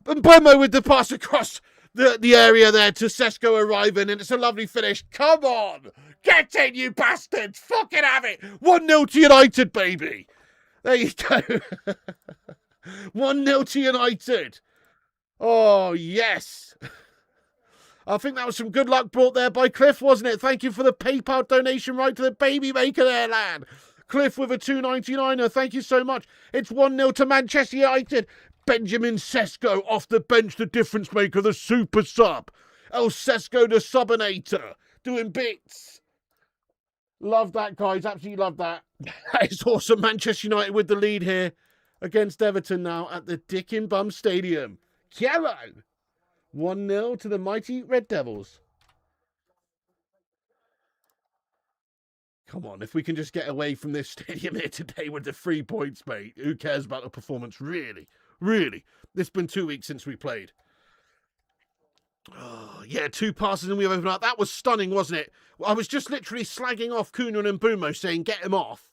And Bomo with the pass across the area there to Sesko arriving, and it's a lovely finish. Come on! Get in, you bastards! Fucking have it! 1-0 to United, baby! There you go. 1-0 to United. Oh, yes. I think that was some good luck brought there by Cliff, wasn't it? Thank you for the PayPal donation right to the baby maker there, lad. Cliff with a $2.99. Thank you so much. It's 1-0 to Manchester United. Benjamin Sesko off the bench, the difference maker, the super sub. El Sesko, the subinator, doing bits. Love that, guys. Absolutely love that. That is awesome. Manchester United with the lead here against Everton now at the Dick in Bum Stadium. Chiaro. 1-0 to the mighty Red Devils. Come on, if we can just get away from this stadium here today with the 3 points, mate. Who cares about the performance? Really, really. It's been 2 weeks since we played. Oh, yeah, 2 passes and we've opened up. That was stunning, wasn't it? I was just literally slagging off Cunha and Mbeumo, saying, get him off.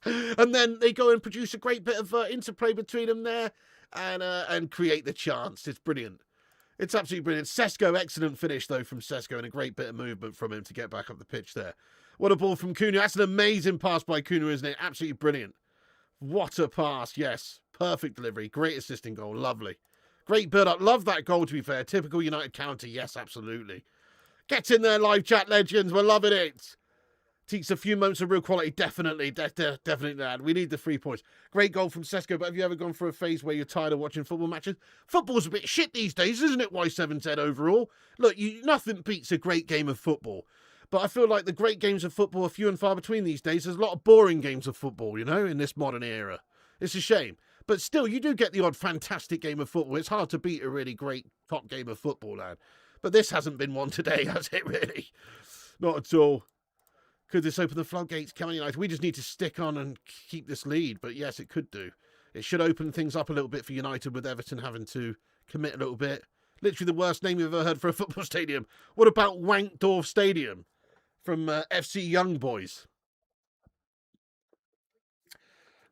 And then they go and produce a great bit of interplay between them there. And create the chance. It's brilliant. It's absolutely brilliant. Sesko, excellent finish, though, from Sesko, and a great bit of movement from him to get back up the pitch there. What a ball from Cunha. That's an amazing pass by Cunha, isn't it? Absolutely brilliant. What a pass, yes. Perfect delivery. Great assisting goal. Lovely. Great build-up. Love that goal, to be fair. Typical United counter. Yes, absolutely. Get in there, live chat legends. We're loving it. Takes a few moments of real quality, definitely, definitely, lad. We need the 3 points. Great goal from Sesko, but have you ever gone through a phase where you're tired of watching football matches? Football's a bit shit these days, isn't it, Y7Z overall? Look, nothing beats a great game of football. But I feel like the great games of football are few and far between these days. There's a lot of boring games of football, you know, in this modern era. It's a shame. But still, you do get the odd fantastic game of football. It's hard to beat a really great top game of football, lad. But this hasn't been one today, has it, really? Not at all. Could this open the floodgates? Come on, United. We just need to stick on and keep this lead. But yes, it could do. It should open things up a little bit for United with Everton having to commit a little bit. Literally the worst name you've ever heard for a football stadium. What about Wankdorf Stadium from FC Young Boys?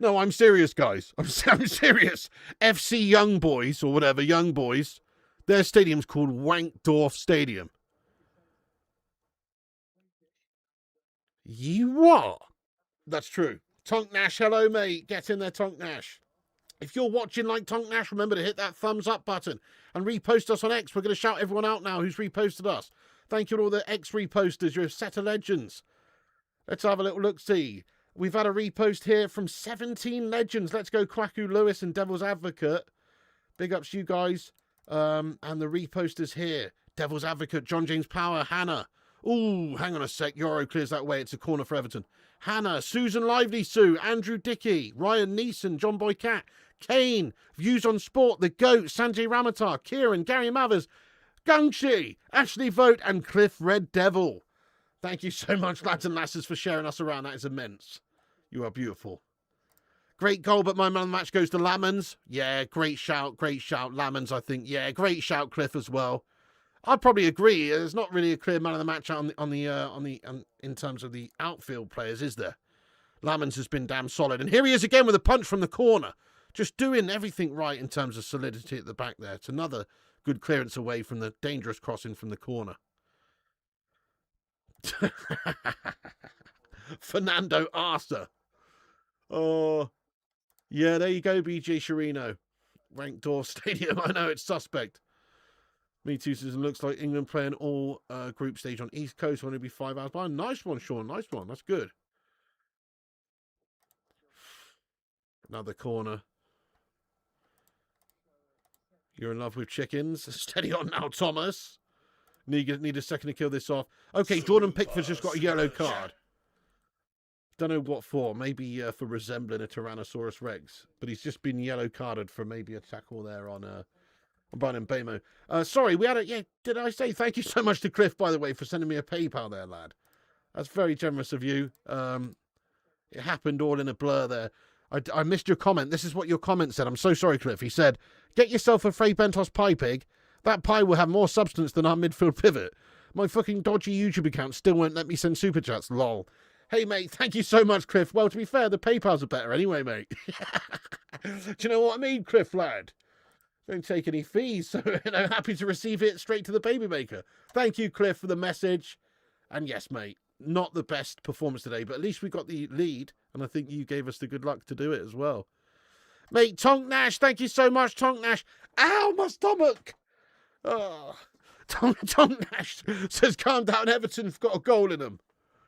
No, I'm serious, guys. I'm serious. FC Young Boys, or whatever, Young Boys, their stadium's called Wankdorf Stadium. You what? That's true. Tonk Nash, hello, mate. Get in there, Tonk Nash. If you're watching like Tonk Nash, remember to hit that thumbs up button and repost us on X. We're going to shout everyone out now who's reposted us. Thank you to all the X reposters. You're a set of legends. Let's have a little look-see. We've had a repost here from 17 legends. Let's go Kwaku Lewis and Devil's Advocate. Big ups you guys. And the reposters here. Devil's Advocate, John James Power, Hannah. Ooh, hang on a sec. Euro clears that way. It's a corner for Everton. Hannah, Susan Lively Sue, Andrew Dickey, Ryan Neeson, John Boy Cat, Kane, Views on Sport, The Goat, Sanjay Ramatar, Kieran, Gary Mathers, Gungshi, Ashley Vote, and Cliff Red Devil. Thank you so much, lads and lasses, for sharing us around. That is immense. You are beautiful. Great goal, but my man of the match goes to Lamans. Yeah, great shout, Lamans, I think. Yeah, great shout, Cliff, as well. I'd probably agree. There's not really a clear man of the match in terms of the outfield players, is there? Lamans has been damn solid. And here he is again with a punch from the corner. Just doing everything right in terms of solidity at the back there. It's another good clearance away from the dangerous crossing from the corner. Fernando Arce. Oh, yeah, there you go, BJ Chirino. Wankdorf Stadium. I know, it's suspect. Me too, Susan. Looks like England playing all group stage on East Coast. Want to be 5 hours behind. Nice one, Sean. Nice one. That's good. Another corner. You're in love with chickens. Steady on now, Thomas. Need a second to kill this off. Okay, Jordan Pickford's just got a yellow card. Don't know what for. Maybe for resembling a Tyrannosaurus Rex. But he's just been yellow carded for maybe a tackle there on Brian Bamo. Sorry, we had a... Yeah, did I say thank you so much to Cliff, by the way, for sending me a PayPal there, lad. That's very generous of you. It happened all in a blur there. I missed your comment. This is what your comment said. I'm so sorry, Cliff. He said, get yourself a Frey Bentos pie pig. That pie will have more substance than our midfield pivot. My fucking dodgy YouTube account still won't let me send super chats. Lol. Hey, mate, thank you so much, Cliff. Well, to be fair, the PayPals are better anyway, mate. Do you know what I mean, Cliff, lad? Don't take any fees, so happy to receive it straight to the baby maker. Thank you, Cliff, for the message. And yes, mate, not the best performance today, but at least we got the lead, and I think you gave us the good luck to do it as well. Mate, Tonk Nash, thank you so much, Tonk Nash. Ow, my stomach! Oh, Tonk Nash says, calm down, Everton's got a goal in them.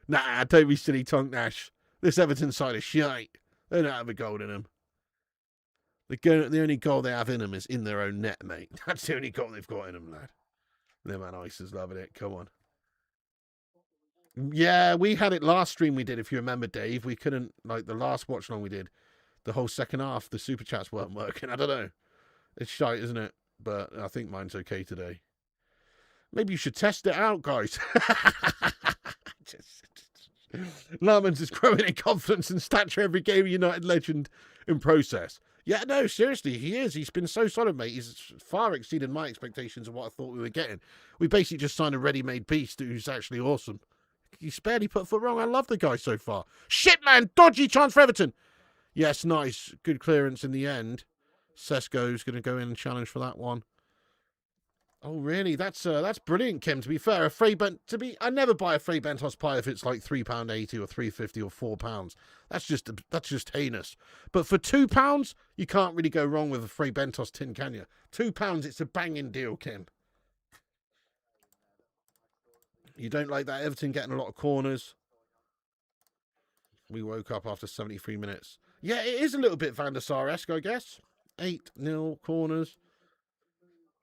Nah, don't be silly, Tonk Nash. This Everton side is shite. They don't have a goal in them. The only goal they have in them is in their own net, mate. That's the only goal they've got in them, lad. Their man Ice is loving it. Come on. Yeah, we had it last stream we did, if you remember, Dave. We couldn't, like, the last watch long we did, the whole second half, the super chats weren't working. I don't know. It's shite, isn't it? But I think mine's okay today. Maybe you should test it out, guys. Lamans is growing in confidence and stature every game. United legend in process. Yeah, no, seriously, he is. He's been so solid, mate. He's far exceeded my expectations of what I thought we were getting. We basically just signed a ready-made beast who's actually awesome. He's barely put a foot wrong. I love the guy so far. Shit, man! Dodgy chance for Everton! Yes, nice. Good clearance in the end. Sesko's going to go in and challenge for that one. Oh, really? That's brilliant, Kim. To be fair, I never buy a Frey Bentos pie if it's like £3.80 or £3.50 or £4. That's just heinous. But for £2, you can't really go wrong with a Frey Bentos tin, can you? £2, it's a banging deal, Kim. You don't like that Everton getting a lot of corners. We woke up after 73 minutes. Yeah, it is a little bit Van der Sar-esque, I guess. 8-0 corners.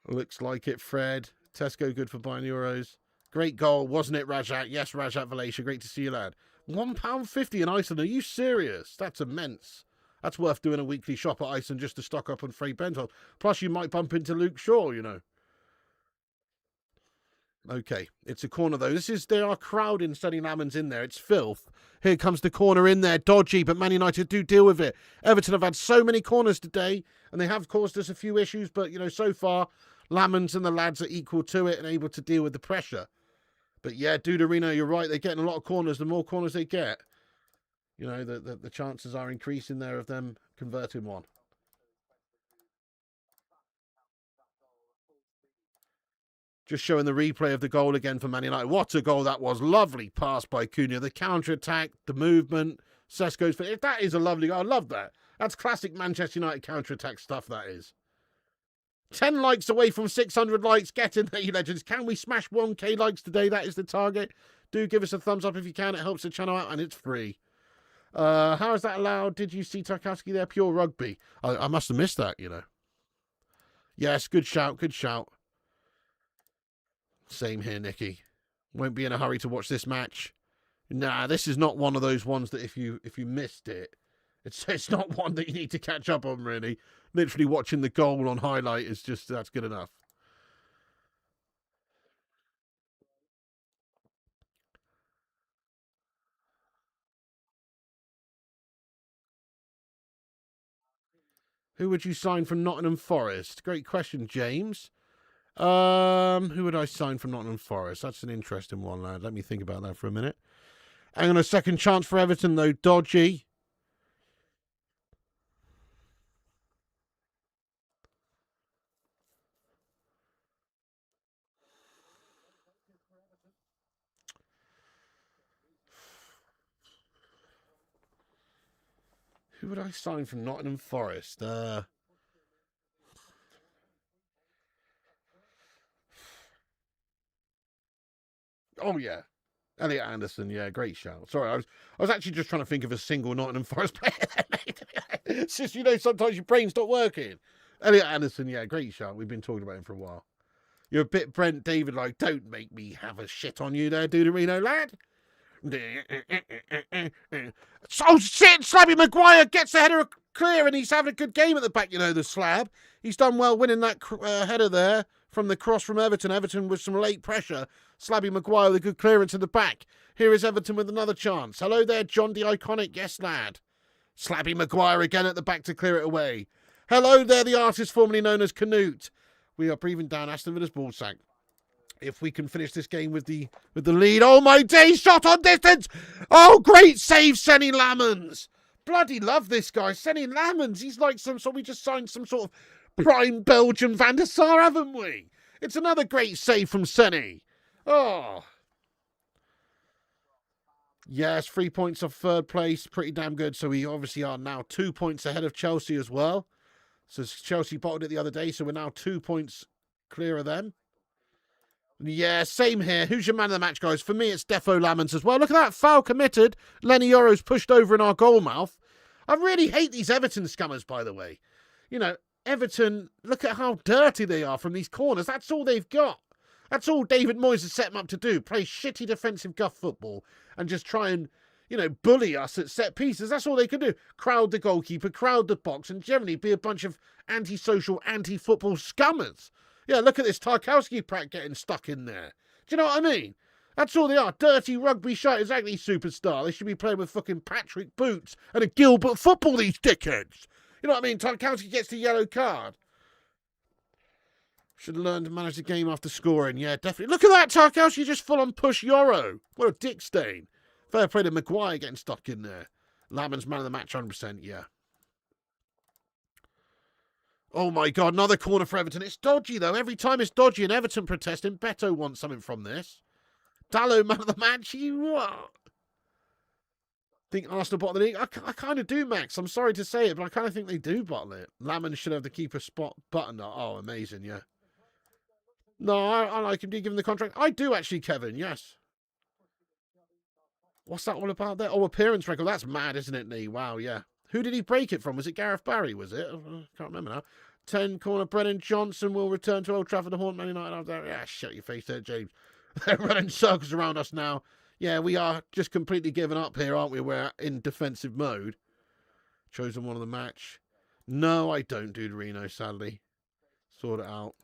Looks like it, Fred. Tesco good for buying euros. Great goal, wasn't it, Rajat? Yes, Rajat Valacia. Great to see you, lad. £1.50 in Iceland. Are you serious? That's immense. That's worth doing a weekly shop at Iceland just to stock up on Frey Bentos. Plus, you might bump into Luke Shaw, you know. Okay, it's a corner though. They are crowding Sonny Lammons in there. It's filth. Here comes the corner in there. Dodgy, but Man United do deal with it. Everton have had so many corners today, and they have caused us a few issues, but, so far, Lammons and the lads are equal to it and able to deal with the pressure. But yeah, Duderino, you're right. They're getting a lot of corners. The more corners they get, the chances are increasing there of them converting one. Just showing the replay of the goal again for Man United. What a goal that was. Lovely pass by Cunha. The counter-attack, the movement. Sesko's... That is a lovely goal. I love that. That's classic Manchester United counter-attack stuff, that is. 10 likes away from 600 likes. Get in there, you legends. Can we smash 1k likes today? That is the target. Do give us a thumbs up if you can. It helps the channel out, and it's free. How is that allowed? Did you see Tarkowski there? Pure rugby. I must have missed that, Yes, good shout, good shout. Same here, Nicky. Won't be in a hurry to watch this match. Nah, this is not one of those ones that if you missed it, it's not one that you need to catch up on, really. Literally watching the goal on highlight is just, that's good enough. Who would you sign from Nottingham Forest? Great question, James. Who would I sign from Nottingham Forest? That's an interesting one, lad. Let me think about that for a minute. Hang on a second. Chance for Everton, though. Dodgy. Who would I sign from Nottingham Forest? Oh, yeah. Elliot Anderson, yeah, great shout. Sorry, I was actually just trying to think of a single Nottingham Forest player. It's just, sometimes your brain's not working. Elliot Anderson, yeah, great shout. We've been talking about him for a while. You're a bit Brent David, like, don't make me have a shit on you there, Duderino lad. Oh, shit, Slabby Maguire gets the header clear, and he's having a good game at the back, the Slab. He's done well winning that header there from the cross from Everton. Everton with some late pressure. Slabby Maguire with a good clearance in the back. Here is Everton with another chance. Hello there, John the Iconic. Yes, lad. Slabby Maguire again at the back to clear it away. Hello there, the artist formerly known as Canute. We are breathing down Aston Villa's ball sack. If we can finish this game with the lead. Oh, my day, shot on distance. Oh, great save, Sonny Lammons. Bloody love this guy. Sonny Lammons, he's like we just signed some sort of prime Belgian Van der Sar, haven't we? It's another great save from Sonny. Oh. Yes, 3 points off third place. Pretty damn good. So we obviously are now 2 points ahead of Chelsea as well. So Chelsea bottled it the other day, so we're now 2 points clear of them. Yeah, same here. Who's your man of the match, guys? For me, it's Defo Lammons as well. Look at that. Foul committed. Lenny Yoro's pushed over in our goal mouth. I really hate these Everton scummers, by the way. Everton, look at how dirty they are from these corners. That's all they've got. That's all David Moyes has set them up to do. Play shitty defensive guff football and just try and, bully us at set pieces. That's all they can do. Crowd the goalkeeper, crowd the box, and generally be a bunch of antisocial, anti-football scummers. Yeah, look at this Tarkowski prat getting stuck in there. Do you know what I mean? That's all they are. Dirty rugby shite. Exactly, superstar. They should be playing with fucking Patrick Boots and a Gilbert football, these dickheads. You know what I mean? Tarkowski gets the yellow card. Should have learned to manage the game after scoring. Yeah, definitely. Look at that. Tarkowski just full on push Yoro. What a dick stain. Fair play to Maguire getting stuck in there. Lammons man of the match, 100%. Yeah. Oh, my God. Another corner for Everton. It's dodgy, though. Every time it's dodgy and Everton protesting, Beto wants something from this. Dallo, man of the match. You what? Think Arsenal bottle the league? I kind of do, Max. I'm sorry to say it, but I kind of think they do bottle it. Lammons should have the keeper spot button. Oh, amazing, yeah. No, I like him. Do you give him the contract? I do, actually, Kevin, yes. What's that all about there? Oh, appearance record. That's mad, isn't it, Lee? Wow, yeah. Who did he break it from? Was it Gareth Barry, was it? I can't remember now. 10 corner. Brennan Johnson will return to Old Trafford to haunt Man United after. Yeah, shut your face there, James. They're running circles around us now. Yeah, we are just completely giving up here, aren't we? We're in defensive mode. Chosen one of the match. No, I don't do Reno, sadly. Sort it out.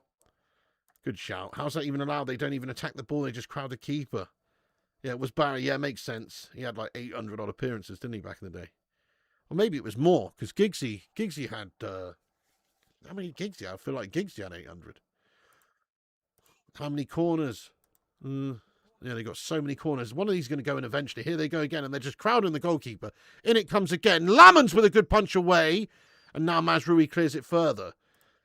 Good shout. How's that even allowed? They don't even attack the ball. They just crowd the keeper. Yeah, it was Barry. Yeah, makes sense. He had like 800 odd appearances, didn't he, back in the day? Or maybe it was more, because Giggsy had... how many Giggsy had? I feel like Giggsy had 800. How many corners? Yeah, they got so many corners. One of these is going to go in eventually. Here they go again, and they're just crowding the goalkeeper. In it comes again. Lamons with a good punch away. And now Mazraoui clears it further.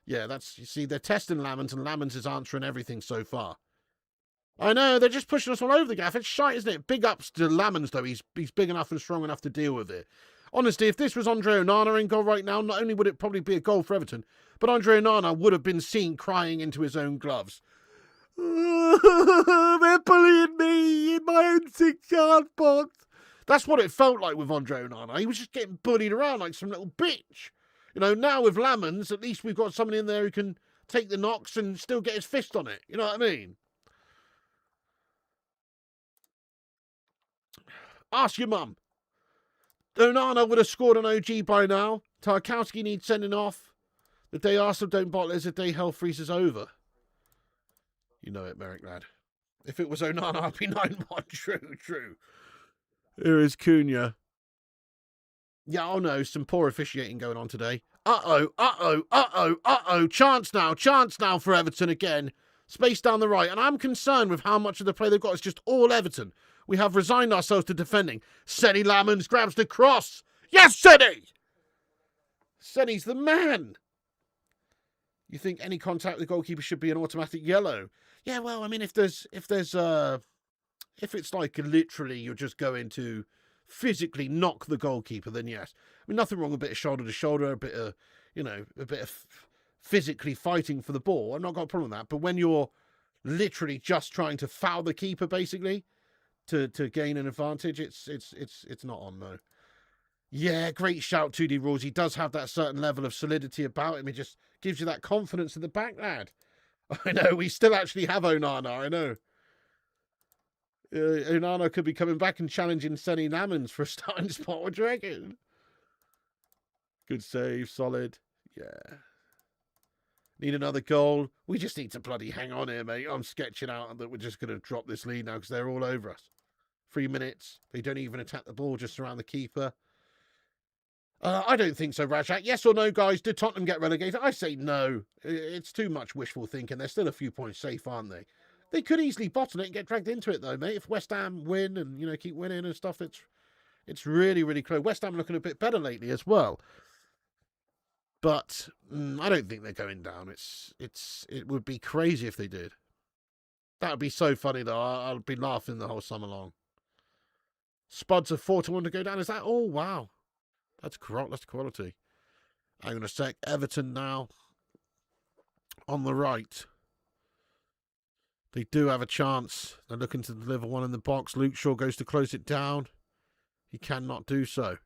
Yeah, that's... You see, they're testing Lamons, and Lamons is answering everything so far. I know, they're just pushing us all over the gaff. It's shite, isn't it? Big ups to Lamons, though. He's big enough and strong enough to deal with it. Honestly, if this was Andre Onana in goal right now, not only would it probably be a goal for Everton, but Andre Onana would have been seen crying into his own gloves. They're bullying me in my own 6-yard box. That's what it felt like with Andre Onana. He was just getting bullied around like some little bitch. You know, now with Lamons, at least we've got someone in there who can take the knocks and still get his fist on it. You know what I mean? Ask your mum. Onana would have scored an OG by now. Tarkowski needs sending off. The day Arsenal don't bottle is the day hell freezes over. You know it, Merrick, lad. If it was Onana, I'd be 9-1. True. Here is Cunha. Yeah, oh no, some poor officiating going on today. Uh-oh. Chance now for Everton again. Space down the right. And I'm concerned with how much of the play they've got. It's just all Everton. We have resigned ourselves to defending. Senny Lamons grabs the cross. Yes, Senny! Senny's the man. You think any contact with the goalkeeper should be an automatic yellow? Yeah, well, I mean, if it's like literally you're just going to physically knock the goalkeeper, then yes. I mean, nothing wrong with a bit of shoulder to shoulder, a bit of physically fighting for the ball. I've not got a problem with that. But when you're literally just trying to foul the keeper, basically, to gain an advantage, it's not on, no. Yeah, great shout, 2D Rules. He does have that certain level of solidity about him. It just gives you that confidence in the back, lad. I know, we still actually have Onana, I know. Onana could be coming back and challenging Senny Lamons for a starting spot. What do you reckon? Good save, solid. Yeah. Need another goal. We just need to bloody hang on here, mate. I'm sketching out that we're just going to drop this lead now because they're all over us. 3 minutes. They don't even attack the ball, just around the keeper. I don't think so, Rajak. Yes or no, guys? Did Tottenham get relegated? I say no. It's too much wishful thinking. They're still a few points safe, aren't they? They could easily bottle it and get dragged into it, though, mate. If West Ham win and, you know, keep winning and stuff, it's really, really close. West Ham looking a bit better lately as well. But I don't think they're going down. It would be crazy if they did. That would be so funny, though. I'll be laughing the whole summer long. Spuds are 4-1 to go down. Is that all? Wow. That's quality. Hang on a sec. Everton now on the right. They do have a chance. They're looking to deliver one in the box. Luke Shaw goes to close it down. He cannot do so.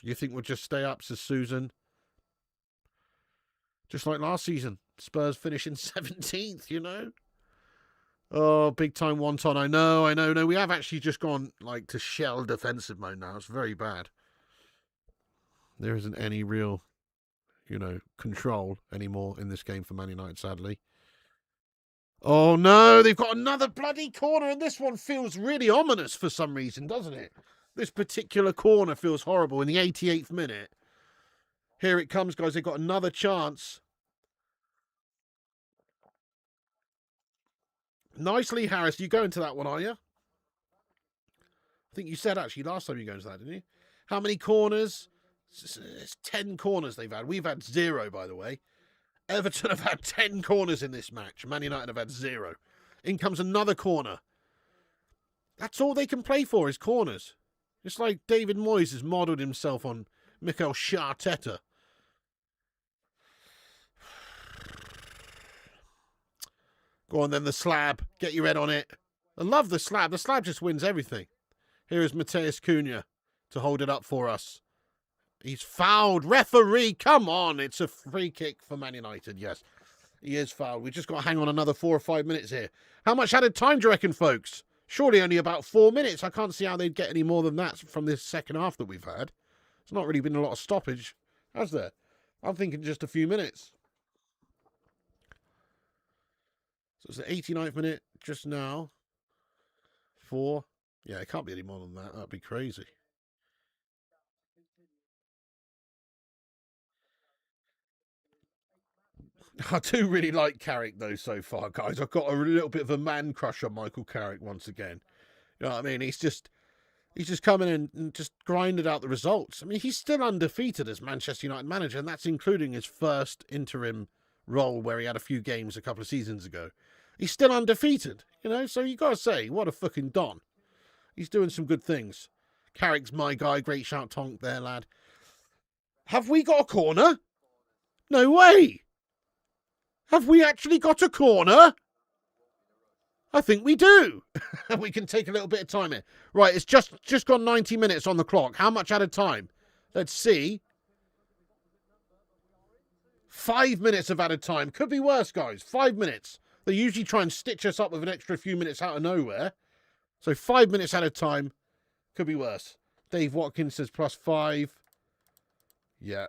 You think we'll just stay up, says Susan? Just like last season. Spurs finishing 17th, you know? Oh, big time wonton. I know. No, we have actually just gone like to shell defensive mode now. It's very bad. There isn't any real, you know, control anymore in this game for Man United, sadly. Oh, no, they've got another bloody corner, and this one feels really ominous for some reason, doesn't it? This particular corner feels horrible in the 88th minute. Here it comes, guys. They've got another chance. Nicely, Harris. You go into that one, are you? I think you said, actually, last time you go into that, didn't you? How many corners? It's 10 corners they've had. We've had 0, by the way. Everton have had 10 corners in this match. Man United have had 0. In comes another corner. That's all they can play for is corners. It's like David Moyes has modelled himself on Mikel Arteta. Go on then, the slab. Get your head on it. I love the slab. The slab just wins everything. Here is Mateus Cunha to hold it up for us. He's fouled. Referee, come on. It's a free kick for Man United. Yes, he is fouled. We've just got to hang on another 4 or 5 minutes here. How much added time do you reckon, folks? Surely only about 4 minutes. I can't see how they'd get any more than that from this second half that we've had. It's not really been a lot of stoppage, has there? I'm thinking just a few minutes. So it's the 89th minute just now. 4. Yeah, it can't be any more than that. That'd be crazy. I do really like Carrick, though, so far, guys. I've got a little bit of a man crush on Michael Carrick once again. You know what I mean? He's just coming in and just grinded out the results. I mean, he's still undefeated as Manchester United manager, and that's including his first interim role where he had a few games a couple of seasons ago. He's still undefeated, you know? So you got to say, what a fucking don. He's doing some good things. Carrick's my guy. Great shout, Tonk there, lad. Have we got a corner? No way. Have we actually got a corner? I think we do. We can take a little bit of time here. Right, it's just gone 90 minutes on the clock. How much added time? Let's see. 5 minutes of added time. Could be worse, guys. 5 minutes. They usually try and stitch us up with an extra few minutes out of nowhere. So 5 minutes added time. Could be worse. Dave Watkins says +5. Yeah.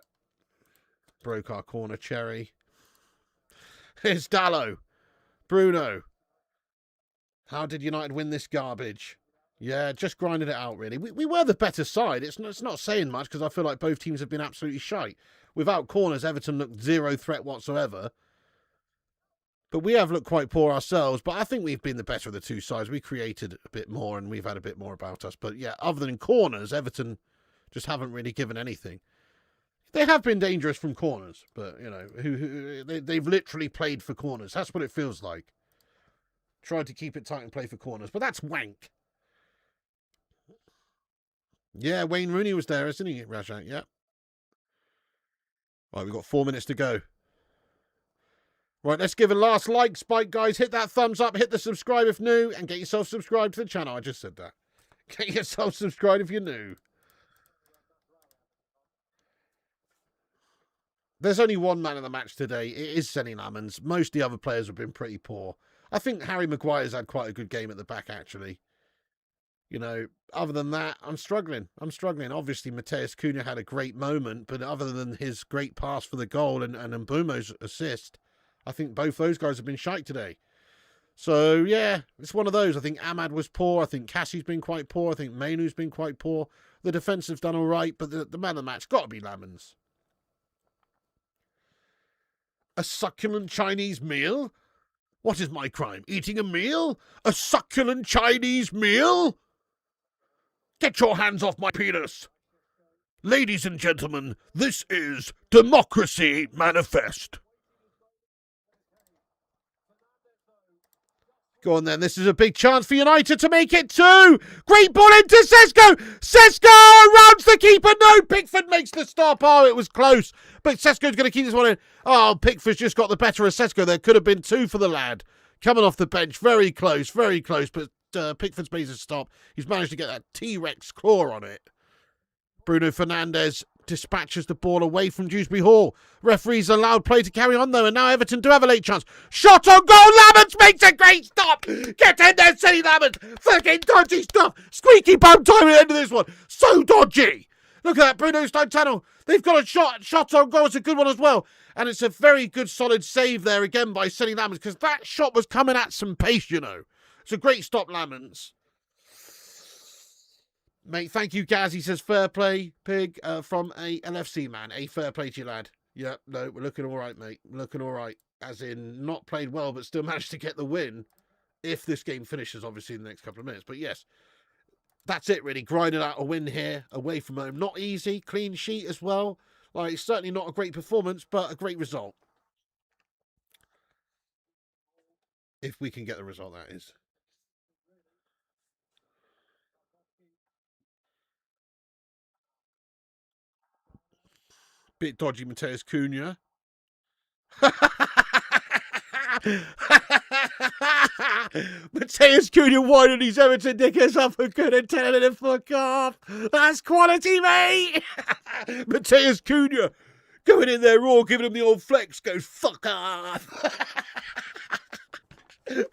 Broke our corner, Cherry. Here's Dallo. Bruno. How did United win this garbage? Yeah, just grinded it out, really. We were the better side. It's not saying much because I feel like both teams have been absolutely shite. Without corners, Everton looked zero threat whatsoever. But we have looked quite poor ourselves. But I think we've been the better of the two sides. We created a bit more and we've had a bit more about us. But yeah, other than corners, Everton just haven't really given anything. They have been dangerous from corners, but, you know, they've literally played for corners. That's what it feels like. Tried to keep it tight and play for corners, but that's wank. Yeah, Wayne Rooney was there, isn't he, Rajat? Yeah. Right, we've got 4 minutes to go. Right, let's give a last like spike, guys. Hit that thumbs up, hit the subscribe if new, and get yourself subscribed to the channel. I just said that. Get yourself subscribed if you're new. There's only one man in the match today. It is Senny Lamans. Most of the other players have been pretty poor. I think Harry Maguire's had quite a good game at the back, actually. You know, other than that, I'm struggling. Obviously, Mateus Cunha had a great moment, but other than his great pass for the goal and Mbumo's assist, I think both those guys have been shite today. So, yeah, it's one of those. I think Ahmad was poor. I think Cassie's been quite poor. I think Mainu's been quite poor. The defence have done all right, but the man of the match got to be Lamans. A succulent Chinese meal? What is my crime? Eating a meal? A succulent Chinese meal? Get your hands off my penis! Ladies and gentlemen, this is Democracy Manifest. Go on then, this is a big chance for United to make it 2! Great ball into Sesko! Sesko rounds the keeper! No, Pickford makes the stop! Oh, it was close, but Sesko's going to keep this one in. Oh, Pickford's just got the better of Sesko. There could have been 2 for the lad. Coming off the bench, very close, but Pickford's made a stop. He's managed to get that T-Rex claw on it. Bruno Fernandes dispatches the ball away from Dewsbury Hall. Referees allowed play to carry on, though, and now Everton do have a late chance. Shot on goal! Lamans makes a great stop! Get in there, silly Lamans! Fucking dodgy stuff! Squeaky bum time at the end of this one! So dodgy! Look at that, Bruno Tunnel. They've got a shot on goal. It's a good one as well. And it's a very good, solid save there again by Senny Lamans, because that shot was coming at some pace, you know. It's a great stop, Lamans. Mate, thank you, Gaz. He says, fair play, Pig, from a LFC man. A fair play to you, lad. Yeah, no, we're looking all right, mate. We're looking all right. As in, not played well, but still managed to get the win. If this game finishes, obviously, in the next couple of minutes. But yes, that's it, really. Grinding out a win here, away from home. Not easy. Clean sheet as well. Like, certainly not a great performance, but a great result. If we can get the result, that is. Bit dodgy, Mateus Cunha. Mateus Cunha winding his Everton dickers up for good and telling him to fuck off. That's quality, mate. Mateus Cunha going in there raw, giving him the old flex, goes fuck off.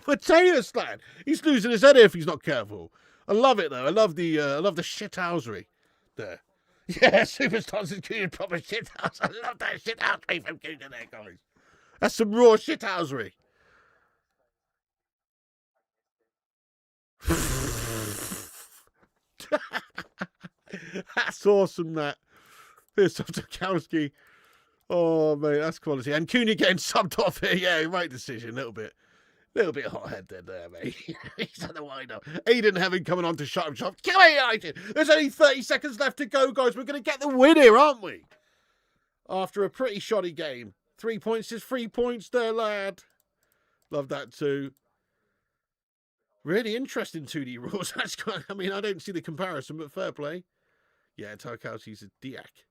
Mateus, lad, he's losing his head if he's not careful. I love it though. I love the shithousery there. Yeah, Superstars is Cunha proper shithouse. I love that shithousery from Cunha there, guys. That's some raw shithousery. That's awesome, that. Here's Tarkowski. Oh, mate, that's quality. And Cunha getting subbed off here. Yeah, right decision. A little bit hot-headed there, mate. He's on the wind-up. Aiden Heaven coming on to shut him shop. Come on, United. There's only 30 seconds left to go, guys. We're going to get the win here, aren't we? After a pretty shoddy game. 3 points is 3 points there, lad. Love that too. Really interesting 2D rules. That's kind of, I mean, I don't see the comparison, but fair play. Yeah, Tarkowski's a Diak.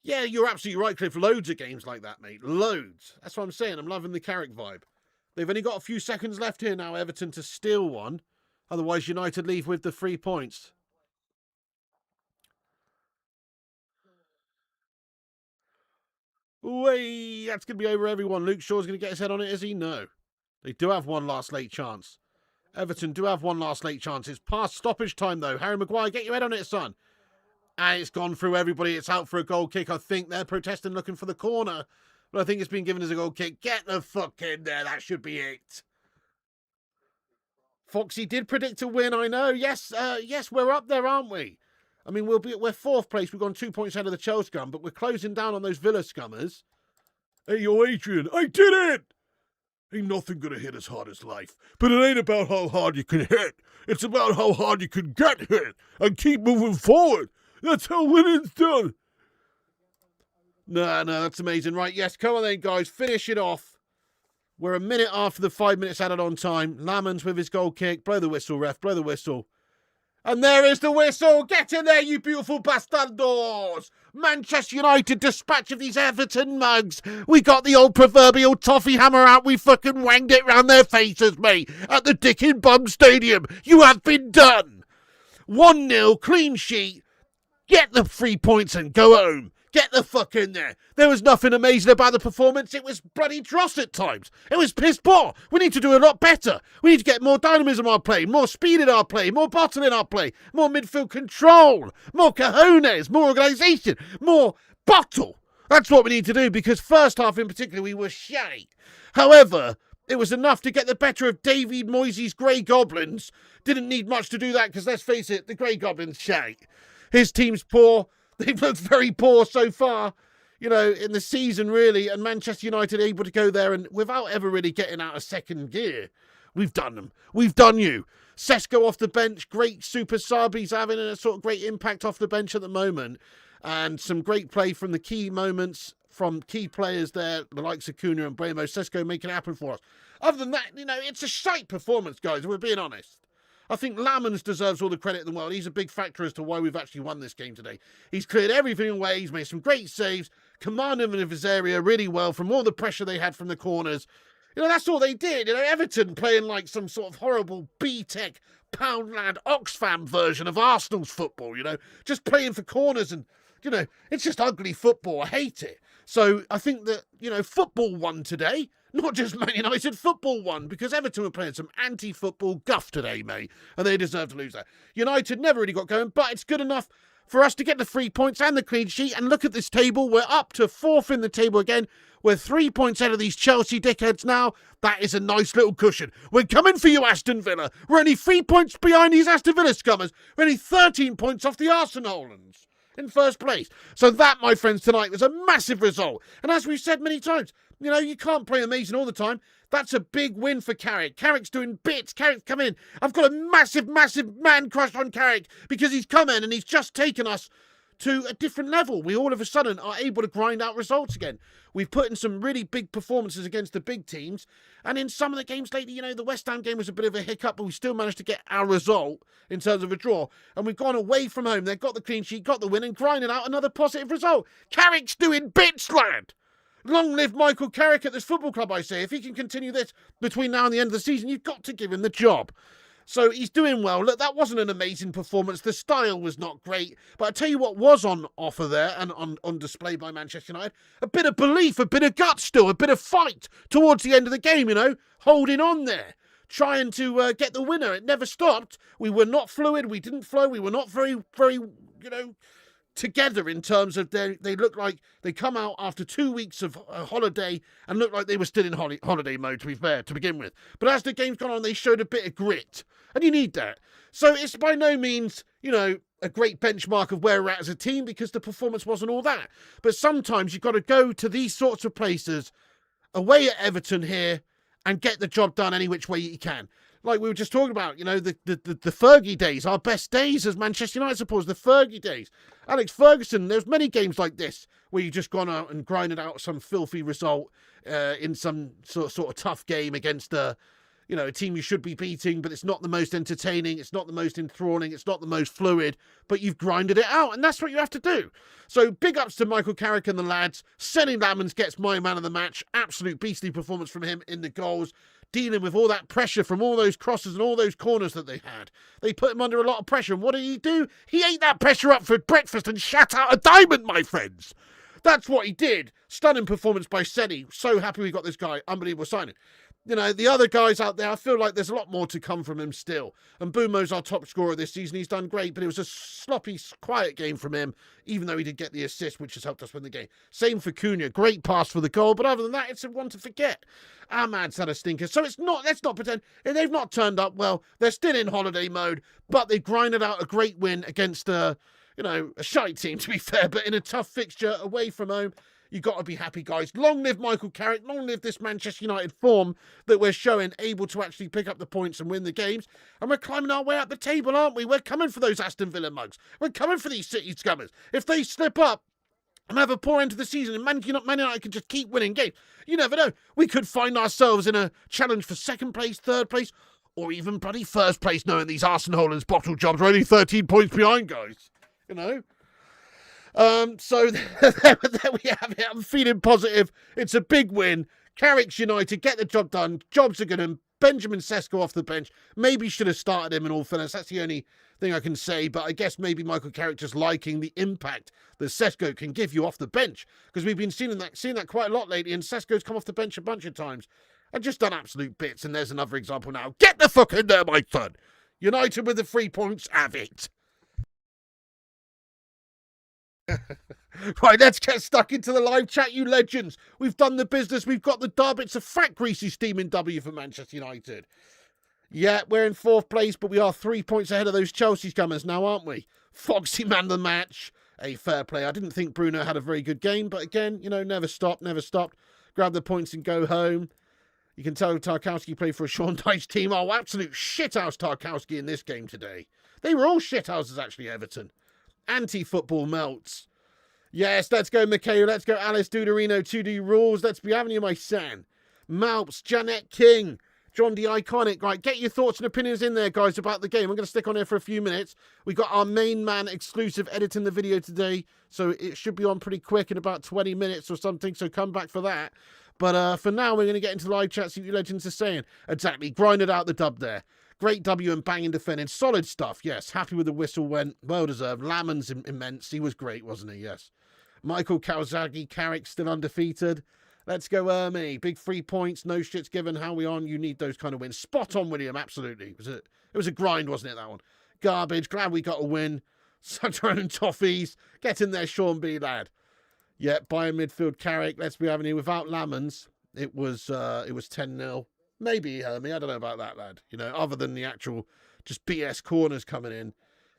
Yeah, you're absolutely right, Cliff. Loads of games like that, mate. Loads. That's what I'm saying. I'm loving the Carrick vibe. They've only got a few seconds left here now, Everton, to steal one. Otherwise, United leave with the 3 points. Way, that's going to be over, everyone. Luke Shaw's going to get his head on it, is he? No. They do have one last late chance. Everton do have one last late chance. It's past stoppage time, though. Harry Maguire, get your head on it, son. And it's gone through everybody. It's out for a goal kick. I think they're protesting, looking for the corner. But I think it's been given as a goal kick. Get the fuck in there. That should be it. Foxy did predict a win, I know. Yes, yes, we're up there, aren't we? I mean, we're fourth place. We've gone 2 points ahead of the Chelsea scum, but we're closing down on those Villa scummers. Hey, yo, Adrian, I did it! Ain't nothing gonna hit as hard as life. But it ain't about how hard you can hit. It's about how hard you can get hit and keep moving forward. That's how winning's done. No, that's amazing. Right, yes, come on then, guys. Finish it off. We're a minute after the 5 minutes added on time. Lamans with his goal kick. Blow the whistle, ref. Blow the whistle. And there is the whistle. Get in there, you beautiful bastardos. Manchester United dispatch of these Everton mugs. We got the old proverbial toffee hammer out. We fucking wanged it round their faces, mate. At the Dick in Bum Stadium. You have been done. 1-0, clean sheet. Get the 3 points and go home. Get the fuck in there. There was nothing amazing about the performance. It was bloody dross at times. It was piss poor. We need to do a lot better. We need to get more dynamism in our play, more speed in our play, more bottle in our play, more midfield control, more cojones, more organisation, more bottle. That's what we need to do, because first half in particular we were shite. However, it was enough to get the better of David Moyes' Grey Goblins. Didn't need much to do that, because let's face it, the Grey Goblins shite. His team's poor. They've looked very poor so far, you know, in the season, really. And Manchester United able to go there and without ever really getting out of second gear. We've done them. We've done you. Sesko off the bench. Great super sub. He's having a sort of great impact off the bench at the moment. And some great play from the key moments from key players there, the likes of Cunha and Bremo. Sesko making it happen for us. Other than that, you know, it's a shite performance, guys. We're being honest. I think Lamans deserves all the credit in the world. He's a big factor as to why we've actually won this game today. He's cleared everything away. He's made some great saves, commanded of his area really well from all the pressure they had from the corners. You know, that's all they did. You know, Everton playing like some sort of horrible B-Tech Poundland Oxfam version of Arsenal's football, you know, just playing for corners and, you know, it's just ugly football. I hate it. So I think that, you know, football won today. Not just Man United, football won, because Everton were playing some anti-football guff today, mate, and they deserve to lose that. United never really got going, but it's good enough for us to get the 3 points and the clean sheet. And look at this table. We're up to fourth in the table again. We're 3 points out of these Chelsea dickheads now. That is a nice little cushion. We're coming for you, Aston Villa. We're only 3 points behind these Aston Villa scummers. We're only 13 points off the Arsenalans in first place. So that, my friends, tonight was a massive result. And as we've said many times, you know, you can't play amazing all the time. That's a big win for Carrick. Carrick's doing bits. Carrick's come in. I've got a massive, massive man crush on Carrick because he's come in and he's just taken us to a different level. We all of a sudden are able to grind out results again. We've put in some really big performances against the big teams. And in some of the games lately, you know, the West Ham game was a bit of a hiccup, but we still managed to get our result in terms of a draw. And we've gone away from home. They've got the clean sheet, got the win, and grinding out another positive result. Carrick's doing bits, lad. Long live Michael Carrick at this football club, I say. If he can continue this between now and the end of the season, you've got to give him the job. So he's doing well. Look, that wasn't an amazing performance. The style was not great. But I tell you what was on offer there and on display by Manchester United. A bit of belief, a bit of guts still, a bit of fight towards the end of the game, you know. Holding on there. Trying to get the winner. It never stopped. We were not fluid. We didn't flow. We were not very, you know, together in terms of they look like they come out after 2 weeks of holiday and look like they were still in holiday mode, to be fair, to begin with. But as the game's gone on, they showed a bit of grit, and you need that. So it's by no means, a great benchmark of where we're at as a team, because the performance wasn't all that. But sometimes you've got to go to these sorts of places, away at Everton here, and get the job done any which way you can. Like we were just talking about, the Fergie days, our best days as Manchester United supporters, the Fergie days. Alex Ferguson, there's many games like this where you've just gone out and grinded out some filthy result in some sort of tough game against a team you should be beating, but it's not the most entertaining, it's not the most enthralling, it's not the most fluid, but you've grinded it out, and that's what you have to do. So big ups to Michael Carrick and the lads. Sonny Lamons gets my man of the match. Absolute beastly performance from him in the goals, dealing with all that pressure from all those crosses and all those corners that they had. They put him under a lot of pressure, and what did he do? He ate that pressure up for breakfast and shat out a diamond, my friends. That's what he did. Stunning performance by Senny. So happy we got this guy. Unbelievable signing. The other guys out there, I feel like there's a lot more to come from him still. And Bumo's our top scorer this season. He's done great, but it was a sloppy, quiet game from him, even though he did get the assist, which has helped us win the game. Same for Cunha. Great pass for the goal, but other than that, it's a one to forget. Ahmad's had a stinker. So let's not pretend. If they've not turned up, well, they're still in holiday mode, but they grinded out a great win against a shite team, to be fair, but in a tough fixture away from home. You've got to be happy, guys. Long live Michael Carrick. Long live this Manchester United form that we're showing, able to actually pick up the points and win the games. And we're climbing our way up the table, aren't we? We're coming for those Aston Villa mugs. We're coming for these City scummers. If they slip up and have a poor end to the season and Man United can just keep winning games, you never know. We could find ourselves in a challenge for second place, third place, or even bloody first place, knowing these Arsenal holders bottle jobs are only 13 points behind, guys. So there we have it. I'm feeling positive. It's a big win. Carrick's United, get the job done. Jobs are good. Benjamin Sesko off the bench. Maybe should have started him, in all fairness. That's the only thing I can say. But I guess maybe Michael Carrick just liking the impact that Sesko can give you off the bench. Because we've been seeing that quite a lot lately. And Sesko's come off the bench a bunch of times and just done absolute bits. And there's another example now. Get the fuck in there, my son. United with the 3 points. Have it. Right, let's get stuck into the live chat, you legends. We've done the business. We've got the dub. It's a fat, greasy, steaming W for Manchester United. Yeah, we're in 4th place, but we are 3 points ahead of those Chelsea scummers now, aren't we? Foxy man of the match. A fair play. I didn't think Bruno had a very good game, but again, never stopped. Grab the points and go home. You can tell Tarkowski played for a Sean Dyche team. Oh, absolute shithouse Tarkowski in this game today. They were all shithouses, actually, Everton. Anti-football melts. Yes, let's go, Mikhail. Let's go, Alice Duderino. 2D rules. Let's be having you, my son. Malps, Janet King, John the Iconic. Right, get your thoughts and opinions in there, guys, about the game. I'm going to stick on here for a few minutes. We got our main man exclusive editing the video today, so it should be on pretty quick in about 20 minutes or something, so come back for that. But for now, we're going to get into the live chat, see what you legends are saying. Exactly, grinded out the dub there. Great W and banging defending. Solid stuff, yes. Happy with the whistle went. Well deserved. Lamon's immense. He was great, wasn't he? Yes. Michael Kawasaki, Carrick still undefeated. Let's go, Ermy. Big 3 points. No shits given. How we on? You need those kind of wins. Spot on, William. Absolutely. It was a grind, wasn't it, that one? Garbage. Glad we got a win. Such our own toffees. Get in there, Sean B, lad. Yeah, Bayern midfield, Carrick. Let's be having you. Without Lamons, it was 10-0. Maybe, Hermie, I don't know about that, lad. Other than the actual just BS corners coming in,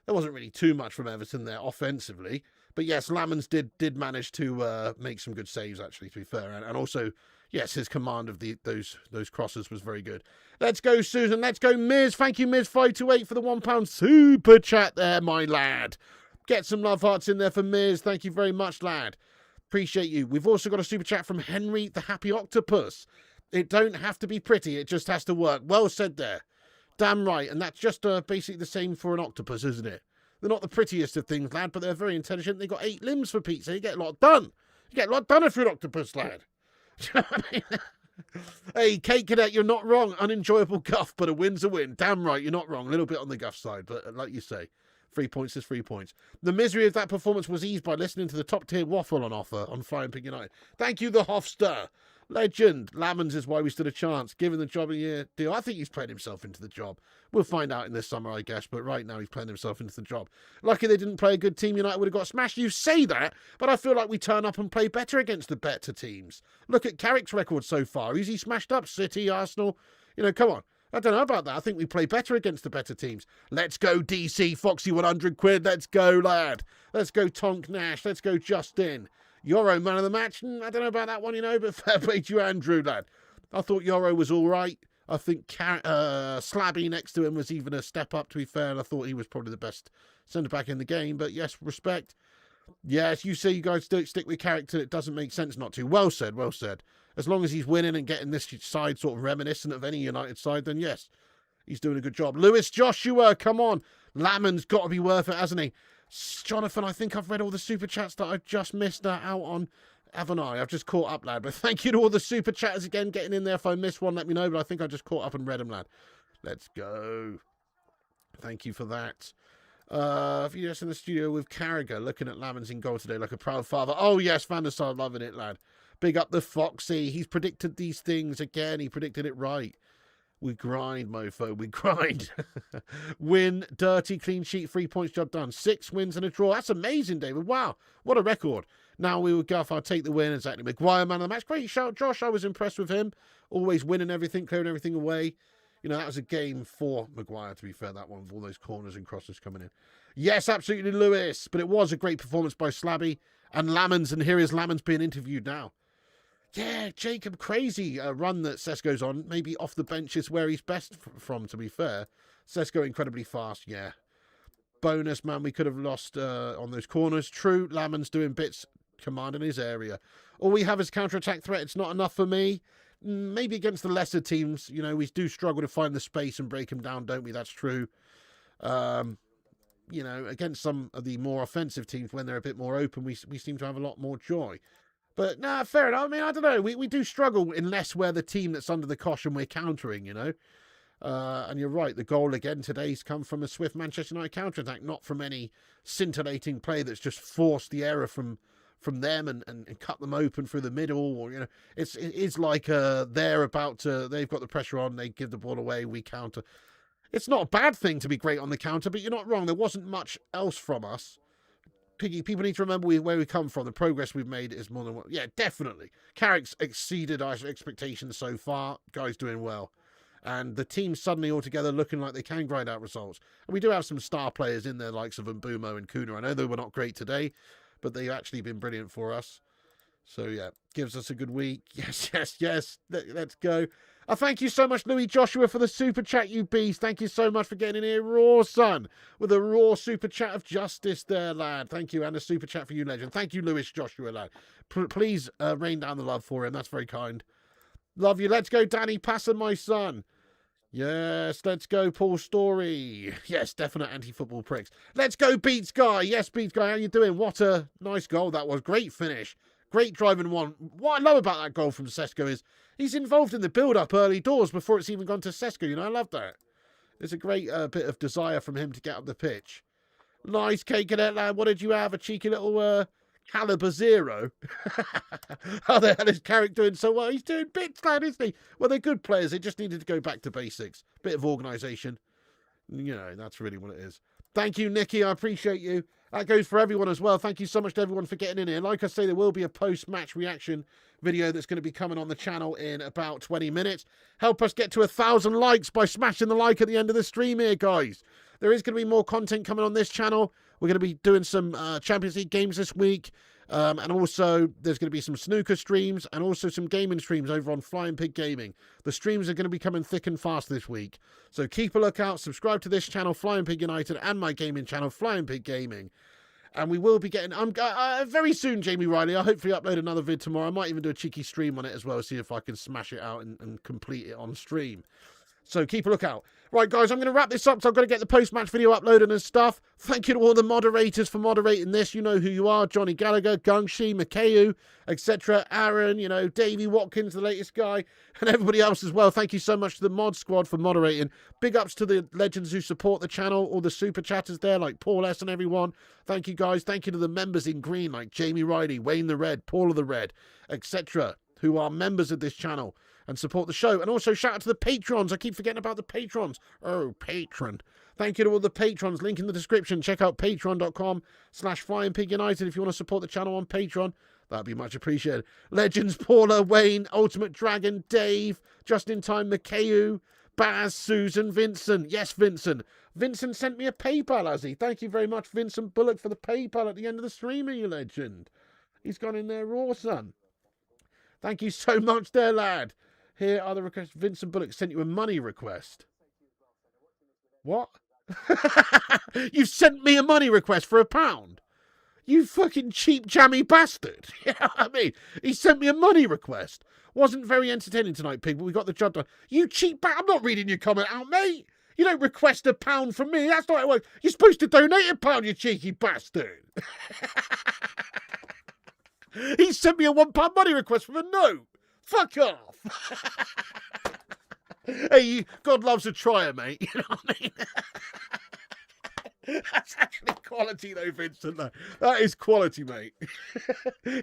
there wasn't really too much from Everton there offensively. But yes, Lamons did manage to make some good saves, actually, to be fair. And also, yes, his command of those crosses was very good. Let's go, Susan. Let's go, Miz. Thank you, Miz528, for the £1 super chat there, my lad. Get some love hearts in there for Miz. Thank you very much, lad. Appreciate you. We've also got a super chat from Henry the Happy Octopus. It don't have to be pretty, it just has to work. Well said there. Damn right. And that's just basically the same for an octopus, isn't it? They're not the prettiest of things, lad, but they're very intelligent. They've got 8 limbs for pizza. You get a lot done. You get a lot done if you're an octopus, lad. Do you know what I mean? Hey, Kate Cadet, you're not wrong. Unenjoyable guff, but a win's a win. Damn right, you're not wrong. A little bit on the guff side, but like you say, 3 points is 3 points. The misery of that performance was eased by listening to the top-tier waffle on offer on Flying Pig United. Thank you, the Hofster. Legend. Lamans is why we stood a chance. Given the job of the year deal. I think he's playing himself into the job. We'll find out in this summer, I guess. But right now, he's playing himself into the job. Lucky they didn't play a good team. United would have got smashed. You say that, but I feel like we turn up and play better against the better teams. Look at Carrick's record so far. Is he smashed up? City, Arsenal. Come on. I don't know about that. I think we play better against the better teams. Let's go, DC. Foxy, 100 quid. Let's go, lad. Let's go, Tonk Nash. Let's go, Justin. Euro man of the match. I don't know about that one, but fair play to you, Andrew, lad. I thought Euro was all right. I think Slabby next to him was even a step up, to be fair, and I thought he was probably the best centre-back in the game. But yes, respect. Yes, you say you guys don't stick with character. It doesn't make sense not to. Well said, well said. As long as he's winning and getting this side sort of reminiscent of any United side, then yes, he's doing a good job. Lewis Joshua, come on. Laman's got to be worth it, hasn't he? Jonathan, I think I've read all the super chats that I just missed out on. Haven't I? I've just caught up, lad. But thank you to all the super chatters again getting in there. If I missed one, let me know. But I think I just caught up and read them, lad. Let's go. Thank you for that. VS in the studio with Carragher looking at Lamans in goal today like a proud father. Oh, yes, Van der Sar, loving it, lad. Big up the Foxy. He's predicted these things again. He predicted it right. We grind, mofo. We grind. Win, dirty, clean sheet, 3 points, job done. 6 wins and a draw. That's amazing, David. Wow. What a record. Now we will go off. I'll take the win. Exactly. Maguire, man of the match. Great shout, Josh. I was impressed with him. Always winning everything, clearing everything away. That was a game for Maguire, to be fair, that one, with all those corners and crosses coming in. Yes, absolutely, Lewis. But it was a great performance by Slabby and Lamans. And here is Lamans being interviewed now. Yeah, Jacob, crazy run that Sesko's on. Maybe off the bench is where he's best from, to be fair. Sesko incredibly fast, yeah. Bonus, man, we could have lost on those corners. True, Lamans doing bits, commanding his area. All we have is counter-attack threat. It's not enough for me. Maybe against the lesser teams, we do struggle to find the space and break them down, don't we? That's true. Against some of the more offensive teams, when they're a bit more open, we seem to have a lot more joy. But, nah, fair enough. I mean, I don't know. We do struggle unless we're the team that's under the cosh and we're countering, And you're right. The goal again today's come from a swift Manchester United counter-attack, not from any scintillating play that's just forced the error from them and cut them open through the middle. Or, it is like they've got the pressure on, they give the ball away, we counter. It's not a bad thing to be great on the counter, but you're not wrong. There wasn't much else from us. Piggy, people need to remember where we come from. The progress we've made is more than what... Yeah, definitely. Carrick's exceeded our expectations so far. Guy's doing well. And the team suddenly all together looking like they can grind out results. And we do have some star players in there, likes of Mbumo and Kuna. I know they were not great today, but they've actually been brilliant for us. So, yeah, gives us a good week. Yes, yes, yes. Let's go. Thank you so much, Louis Joshua, for the super chat, you beast. Thank you so much for getting in here, raw, son, with a raw super chat of justice there, lad. Thank you, and a super chat for you, legend. Thank you, Louis Joshua, lad. Please rain down the love for him. That's very kind. Love you. Let's go, Danny Passon, my son. Yes, let's go, Paul Story. Yes, definite anti-football pricks. Let's go, Beats Guy. Yes, Beats Guy, how you doing? What a nice goal that was. Great finish. Great driving one. What I love about that goal from Sesko is he's involved in the build-up early doors before it's even gone to Sesko. I love that. There's a great bit of desire from him to get up the pitch. Nice cake of that, lad. What did you have? A cheeky little caliber 0. How the hell is Carrick doing so well? He's doing bits, lad, isn't he? Well, they're good players. They just needed to go back to basics. Bit of organisation. That's really what it is. Thank you, Nicky. I appreciate you. That goes for everyone as well. Thank you so much to everyone for getting in here. Like I say, there will be a post-match reaction video that's going to be coming on the channel in about 20 minutes. Help us get to 1,000 likes by smashing the like at the end of the stream here, guys. There is going to be more content coming on this channel. We're going to be doing some Champions League games this week. And also, there's going to be some snooker streams and also some gaming streams over on Flying Pig Gaming. The streams are going to be coming thick and fast this week. So keep a lookout. Subscribe to this channel, Flying Pig United, and my gaming channel, Flying Pig Gaming. And we will be getting... very soon, Jamie Riley. I'll hopefully upload another vid tomorrow. I might even do a cheeky stream on it as well, see if I can smash it out and complete it on stream. So keep a lookout. Right, guys, I'm going to wrap this up, so I've got to get the post-match video uploaded and stuff. Thank you to all the moderators for moderating this. You know who you are. Johnny Gallagher, Gungshi, Makeu, etc. Aaron, Davey Watkins, the latest guy, and everybody else as well. Thank you so much to the mod squad for moderating. Big ups to the legends who support the channel, all the super chatters there, like Paul S. and everyone. Thank you, guys. Thank you to the members in green, like Jamie Riley, Wayne the Red, Paul of the Red, etc. who are members of this channel and support the show. And also shout out to the patrons. I keep forgetting about the patrons. Oh, patron. Thank you to all the patrons. Link in the description. Check out patreon.com/FlyingPigUnited if you want to support the channel on Patreon. That'd be much appreciated. Legends, Paula, Wayne, Ultimate Dragon, Dave, Just in Time, Mikeu, Baz, Susan, Vincent. Yes, Vincent. Vincent sent me a PayPal, has he? Thank you very much, Vincent Bullock, for the PayPal at the end of the stream, you legend. He's gone in there raw, son. Thank you so much there, lad. Here are the requests. Vincent Bullock sent you a money request. What? You sent me a money request for £1? You fucking cheap jammy bastard. You know what I mean? He sent me a money request. Wasn't very entertaining tonight, Pig, but we got the job done. You cheap I'm not reading your comment out, mate. You don't request £1 from me. That's not how it works. You're supposed to donate £1, you cheeky bastard. He sent me a £1 money request from a note. Fuck off. Hey, God loves a trier, mate. You know what I mean? That's actually quality, though, Vincent. Though. That is quality, mate.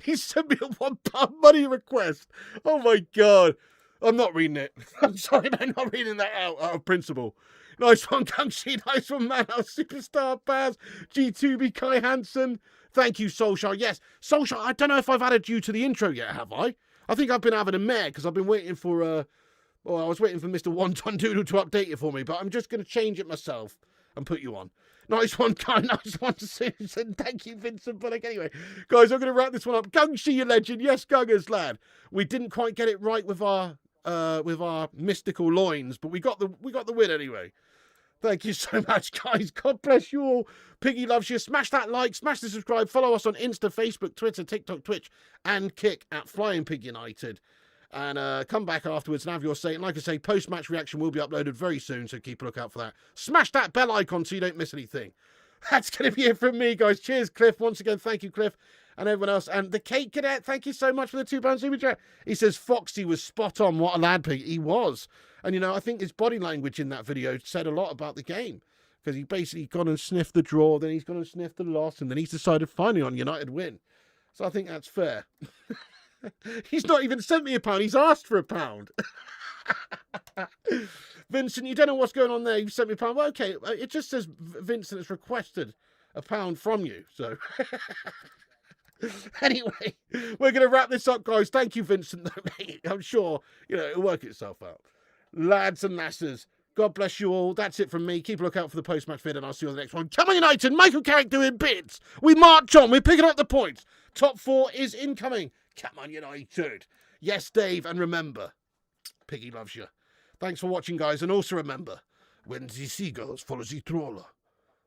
He sent me a £1 money request. Oh, my God. I'm not reading it. I'm sorry, I'm not reading that out of principle. Nice one, Gungshi. Nice one, man. Superstar Baz. G2B Kai Hansen. Thank you, Soulshire. Yes, Soulshire, I don't know if I've added you to the intro yet, have I? I think I've been having a mare because I've been waiting for, I was waiting for Mr. Wonton Doodle to update it for me, but I'm just going to change it myself and put you on. Nice one, Kai. Nice one, Susan. Thank you, Vincent Bullock. Anyway, guys, I'm going to wrap this one up. Gungshi, you legend. Yes, Guggers, lad. We didn't quite get it right with our mystical loins, but we got the win anyway. Thank you so much, guys. God bless you all. Piggy loves you. Smash that like, smash the subscribe. Follow us on Insta, Facebook, Twitter, TikTok, Twitch, and Kick at Flying Pig United. And come back afterwards and have your say. And like I say, post-match reaction will be uploaded very soon, so keep a lookout for that. Smash that bell icon so you don't miss anything. That's going to be it from me, guys. Cheers, Cliff. Once again, thank you, Cliff, and everyone else. And the Cake Cadet, thank you so much for the £2 super chat. He says, Foxy was spot on. What a lad, Pig. He was. And, you know, I think his body language in that video said a lot about the game. Because he basically gone and sniffed the draw, then he's gone and sniffed the loss, and then he's decided finally on United win. So I think that's fair. He's not even sent me £1. He's asked for £1. Vincent, you don't know what's going on there. You sent me £1. Well, okay, it just says Vincent has requested £1 from you. So anyway, we're going to wrap this up, guys. Thank you, Vincent. Though, mate. I'm sure, you know, it'll work itself out. Lads and lasses, God bless you all. That's it from me. Keep a lookout for the post-match vid, and I'll see you on the next one. Come on, United. Michael Carrick doing bits. We march on. We're picking up the points. Top 4 is incoming. Come on, United. Yes, Dave, and remember, Piggy loves you. Thanks for watching, guys, and also remember, when the seagulls follow the trawler,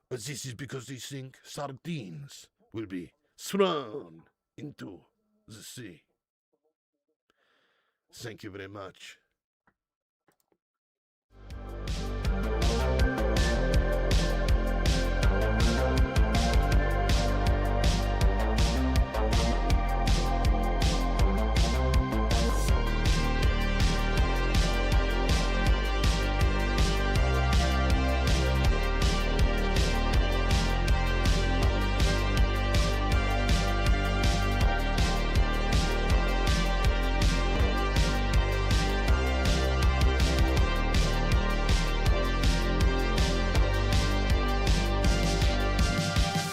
this is because they think sardines will be thrown into the sea. Thank you very much.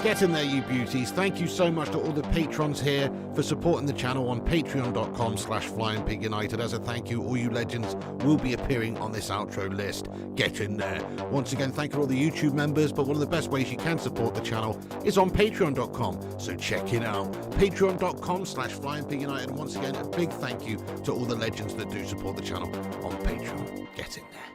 Get in there, you beauties. Thank you so much to all the patrons here for supporting the channel on patreon.com/FlyingPigUnited. As a thank you, all you legends will be appearing on this outro list. Get in there. Once again, thank you to all the YouTube members, but one of the best ways you can support the channel is on patreon.com, so check it out. Patreon.com/FlyingPigUnited. And once again, a big thank you to all the legends that do support the channel on Patreon. Get in there.